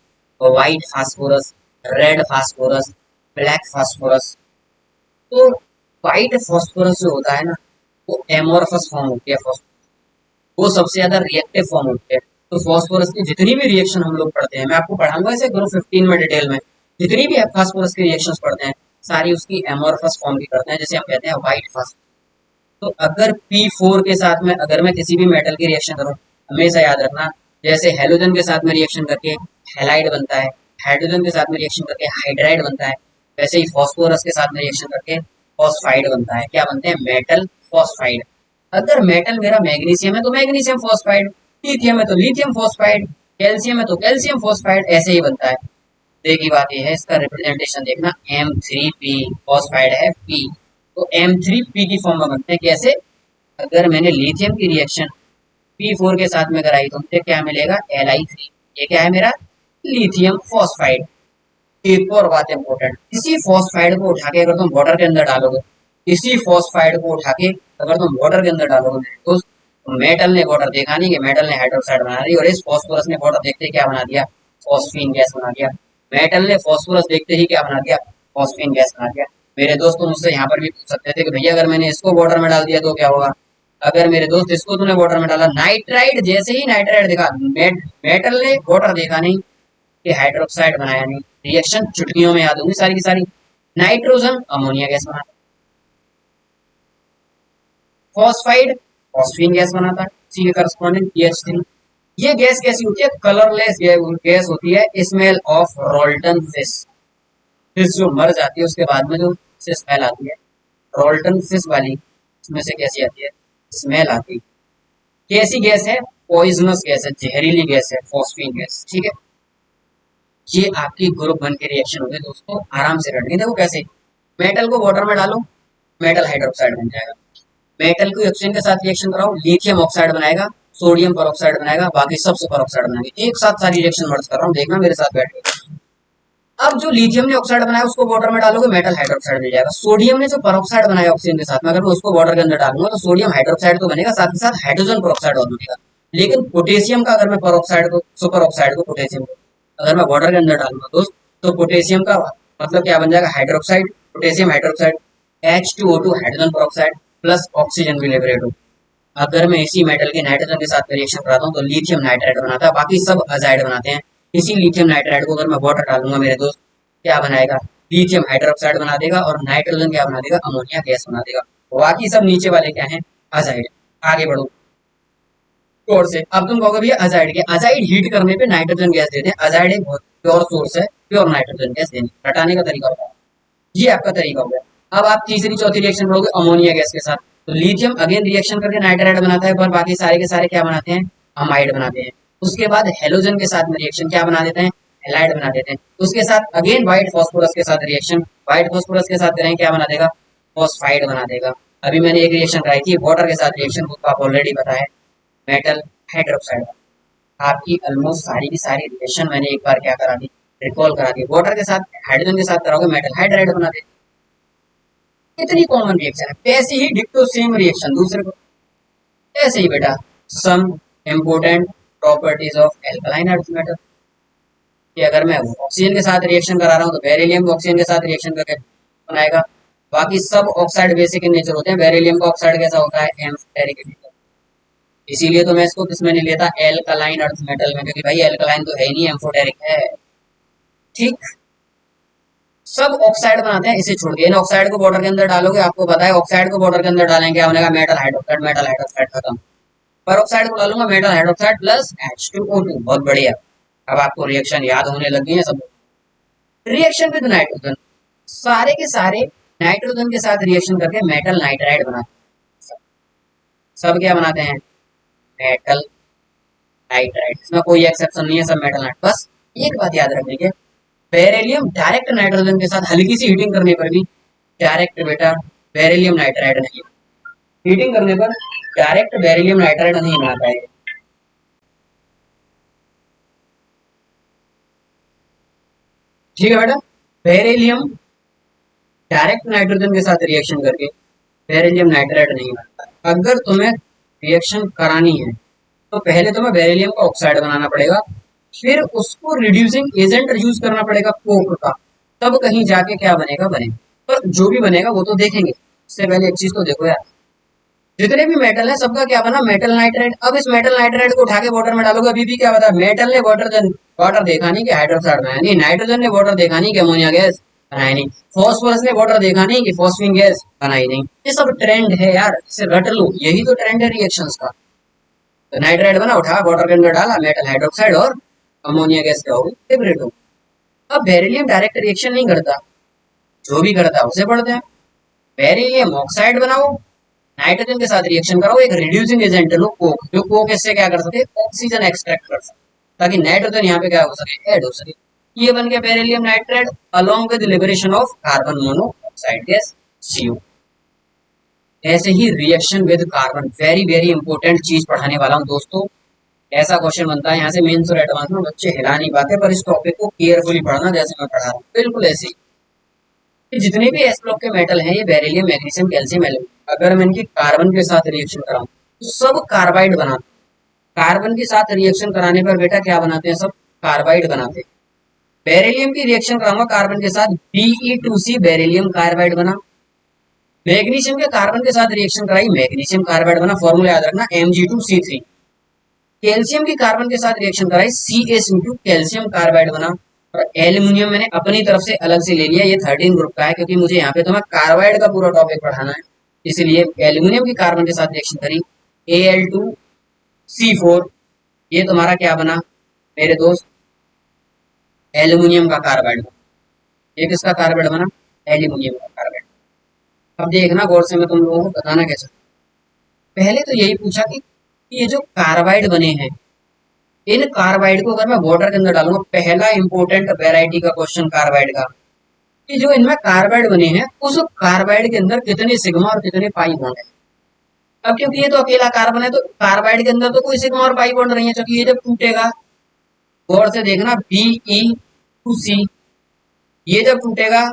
तो white phosphorus, red phosphorus, black phosphorus. तो व्हाइट फास्फोरस जो होता है ना वो एमोरफस फॉर्म होती है, वो सबसे ज्यादा रिएक्टिव फॉर्म होती है। तो फास्फोरस की जितनी भी रिएक्शन हम लोग पढ़ते हैं, मैं आपको पढ़ाऊंगा इसे ग्रुप 15 में डिटेल में, जितनी भी फास्फोरस की रिएक्शंस पढ़ते हैं सारी उसकी एमोरफस फॉर्म की करते हैं, जैसे हम कहते हैं व्हाइट फास्फोरस। तो अगर P4 के साथ में अगर मैं किसी भी मेटल की रिएक्शन करूं, हमेशा याद रखना जैसे हेलोजन के साथ में रिएक्शन करके हैलाइड बनता है, हाइड्रोजन के साथ में रिएक्शन करके हाइड्राइड बनता है, वैसे ही फास्फोरस के साथ में रिएक्शन करके फॉस्फाइड बनता है। क्या बनते हैं, मेटल फॉस्फाइड। अगर मेटल मेरा मैग्नीशियम है तो मैग्नीशियम फॉस्फाइड, लिथियम है तो लिथियम फॉस्फाइड, कैल्शियम है तो कैल्शियम फॉस्फाइड, ऐसे ही बनता है। देखी बात यह है, इसका रिप्रेजेंटेशन देखना, M3P फॉस्फाइड है P, तो M3P की फॉर्म में बनते हैं कैसे? अगर मैंने लिथियम की रिएक्शन P4 के साथ में कराई तो मुझे क्या मिलेगा? Li3। ये क्या है मेरा? Lithium phosphide. एक और बात इंपॉर्टेंट, इसी फॉस्फाइड को उठा के अगर तुम वाटर के अंदर डालोगे, इसी फॉस्फाइड को उठा के अगर तुम वाटर के अंदर डालोगे तो मेटल ने वाटर देखा नहीं कि मेटल ने हाइड्रोक्साइड बना दी, और इस फॉस्फोरस ने वाटर देखते ही क्या बना दिया? फॉस्फीन गैस बना दिया। मेटल ने फॉस्फोरस देखते ही क्या बना दिया? फॉस्फीन गैस बना दिया। मेरे दोस्त तुम मुझसे यहाँ पर भी पूछ सकते थे कि भैया अगर मैंने इसको वाटर में डाल दिया तो क्या होगा? अगर मेरे दोस्त इसको तूने वाटर में डाला, नाइट्राइड, जैसे ही नाइट्राइड देखा, मेटल ने वाटर देखा नहीं कि हाइड्रोक्साइड बनाया नहीं, रिएक्शन चुटकियों में याद होंगी सारी की सारी। नाइट्रोजन अमोनिया गैस बनाता है, फॉस्फाइड फॉस्फीन गैस बनाता है, सी के करस्पॉन्डिंग PH3। ये गैस कैसी होती है? कलरलेस गैस होती है, smell of Rolton fish. Fish जो मर जाती है उसके बाद में जो से स्मेल आती है, रोल्टन फिश वाली, इसमें से कैसी आती है? स्मेल आती है। कैसी गैस है? पॉइजनस गैस है, जहरीली गैस है, फॉस्फीन गैस। ठीक है, ये आपकी ग्रुप 1 के रिएक्शन होते हैं दोस्तों, आराम से रटनी। देखो कैसे, मेटल को वाटर में डालो, मेटल हाइड्रोक्साइड बन जाएगा। मेटल को ऑक्सीजन के साथ रिएक्शन कराओ, लिथियम ऑक्साइड बनाएगा, सोडियम पर बनाएगा, बाकी सब सुपर ऑक्साइड बनाएंगे। एक साथ सारी रिएक्शन मर्ज कर रहा हूँ, देखना मेरे साथ बैठ के। अब जो लिथियम ने ऑक्साइड बनाया उसको वाटर में डालोगे, मेटल हाइड्रोक्साइड मिल जाएगा। सोडियम ने जो परऑक्साइड बनाया ऑक्सीजन के साथ में, अगर मैं उसको वाटर के अंदर डालूंगा तो सोडियम हाइड्रोक्साइड तो बनेगा, साथ ही साथ हाइड्रोजन परऑक्साइड और बनेगा। लेकिन पोटेशियम का अगर मैं परऑक्साइड को, सुपर ऑक्साइड को, पोटेशियम को अगर मैं वाटर के अंदर डालूंगा दोस्त, तो पोटेशियम का मतलब क्या बन जाएगा? Hydroxide, potassium hydroxide, H2O2 hydrogen peroxide plus oxygen भी लिबरेट हो। अगर मैं इसी मेटल के नाइट्रोजन के साथ रिएक्शन कराता हूँ तो लिथियम नाइट्राइड बनाता है, बाकी सब अजाइड बनाते हैं। इसी लिथियम नाइट्राइड को अगर मैं वाटर डालूंगा मेरे दोस्त, क्या बनाएगा? लिथियम हाइड्रोक्साइड बना देगा, और नाइट्रोजन क्या बना देगा? अमोनिया गैस बना देगा। बाकी सब नीचे वाले क्या है? अजाइड। आगे बढ़ो और से, अब तुम कहोगे भैया अजाइड क्या? अजाइड हीट करने पे नाइट्रोजन गैस देते हैं। अजाइड एक बहुत प्योर सोर्स है, प्योर नाइट्रोजन गैस देने हटाने का तरीका होता है। ये आपका तरीका हो गया। अब आप तीसरी चौथी रिएक्शन करोगे अमोनिया गैस के साथ, तो लिथियम अगेन रिएक्शन करके नाइट्राइड बनाता है, पर बाकी सारे के सारे क्या बनाते हैं? अमाइड बनाते हैं। उसके बाद हेलोजन के साथ में रिएक्शन क्या बना देते हैं? हेलाइड बना देते हैं। उसके साथ अगेन व्हाइट फॉस्फोरस के साथ रिएक्शन, व्हाइट फॉस्फोरस के साथ करें क्या बना देगा? फॉस्फाइड बना देगा। अभी मैंने एक रिएक्शन कराई थी वाटर के साथ रिएक्शन, वो तो आप ऑलरेडी पता है, मेटल हाइड्रोक्साइड। आपकी ऑलमोस्ट सारी की सारी रिएक्शन मैंने एक बार क्या करा दी? रिकॉल करा दी। वाटर के साथ हाइड्रोजन के साथ कराओगे, मेटल हाइड्राइड बना दे। इतनी कॉमन रिएक्शन है। ऐसे ही डिक्टो सेम रिएक्शन दूसरे को, ऐसे ही बेटा, some important properties of alkaline earth metal, कि अगर मैं ऑक्सीजन के साथ रिएक्शन करा रहा हूँ तो बेरिलियम को ऑक्सीजन के साथ रिएक्शन करके बनाएगा। बाकी सब ऑक्साइड बेसिक इन नेचर होते हैं, बेरिलियम का ऑक्साइड कैसा होता है? Amphoteric in nature. इसीलिए तो मैं इसको किसमें नहीं लेता? एल्कलाइन अर्थ मेटल में, क्योंकि भाई एल्कलाइन तो है ही नहीं, एम्फोटेरिक है। ठीक, सब ऑक्साइड बनाते हैं, इसे छोड़ के इन ऑक्साइड को वाटर के अंदर डालोगे, आपको पता है ऑक्साइड को वाटर के अंदर डालेंगे क्या बनेगा? मेटल हाइड्रोक्साइड, मेटल हाइड्रोक्साइड खत्म। पर ऑक्साइड को डालूंगा, मेटल हाइड्रोक्साइड प्लस H2O2, बहुत बढ़िया। अब आपको रिएक्शन याद होने लगी है सब। रिएक्शन विद नाइट्रोजन, सारे के सारे नाइट्रोजन के साथ रिएक्शन करके मेटल नाइट्राइड बनाते हैं। सब क्या बनाते हैं? Metal nitride. इसमें कोई एक्सेप्शन नहीं है, सब मेटल नाइट्राइड। बस एक बात याद रखिए, बेरिलियम डायरेक्ट नाइट्रोजन के साथ हल्की सी हीटिंग करने पर भी डायरेक्ट बेटा बेरिलियम नाइट्राइड नहीं, हीटिंग करने पर डायरेक्ट बेरिलियम नाइट्राइड नहीं बनाता है। ठीक है बेटा, बेरिलियम डायरेक्ट नाइट्रोजन के साथ रिएक्शन करके बेरिलियम नाइट्राइड नहीं बनता। अगर तुम्हें रिएक्शन करानी है तो पहले तुम्हें बेरिलियम का ऑक्साइड बनाना पड़ेगा, फिर उसको रिड्यूसिंग एजेंट यूज करना पड़ेगा कोक का, तब कहीं जाके क्या बनेगा? बनेगा। पर जो भी बनेगा वो तो देखेंगे, इससे पहले एक चीज तो देखो यार, जितने भी मेटल है सबका क्या बना? Metal nitride. अब इस मेटल नाइट्राइड को उठा के वाटर में डालोगे, अभी भी क्या बता? मेटल ने वाटर देखा नहीं कि हाइड्रोक्साइड बनाया नहीं, नाइट्रोजन ने वाटर देखा नहीं कि अमोनिया गैस बनाया नहीं, फॉस्फोरस ने वाटर देखा नहीं कि फॉस्फीन गैस बनाई नहीं। ये सब ट्रेंड है यार, इसे रट लो, यही तो ट्रेंड है रिएक्शंस का। तो नाइट्राइड बना, उठा वाटर के अंदर डाला, मेटल हाइड्रोक्साइड और अमोनिया गैस क्या होगी? लिबरेट होगी। अब बेरिलियम डायरेक्ट रिएक्शन नहीं करता, जो भी करता है उसे पढ़ते हैं। बेरिलियम ऑक्साइड बनाओ, नाइट्रोजन के साथ रिएक्शन कराओ, एक रिड्यूसिंग एजेंट लो कोक, जो कोक इससे क्या कर सके? ऑक्सीजन एक्सट्रैक्ट कर सके, ताकि नाइट्रोजन यहाँ पे क्या हो सके? ऐड हो सके। ये बन गया beryllium nitrate along with liberation of carbon monoxide gas CO। ऐसे ही reaction with carbon, very very important चीज पढ़ाने वाला हूँ दोस्तों। ऐसा क्वेश्चन बनता है यहाँ से मेंस और एडवांस में, बच्चे हिला नहीं पाते, पर इस टॉपिक को केयरफुली पढ़ना जैसे मैं पढ़ा रहा हूँ, बिल्कुल ऐसे ही। जितने भी एस ब्लॉक के मेटल हैं, ये बेरिलियम, मैग्नीशियम, कैल्शियम, एल्यूमिनियम, अगर मैं इनकी कार्बन के साथ रिएक्शन कराऊं तो सब कार्बाइड बनाते हैं। कार्बन के साथ रिएक्शन कराने पर बेटा क्या बनाते हैं, सब कार्बाइड बनाते हैं। बेरिलियम की रिएक्शन कराऊंगा कार्बन के साथ, Be2C बेरिलियम कार्बाइड बना। मैग्नीशियम के कार्बन के साथ रिएक्शन कराई, मैग्नीशियम कार्बाइड बना, फॉर्मूला याद रखना Mg2C3। कैल्शियम की कार्बन के साथ रिएक्शन कराई, CaCO2 कैल्शियम कार्बाइड बना। और एल्यूमिनियम मैंने अपनी तरफ से अलग से ले लिया, ये 13 ग्रुप का है, क्योंकि मुझे यहाँ पे तुम्हें कार्बाइड का पूरा टॉपिक पढ़ाना है, इसलिए एल्यूमिनियम की कार्बन के साथ रिएक्शन करी, Al2C4, ये तुम्हारा क्या बना मेरे दोस्त, एल्यूमिनियम का कार्बाइड बना। ये किसका कार्बाइड बना, एल्यूमिनियम का कार्बाइड। अब देखना गौर से, मैं तुम लोगों को बताना कैसे। पहले तो यही पूछा कि ये जो कार्बाइड बने हैं, इन कार्बाइड को अगर मैं वाटर के अंदर डालूंगा, पहला इंपॉर्टेंट वैरायटी का क्वेश्चन कार्बाइड का, कि जो इनमें कार्बाइड बने हैं उस कार्बाइड के अंदर कितने सिग्मा और कितने पाई बॉन्ड है। अब क्योंकि ये तो अकेला कार्बन है, तो कार्बाइड के अंदर तो कोई सिग्मा और पाई बॉन्ड नहीं है, क्योंकि ये जब टूटेगा, गौर से देखना, Be2C, ये जब टूटेगा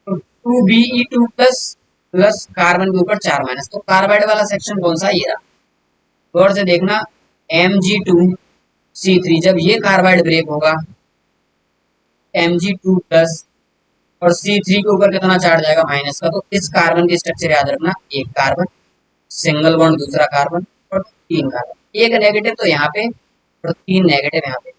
तो 2Be2 प्लस प्लस कार्बन के ऊपर 4 माइनस, तो कार्बाइड वाला सेक्शन कौन सा, ये रहा। गौर से देखना, Mg2C3, जब ये कार्बाइड ब्रेक होगा, Mg2 प्लस और C3 के ऊपर कितना चार्ज आएगा, माइनस का। तो इस कार्बन की स्ट्रक्चर याद रखना, एक कार्बन, सिंगल बॉन्ड दूसरा कार्बन, और 3 कार्बन, एक नेगेटिव तो यहाँ पे और 3 नेगेटिव यहाँ पे।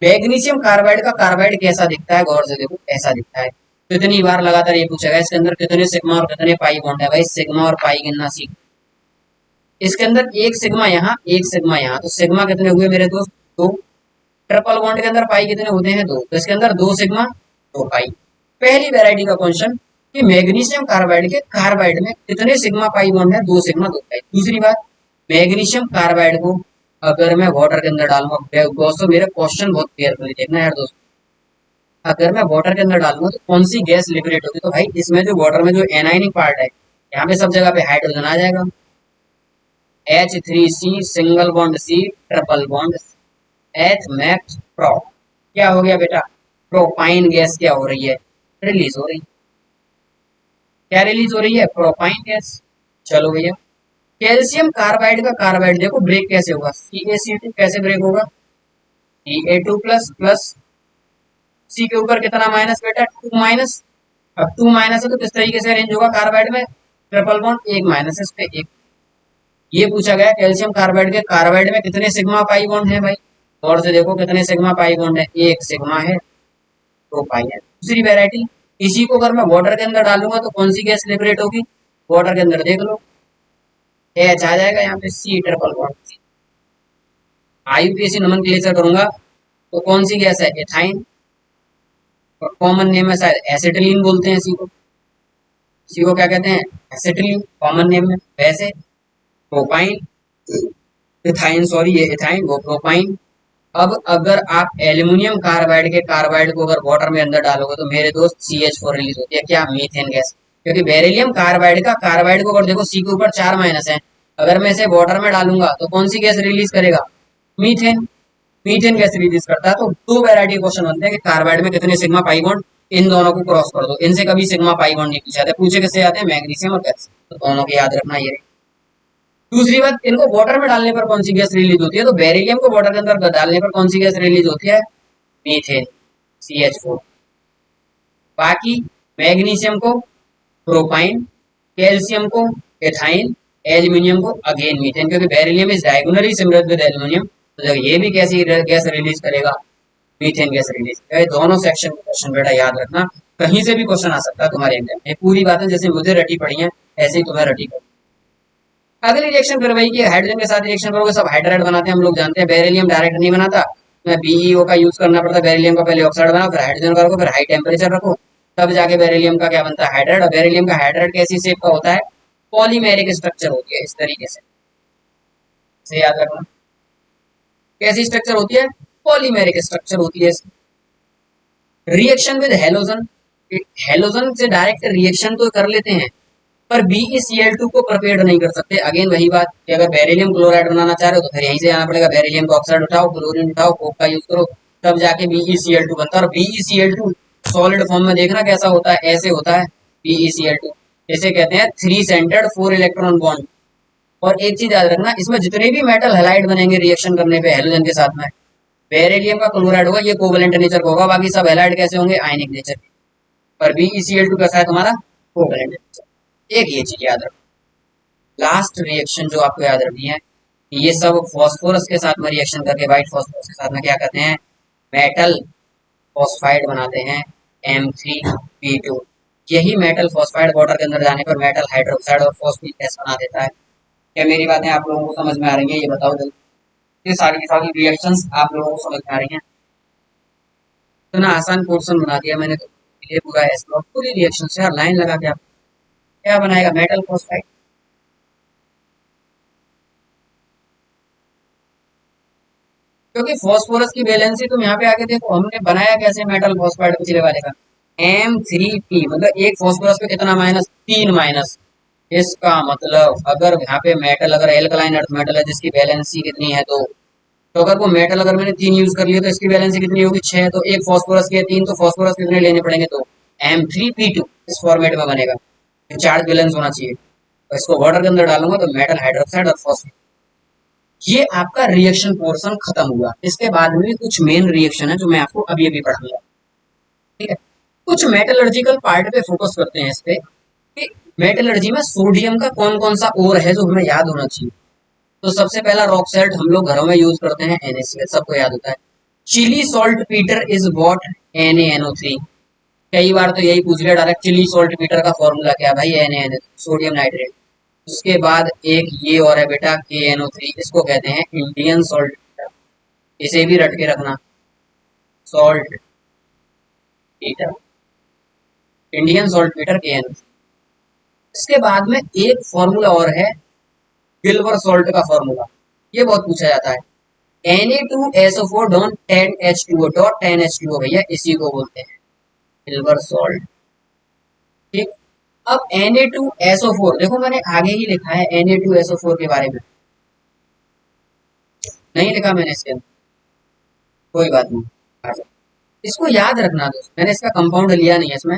मैग्नीशियम कार्बाइड का कार्बाइड कैसा दिखता है, गौर से देखो, ऐसा दिखता है। कितनी बार लगातार ये पूछेगा, इसके अंदर कितने सिग्मा और कितने पाई बॉन्ड है, भाई सिग्मा और पाई गिनना सीख। इसके अंदर एक सिग्मा यहाँ, एक सिग्मा यहाँ, तो सिग्मा कितने हुए मेरे दोस्त, 2। ट्रिपल बॉन्ड के अंदर पाई कितने होते हैं, 2, तो इसके अंदर 2 सिग्मा 2 पाई। पहली वैरायटी का क्वेश्चन कि मैग्नीशियम कार्बाइड के कार्बाइड में कितने सिग्मा पाई बॉन्ड है, 2 सिग्मा 2 पाई। दूसरी बात, मैग्नीशियम कार्बाइड को अगर मैं वाटर के अंदर डालूंगा, दोस्तों मेरे क्वेश्चन बहुत केयरफुली देखना यार दोस्तों, अगर मैं वाटर के अंदर डालूंगा तो कौन सी गैस लिबरेट होगी, तो भाई इसमें जो वाटर में जो एनाइनिक पार्ट है, यहाँ पे सब जगह पे हाइड्रोजन आ जाएगा, H3C single bond C triple bond H max pro, क्या हो गया बेटा, प्रोपाइन गैस क्या हो रही है, रिलीज हो रही है। क्या रिलीज हो रही है, प्रोपाइन गैस। चलो भैया, कैल्शियम कार्बाइड का कार्बाइड देखो ब्रेक कैसे होगा, CaCO2 कैसे ब्रेक होगा, Ca2 प्लस प्लस C के ऊपर कितना माइनस बेटा, 2 माइनस। अब 2 माइनस है तो किस तरीके से अरेंज होगा कार्बाइड में, ट्रिपल बॉन्ड, एक माइनस इस पे एक। ये पूछा गया कैल्शियम कार्बाइड के कार्बाइड में कितने सिग्मा पाई बॉन्ड है भाई, और से देखो कितने सिग्मा पाई बॉन्ड है, एक सिग्मा है, 2 पाई है। दूसरी वैरायटी, इसी को अगर मैं वाटर के अंदर डालूंगा तो कौन सी गैस लिबरेट होगी, वाटर के अंदर देख लो, H आ जाएगा यहाँ पे, C triple bond. IUPAC nomenclature करूंगा तो कौन सी गैस है, एथाइन, और कॉमन नेम है शायद एसिटिलीन बोलते हैं इसी को, इसी को क्या कहते हैं, एसिटिलीन कॉमन नेम में। वैसे प्रोपाइन, एथाइन, सॉरी ये एथाइन वो प्रोपाइन। अब अगर आप एल्यूमिनियम कार्बाइड के कार्बाइड को अगर वाटर में अंदर डालोगे तो मेरे दोस्त CH4 रिलीज होती है, क्या, मीथेन गैस। क्योंकि बेरिलियम कार्बाइड का कार्बाइड को अगर देखो C के ऊपर 4 माइनस है, अगर मैं इसे वाटर में डालूंगा तो कौन सी गैस रिलीज करेगा, मीथेन, मीथेन गैस रिलीज करता है। तो 2 वैरायटी क्वेश्चन बनते हैं कि कार्बाइड में कितने सिग्मा पाई बॉन्ड, इन दोनों को क्रॉस कर दो, इनसे कभी सिग्मा पाई बॉन्ड नहीं पूछे जाते, पूछे किससे जाते हैं, मैग्नीशियम और कैल्शियम, तो दोनों को याद रखना ये। दूसरी बात, इनको वाटर में डालने पर कौन सी गैस रिलीज होती है, तो बेरिलियम को वाटर के अंदर डालने पर कौन सी गैस रिलीज होती है, मीथेन, CH4। बाकी मैग्नीशियम को प्रोपाइन, कैल्शियम को एथाइन, एल्यूमिनियम को अगेन मीथेन, क्योंकि beryllium is diagonally similar with aluminium, तो जब ये भी कैसी गैस रिलीज करेगा, मीथेन गैस रिलीज करेगा। दोनों सेक्शन के क्वेश्चन बेटा याद रखना, कहीं से भी क्वेश्चन आ सकता है तुम्हारे एग्जाम में, पूरी बातें जैसे मुझे रटी पड़ी हैं ऐसे ही तुम्हें रटी पड़ी। अगली रिएक्शन फिर वही कि हाइड्रोजन के साथ रिएक्शन करोगे, सब हाइड्राइड बनाते हैं, हम लोग जानते हैं, बेरिलियम डायरेक्ट नहीं बनाता, मैं BeO का यूज करना पड़ता है, बेरिलियम का पहले ऑक्साइड बनाओ, फिर हाइड्रोजन का रखो, फिर हाई टेम्परेचर रखो, तब जाके बेरिलियम का क्या बनता है, हाइड्राइड। और बेरिलियम का हाइड्राइड कैसी शेप का होता है, पॉलीमेरिक स्ट्रक्चर होती है, इस तरीके से याद रखना, कैसी स्ट्रक्चर होती है, पॉलीमेरिक स्ट्रक्चर होती है। रिएक्शन विद हेलोजन, हेलोजन से डायरेक्ट रिएक्शन तो कर लेते हैं पर BeCl2 को प्रिपेयर नहीं कर सकते। अगेन वही बात कि अगर बेरिलियम क्लोराइड बनाना चाह रहे हो तो फिर यहीं से आना पड़ेगा, बेरिलियम का ऑक्साइड उठाओ, क्लोरीन उठाओ, कोक का यूज करो, तब जाके BeCl2 बनता है। और BeCl2 सॉलिड फॉर्म में देखना कैसा होता है, ऐसे होता है BeCl2। इसे कहते हैं three centred four electron bond. और एक चीज याद रखना, इसमें जितने भी मेटल हैलाइड बनेंगे रिएक्शन करने पे हेलोजन के साथ में, बेरिलियम का क्लोराइड होगा ये कोवेलेंट नेचर का होगा, बाकी सब हैलाइड कैसे होंगे, आयनिक नेचर के। पर BeCl2 कैसा है तुम्हारा, कोवेलेंट नेचर। एक ये चीज याद रखो। लास्ट रिएक्शन जो आपको याद रखनी है, ये सब फॉस्फोरस के साथ में रिएक्शन करके, व्हाइट फॉस्फोरस के साथ में क्या करते हैं, मेटल फॉस्फाइड बनाते हैं M3P2। यही मेटल फॉस्फाइड वाटर के अंदर जाने पर मेटल हाइड्रोक्साइड और फॉस्फिक गैस बना देता है। क्या मेरी बातें आप लोगों को समझ में आ रही है, ये बताओ जल्दी। ये सारी की सारी रिएक्शंस आप लोगों को समझ में आ रही हैं। इतना आसान पोर्शन बना दिया मैंने तो, ये पूरा एस ब्लॉक पूरी रिएक्शन से लाइन लगा के आप क्या बनाएगा, मेटल फॉस्फाइड। क्योंकि फॉस्फोरस की वैलेंसी तुम यहाँ पे आके देखो, हमने बनाया कैसे मेटल फॉस्फाइड पिछले वाले का, M3P, मतलब एक फॉस्फोरस पे कितना माइनस, 3 माइनस। इसका मतलब अगर यहाँ पे मेटल, अगर एल्कलाइन अर्थ मेटल है जिसकी वैलेंसी कितनी है, तो अगर वो मेटल अगर मैंने 3 यूज कर लिया तो इसकी वैलेंसी कितनी होगी, 6। तो एक फॉस्फोरस के 3, तो फॉस्फोरस कितने लेने पड़ेंगे, तो M3P2 इस फॉर्मेट में बनेगा। चार्ज बैलेंस होना चाहिए, तो इसको वाटर के अंदर डालूंगा तो मेटल हाइड्रोक्साइड और फॉस्फेट। ये आपका रिएक्शन पोर्शन खत्म हुआ। इसके बाद में भी कुछ मेन रिएक्शन है जो मैं आपको अभी अभी पढ़ाऊंगा, ठीक है। कुछ मेटलर्जिकल पार्ट पे फोकस करते हैं इस पे कि मेटलर्जी में सोडियम का कौन कौन सा ओर है जो हमें याद होना चाहिए। तो सबसे पहला रॉक सॉल्ट हम लोग घरों में यूज करते हैं NaCl, सबको याद होता है। Chile saltpetre is what, NaNO3। कई बार तो यही पूछ लिया डायरेक्ट, चिली सॉल्ट पीटर का फॉर्मूला क्या है भाई, Na, सोडियम नाइट्रेट। उसके बाद एक ये और है बेटा KNO3, इसको कहते हैं इंडियन सॉल्ट पीटर। इसे भी रट के रखना, salt Peter, Indian salt Peter KNO3। इसके बाद में एक फॉर्मूला और है गिल्बर सॉल्ट का फॉर्मूला, ये बहुत पूछा जाता है। Na2SO4 dot 10H2O, dot 10H2O भैया इसी को बोलते हैं गिल्बर सॉल्ट, ठीक। अब Na2SO4 देखो मैंने आगे ही लिखा है Na2SO4 के बारे में, नहीं लिखा मैंने इसके अंदर, कोई बात नहीं। अच्छा, इसको याद रखना दोस्त, मैंने इसका कंपाउंड लिया नहीं है इसमें,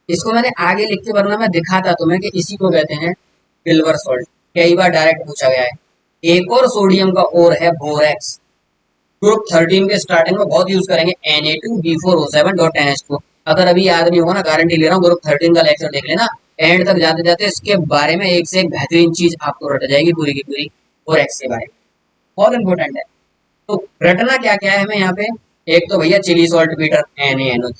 इसको मैंने आगे लिख के, वरना मैं दिखाता तुम्हें कि इसी को कहते हैं सिल्वर सॉल्ट। कई बार डायरेक्ट पूछा गया है। एक और सोडियम का और है बोरेक्स, ग्रुप 13 के स्टार्टिंग में बहुत यूज करेंगे Na2B4O7.NH2। अगर अभी याद नहीं होगा ना, गारंटी ले रहा हूँ, ग्रुप 13 का लेक्चर देख लेना, एंड तक जाते जाते इसके बारे में एक से एक बेहतरीन चीज आपको रट जाएगी पूरी की पूरी बोरेक्स के बारे में, बहुत इंपॉर्टेंट है। तो रटना क्या क्या है हमें यहाँ पे, एक तो भैया Chile saltpetre NaNO,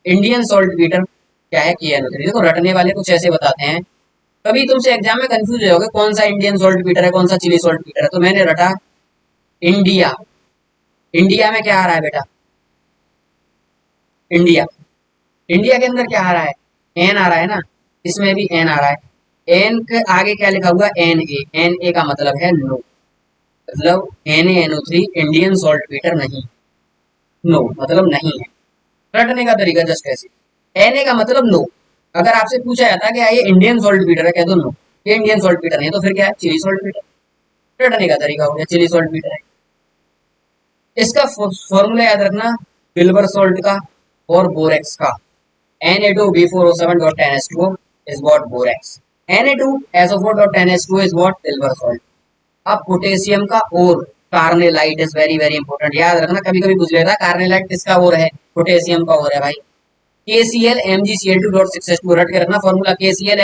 Indian saltpetre क्या है KNO3। देखो रटने वाले कुछ ऐसे बताते हैं, कभी तुमसे एग्जाम में कंफ्यूज हो जाओगे कौन सा इंडियन सॉल्ट पीटर है, कौन सा चिली सॉल्ट पीटर है। तो मैंने रटा इंडिया, इंडिया में क्या आ रहा है बेटा, इंडिया, इंडिया के अंदर क्या आ रहा है, एन आ रहा है ना, इसमें भी एन आ रहा है। एन के आगे क्या लिखा हुआ, NA का मतलब है नो, मतलब NaNO3 इंडियन सॉल्ट पीटर नहीं, नो मतलब नहीं है। रटने का तरीका जस्ट ऐसे, Na का मतलब नो। अगर आपसे पूछा जाता है कि ये इंडियन सॉल्ट पीटर है, कह दो नो, ये इंडियन सॉल्ट पीटर नहीं है, तो फिर क्या है, चिली सॉल्ट पीटर। रटने का तरीका हो गया, चिली सॉल्ट पीटर है। इसका फॉर्मूला याद रखना, सिल्वर सॉल्ट का और बोरेक्स का, Na2B4O7.10H2O is what borax, Na2SO4.10H2O is what silver salt। अब पोटेशियम का और carnallite is very very important, याद रखना, कभी कभी पूछ लेता है कार्नेलाइट किसका और है, पोटेशियम का और है भाई। KCl रट के रखना फॉर्मूला, KCl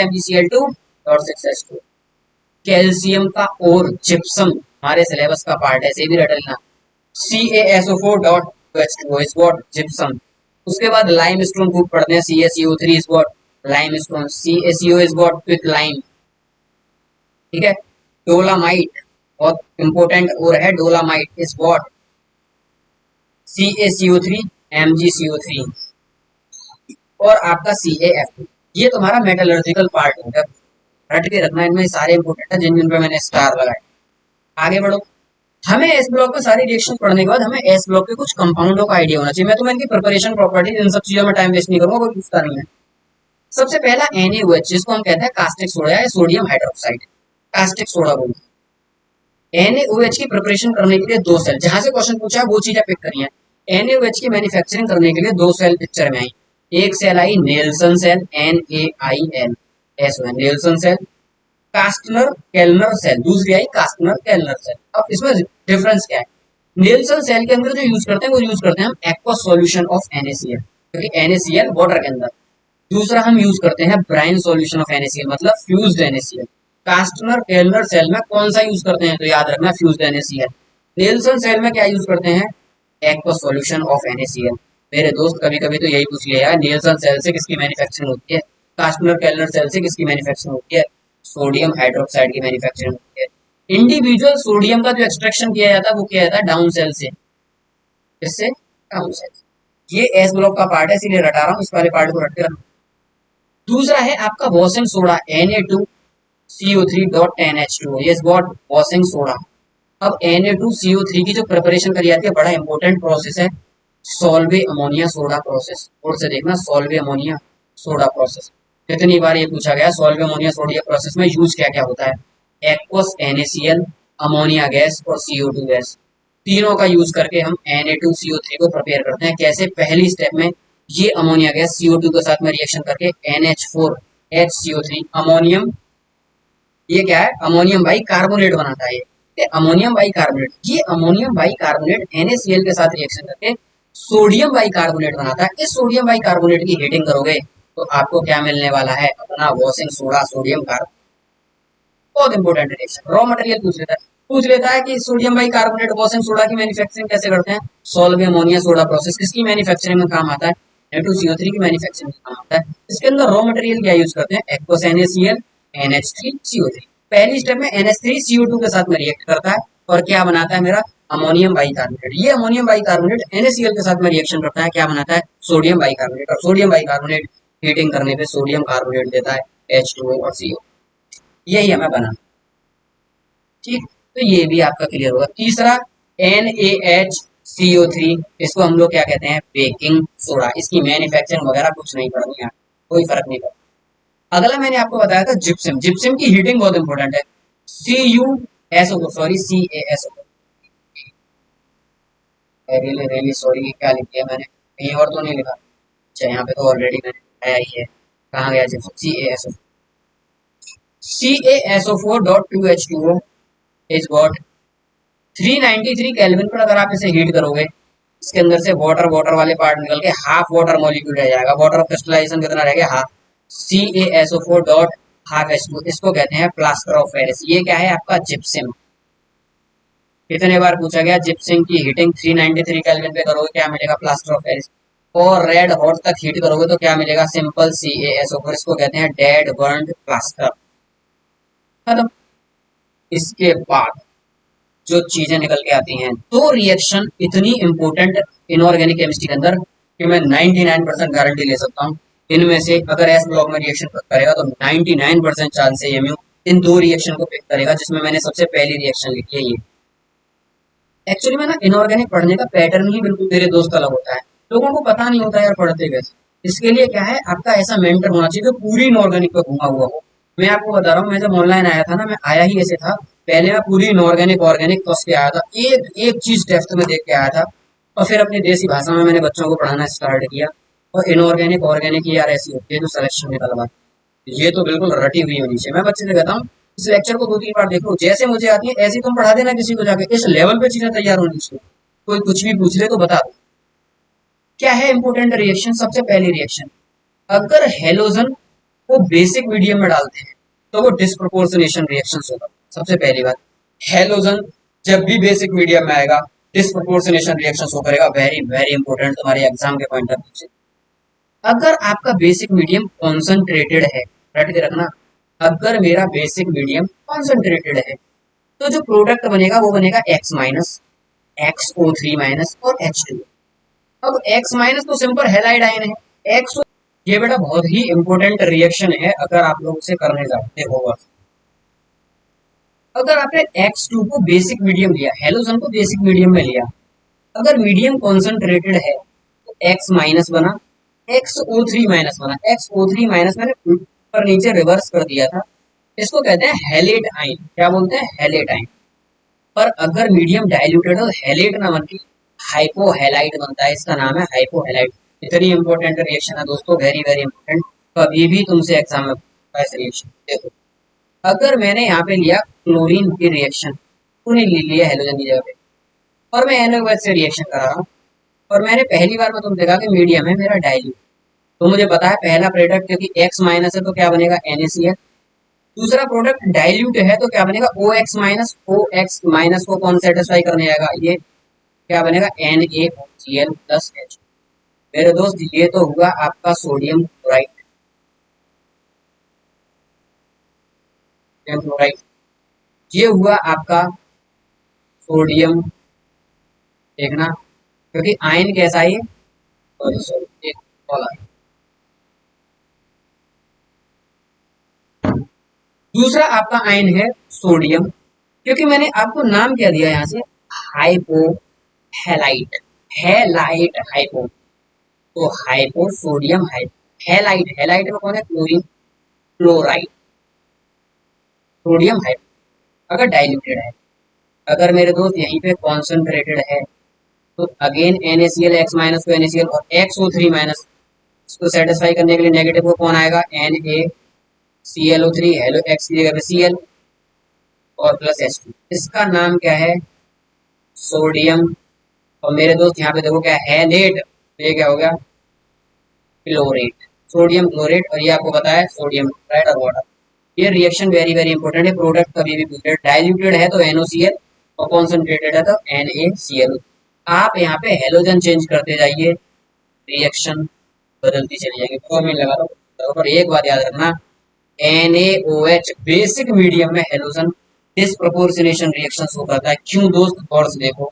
कैल्शियम का और जिप्सम हमारे सिलेबस का पार्ट है, इसे भी रट लेना, CaSO4.2H2O इज व्हाट जिप्सम। उसके बाद लाइम स्टोन खूब पढ़ते हैं, CaCO3 is what lime stone, CaCO is what quick lime, ठीक है। डोलामाइट बहुत इंपॉर्टेंट और है, dolomite is what CaCO3 MgCO3 और आपका CaF2। ये तुम्हारा मेटलर्जिकल पार्ट हो गया, रट के रखना, इनमें सारे इंपॉर्टेंट है जिन जिन पे मैंने स्टार लगाए। आगे बढ़ो, हमें एस ब्लॉक में सारी रिएक्शन पढ़ने के बाद हमें एस ब्लॉक के कुछ कंपाउंडों का आइडिया होना चाहिए। मैं तो इनकी प्रिपरेशन प्रॉपर्टीज इन सब चीजों में टाइम वेस्ट नहीं करूंगा, कोई पूछता नहीं है। सबसे पहला NaOH, जिसको हम कहते हैं कास्टिक सोडा या सोडियम हाइड्रोक्साइड, कास्टिक सोडा बोलते हैं। NaOH की प्रिपरेशन करने के लिए दो सेल, जहां से क्वेश्चन पूछा है वो चीजें पिक करी है। NaOH की मैन्युफैक्चरिंग करने के लिए दो सेल पिक्चर में आई। एक सेल आई Nelson cell, NaIL S Nelson cell, Castner Kellner cell, दूसरी आई कास्टनर केल्नर सेल। अब इसमें डिफरेंस क्या है? नेल्सन सेल के अंदर जो यूज करते हैं वो यूज करते हैं हम एक्वस सॉल्यूशन ऑफ NaCl, क्योंकि NaCl वाटर के अंदर। दूसरा हम यूज करते हैं ब्राइन सॉल्यूशन ऑफ NaCl, मतलब फ्यूज्ड NaCl। कास्टनर केल्नर सेल में कौन सा यूज करते हैं? तो याद रखना फ्यूज्ड NaCl। नेल्सन सेल में क्या यूज करते हैं? Aqueous solution of NaCl। मेरे दोस्त कभी कभी तो यही पूछ लिया यार, नेल्सन सेल से किसकी मैन्युफैक्चरिंग होती है, कास्टनर केल्नर सेल से किसकी मैन्युफैक्चरिंग होती है? सोडियम हाइड्रोक्साइड की मैन्युफैक्चरिंग होती है। इंडिविजुअल सोडियम का जो एक्सट्रैक्शन किया जाता है वो किया जाता है डाउन सेल से। इससे डाउन सेल। ये एस ब्लॉक का पार्ट है, इसीलिए रटा रहा हूँ, इस वाले पार्ट को रट कर। दूसरा है आपका वॉशिंग सोडा Na2CO3.10H2O, ये वॉशिंग सोडा। अब Na2CO3 की जो प्रिपरेशन करी जाती है, बड़ा इंपॉर्टेंट प्रोसेस है, सॉल्वे अमोनिया सोडा प्रोसेस। और से देखना सॉल्वे अमोनिया सोडा प्रोसेस। कितनी बार ये पूछा गया, सॉल्वे अमोनिया सोडा प्रोसेस में यूज क्या क्या होता है? एक्वस NaCl, अमोनिया गैस और CO2 गैस, तीनों का यूज करके हम Na2CO3 को प्रिपेयर करते हैं। कैसे? पहली स्टेप में ये अमोनिया गैस CO2 के साथ में रिएक्शन करके NH4HCO3 अमोनियम, ये क्या है? अमोनियम बाई कार्बोनेट बनाता है। ये अमोनियम बाई कार्बोनेट, ये अमोनियम बाई कार्बोनेट NaCl के साथ रिएक्शन करके सोडियम बाई कार्बोनेट बनाता है। इस सोडियम बाई कार्बोनेट की हीटिंग करोगे तो आपको क्या मिलने वाला है? अपना वॉशिंग सोडा सोडियम कार्बोनेट। बहुत इंपॉर्टेंट रिएक्शन। रॉ मटेरियल पूछ लेता है कि sodium by carbonate washing soda की मैन्युफैक्चरिंग कैसे करते हैं? सॉल्वे अमोनिया सोडा प्रोसेस किसकी मैन्युफैक्चरिंग में काम आता है? Na2CO3 की मैन्युफैक्चरिंग में काम आता है। इसके अंदर रॉ मटेरियल क्या यूज करते हैं? Aqueous NaCl, NH3CO3। पहली स्टेप में NH3CO2 के साथ में रिएक्ट करता है और क्या बनाता है मेरा? Ammonium bicarbonate. ये अमोनियम बाइकार्बोनेट NaCl के साथ में रिएक्शन करता है, क्या बनाता है? Sodium bicarbonate. और सोडियम बाइकार्बोनेट हीटिंग करने पे सोडियम कार्बोनेट देता है H2O और CO। यही हमें बनाना, ठीक। तो ये भी आपका क्लियर होगा। तीसरा NaHCO3, इसको हम लोग क्या कहते हैं? Baking soda. इसकी मैन्युफैक्चरिंग वगैरह कुछ नहीं पड़नी है, कोई फर्क नहीं पड़ता। अगला मैंने आपको बताया था जिप्सम। जिप्सम की हीटिंग बहुत इंपॉर्टेंट है। CaSO, रियली रियली सॉरी, क्या लिख दिया मैंने, कहीं और तो नहीं लिखा? अच्छा, यहाँ पे तो ऑलरेडी मैंने बताया ही है। कहाँ गया gypsum? CaSO4.2H2O is got 393 kelvin पर। अगर आप इसे हीट करोगे, इसके अंदर से वाटर वाटर वाले पार्ट निकल के हाफ वाटर मॉलिक्यूल रह जाएगा। वाटर ऑफ क्रिस्टलाइजेशन कितना रह गया? Half. CaSO4 dot half H2, इसको कहते हैं प्लास्टर ऑफ पेरिस। ये क्या है? आपका जिप्सम। कितने बार पूछा गया, जिप्सम की हीटिंग 393 केल्विन पे करोगे क्या मिलेगा? Plaster of Paris. और रेड हॉट तक हीट करोगे तो क्या मिलेगा? सिंपल CaSO4, इसको कहते हैं डेड बर्न्ड प्लास्टर। खत्म। इसके बाद जो चीजें निकल के आती हैं, दो रिएक्शन इतनी इंपॉर्टेंट इनऑर्गेनिक केमिस्ट्री के अंदर कि मैं 99% गारंटी ले सकता हूँ, इनमें से अगर एस ब्लॉक में रिएक्शन करेगा तो 99% चांस है एमयू इन दो रिएक्शन को पिक करेगा, जिसमें मैंने सबसे पहली रिएक्शन लिखी है ये। एक्चुअली में ना इनऑर्गेनिक पढ़ने का पैटर्न ही बिल्कुल मेरे दोस्त अलग होता है, लोगों को पता नहीं होता यार पढ़ते कैसे। इसके लिए क्या है, आपका ऐसा मेंटर होना चाहिए जो पूरी इनऑर्गेनिक पे घूमा हुआ हो। मैं आपको बता रहा हूँ, मैं जब ऑनलाइन आया था ना, मैं आया ही ऐसे था। पहले मैं पूरी इनऑर्गेनिक ऑर्गेनिक कस के आया था, एक एक चीज डेप्थ में देख के आया था, और फिर अपनी देसी भाषा में मैंने बच्चों को पढ़ाना स्टार्ट किया। और इनऑर्गेनिक ऑर्गेनिक यार ऐसी होती है जो सिलेक्शन निकलवा, ये तो बिल्कुल रटी हुई होनी चाहिए। मैं बच्चे से कहता हूँ इस लेक्चर को 2-3 बार देखो, जैसे मुझे आती है ऐसे तुम पढ़ा देना किसी को जाके। इस लेवल पे चीजें तैयार होनी चाहिए, कोई कुछ भी पूछ ले तो बता दो। क्या है इंपोर्टेंट रिएक्शन? सबसे पहली रिएक्शन, अगर हेलोजन को बेसिक मीडियम में डालते हैं तो वो डिस्प्रोपोर्शनेशन रिएक्शन होगा। सबसे पहली बात, हेलोजन जब भी बेसिक मीडियम में आएगा डिस्प्रोपोर्शनेशन रिएक्शन शो करेगा। वेरी वेरी इंपॉर्टेंट तुम्हारे एग्जाम के पॉइंट ऑफ व्यू से। अगर आपका बेसिक मीडियम कॉन्सेंट्रेटेड है, रट के रखना, अगर मेरा बेसिक मीडियम कॉन्सेंट्रेटेड है तो जो प्रोडक्ट बनेगा वो बनेगा X माइनस, XO3 माइनस और H2। अब X माइनस तो सिंपल हैलाइड आयन है। X, ये बेटा बहुत ही इंपॉर्टेंट रिएक्शन है अगर आप लोग उसे करने जाते हो। अगर आपने X2 को बेसिक मीडियम लिया, हेलोजन को बेसिक मीडियम में लिया, अगर मीडियम कॉन्सेंट्रेटेड है तो X माइनस बना, XO3 माइनस बना। XO3 माइनस मैंने ऊपर नीचे रिवर्स कर दिया था, इसको कहते हैं हेलेट आइन। क्या बोलते हैं? हेलेट आइन। पर अगर मीडियम डाइल्यूटेड हो, हेलेट ना बन के हाइपोहेलाइट बनता है, इसका नाम है हाइपोहेलाइट। इतनी इंपॉर्टेंट रिएक्शन है दोस्तों, वेरी वेरी इंपॉर्टेंट। कभी भी तुमसे एग्जाम में ऐसे रिएक्शन देखो। अगर मैंने यहाँ पे लिया क्लोरीन की रिएक्शन, तूने ले लिया हेलोजन की जगह पे, और मैं NaOH से रिएक्शन करा रहा हूँ, और मैंने पहली बार में तुम देखा कि मीडियम है मेरा डाइल्यूट, तो मुझे पता है पहला प्रोडक्ट क्योंकि X माइनस है तो क्या बनेगा? NaCl। दूसरा प्रोडक्ट डाइल्यूट है तो क्या बनेगा? OX minus. OX माइनस को कौन सेटिस्फाई करने आएगा? ये क्या बनेगा? NaCl plus H। मेरे दोस्त ये तो हुआ आपका सोडियम क्लोराइड। सोडियम क्लोराइड ये हुआ आपका सोडियम, देखना क्योंकि आयन कैसा है ये, सॉरी एक वाला। दूसरा आपका आयन है सोडियम, क्योंकि मैंने आपको नाम क्या दिया यहाँ से? Hypo halide. हेलाइट हाइपो, तो hypo sodium hypo halide. Halide में कौन है? क्लोरीन। क्लोराइड सोडियम हाइपो अगर डाइल्यूटेड है। अगर मेरे दोस्त यहीं पे कॉन्सेंट्रेटेड है तो अगेन NaCl, X माइनस को NaCl और XO3 माइनस इसको सेटिस्फाई करने के लिए नेगेटिव को कौन आएगा? NaClO3, हेलो X की जगह पे Cl और प्लस H2। इसका नाम क्या है? सोडियम। और मेरे दोस्त यहाँ पे देखो क्या है? हेलेट। तो ये क्या हो गया? क्लोरेट। Sodium chlorate. और ये आपको पता है सोडियम क्लोराइड और वाटर। ये रिएक्शन वेरी वेरी इंपॉर्टेंट है। प्रोडक्ट कभी भी पूछे, डाइल्यूटेड है तो NOCl और कॉन्सेंट्रेटेड है तो NaCl। आप यहाँ पे हेलोजन चेंज करते जाइए, रिएक्शन बदलती चली जाएगी। फॉर्मूला लगा दो। पर एक बात याद रखना, NaOH बेसिक मीडियम में हेलोजन डिसप्रोपोर्शनेशन रिएक्शन शो करता है। क्यों दोस्त? गौर से देखो,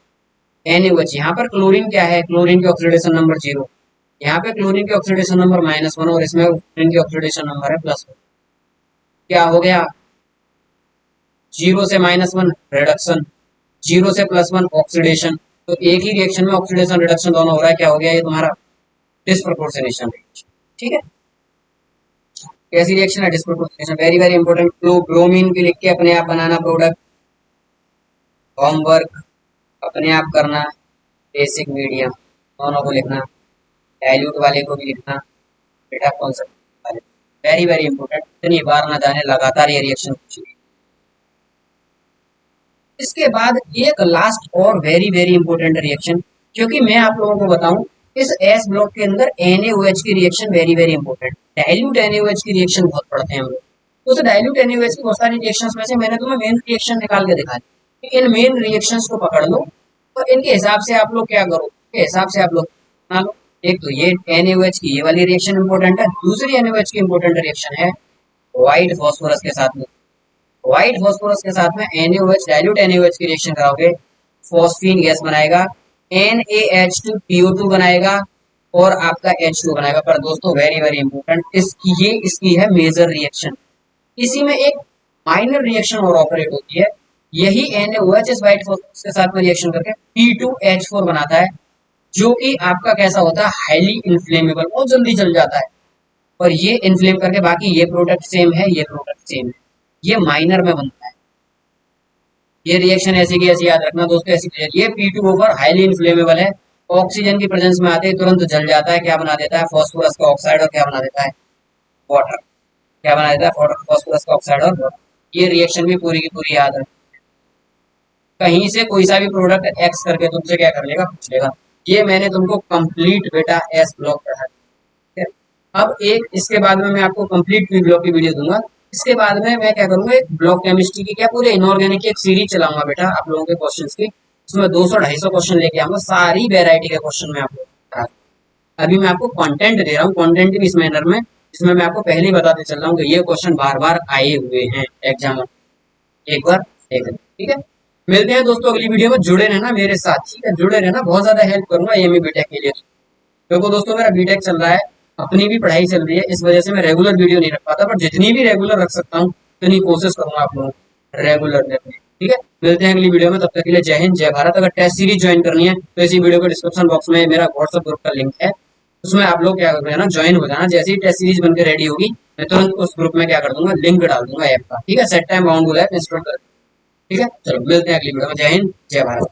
NaOH यहाँ पर क्लोरीन क्या है? क्लोरीन की ऑक्सीडेशन नंबर 0, यहाँ पे क्लोरीन की ऑक्सीडेशन नंबर -1 और इसमें क्लोरीन की ऑक्सीडेशन नंबर है +1। क्या हो गया? 0 से -1 रिडक्शन, 0 से +1 ऑक्सीडेशन। तो एक ही रिएक्शन में ऑक्सीडेशन रिडक्शन दोनों हो रहा है। क्या हो गया ये तुम्हारा? Disproportionation reaction. ठीक है, कैसी रिएक्शन है? Disproportionation. Very very important. Bromine की लिख के अपने आप बनाना प्रोडक्ट, होमवर्क अपने आप करना। बेसिक मीडियम दोनों को लिखना, डाइल्यूट वाले को भी लिखना बेटा, कॉन्सेप्ट वाले। वेरी वेरी इंपॉर्टेंट, इतनी बार ना जाने लगातार ये रिएक्शन पूछिए। इसके बाद एक लास्ट और वेरी वेरी इंपॉर्टेंट रिएक्शन, क्योंकि मैं आप लोगों को बताऊं इस एस ब्लॉक के अंदर NaOH की reaction very very important. Dilute NaOH की रिएक्शन बहुत पढ़ते हैं हम लोग, तो उस डाइल्यूट NaOH की बहुत सारी रिएक्शंस में से मैंने तुम्हें मेन रिएक्शन निकाल के दिखा दी। इन मेन रिएक्शंस को पकड़ लो और इनके हिसाब से आप लोग क्या करो, के हिसाब से आप लोग बना लो। एक तो ये NaOH की ये वाली रिएक्शन इंपॉर्टेंट है। दूसरी NaOH की इंपॉर्टेंट रिएक्शन है व्हाइट फॉस्फोरस के साथ में। व्हाइट फॉस्फोरस के साथ में NaOH डाइल्यूट NaOH की रिएक्शन कराओगे, फॉस्फीन गैस बनाएगा, NaH2PO2 बनाएगा और आपका H2 बनाएगा। पर दोस्तों वेरी वेरी इंपॉर्टेंट, इसकी है मेजर रिएक्शन। इसी में एक माइनर रिएक्शन और ऑपरेट होती है। यही NaOH इस व्हाइट फॉस्फोरस के साथ में रिएक्शन करके P2H4 बनाता है, जो कि आपका कैसा होता है? हाईली इन्फ्लेमेबल, बहुत जल्दी जल जाता है। और ये इन्फ्लेम करके, बाकी ये प्रोडक्ट सेम है, ये प्रोडक्ट सेम है, ये माइनर में बनता है। ये रिएक्शन ऐसी की ऐसी याद रखना दोस्तों, ऐसी ये P2O4 हाईली इन्फ्लेमेबल है, ऑक्सीजन की प्रेजेंस में आते ही तुरंत जल जाता है। क्या बना देता है? फॉस्फोरस का ऑक्साइड। और क्या बना देता है? वाटर। क्या बना देता है? फॉस्फोरस का ऑक्साइड और वाटर। ये रिएक्शन भी पूरी की पूरी याद रखना। कहीं से कोई सा भी प्रोडक्ट एक्स करके तुमसे क्या कर लेगा? पूछ लेगा। ये मैंने तुमको कंप्लीट बेटा एस ब्लॉक पढ़ा है। अब एक इसके बाद में मैं आपको कंप्लीट पी ब्लॉक की वीडियो दूंगा। इसके बाद में मैं क्या करूंगा, एक ब्लॉक केमिस्ट्री की क्या पूरे इनऑर्गेनिक की एक सीरीज चलाऊंगा बेटा आप लोगों के क्वेश्चंस की। इसमें 200-250 क्वेश्चन लेके आऊंगा, सारी वेरायटी के क्वेश्चन मैं आपको करा। अभी मैं आपको कंटेंट दे रहा हूँ, कंटेंट भी इस मैनर में, इसमें मैं आपको पहले ही बताते चल रहा हूँ कि ये क्वेश्चन बार बार आए हुए हैं एग्जाम में, एक बार देख लें। ठीक है, मिलते हैं दोस्तों अगली वीडियो में। जुड़े रहना मेरे साथ, ठीक है, जुड़े रहना, बहुत ज्यादा हेल्प करूंगा एमए बीटेक के लिए। देखो दोस्तों, मेरा बीटेक चल रहा है, अपनी भी पढ़ाई चल रही है, इस वजह से मैं रेगुलर वीडियो नहीं रख पाता, पर जितनी भी रेगुलर रख सकता हूँ उतनी कोशिश करूंगा आप लोगों को। रेगुलर वे में। ठीक है, मिलते हैं अगली वीडियो में, तब तक के लिए जय हिंद जय भारत। अगर टेस्ट सीरीज ज्वाइन करनी है तो इसी वीडियो के डिस्क्रिप्शन बॉक्स में मेरा व्हाट्सएप ग्रुप का लिंक है, उसमें आप लोग क्या कर देना, ज्वाइन हो जाना। जैसे ही टेस्ट सीरीज बनकर रेडी होगी मैं तुरंत उस ग्रुप में क्या कर दूंगा, लिंक डाल दूंगा ऐप का। ठीक है, सेट टाइम बाउंड हो है इंस्टॉल कर। ठीक है, चलो मिलते हैं अगली वीडियो में। जय हिंद जय भारत।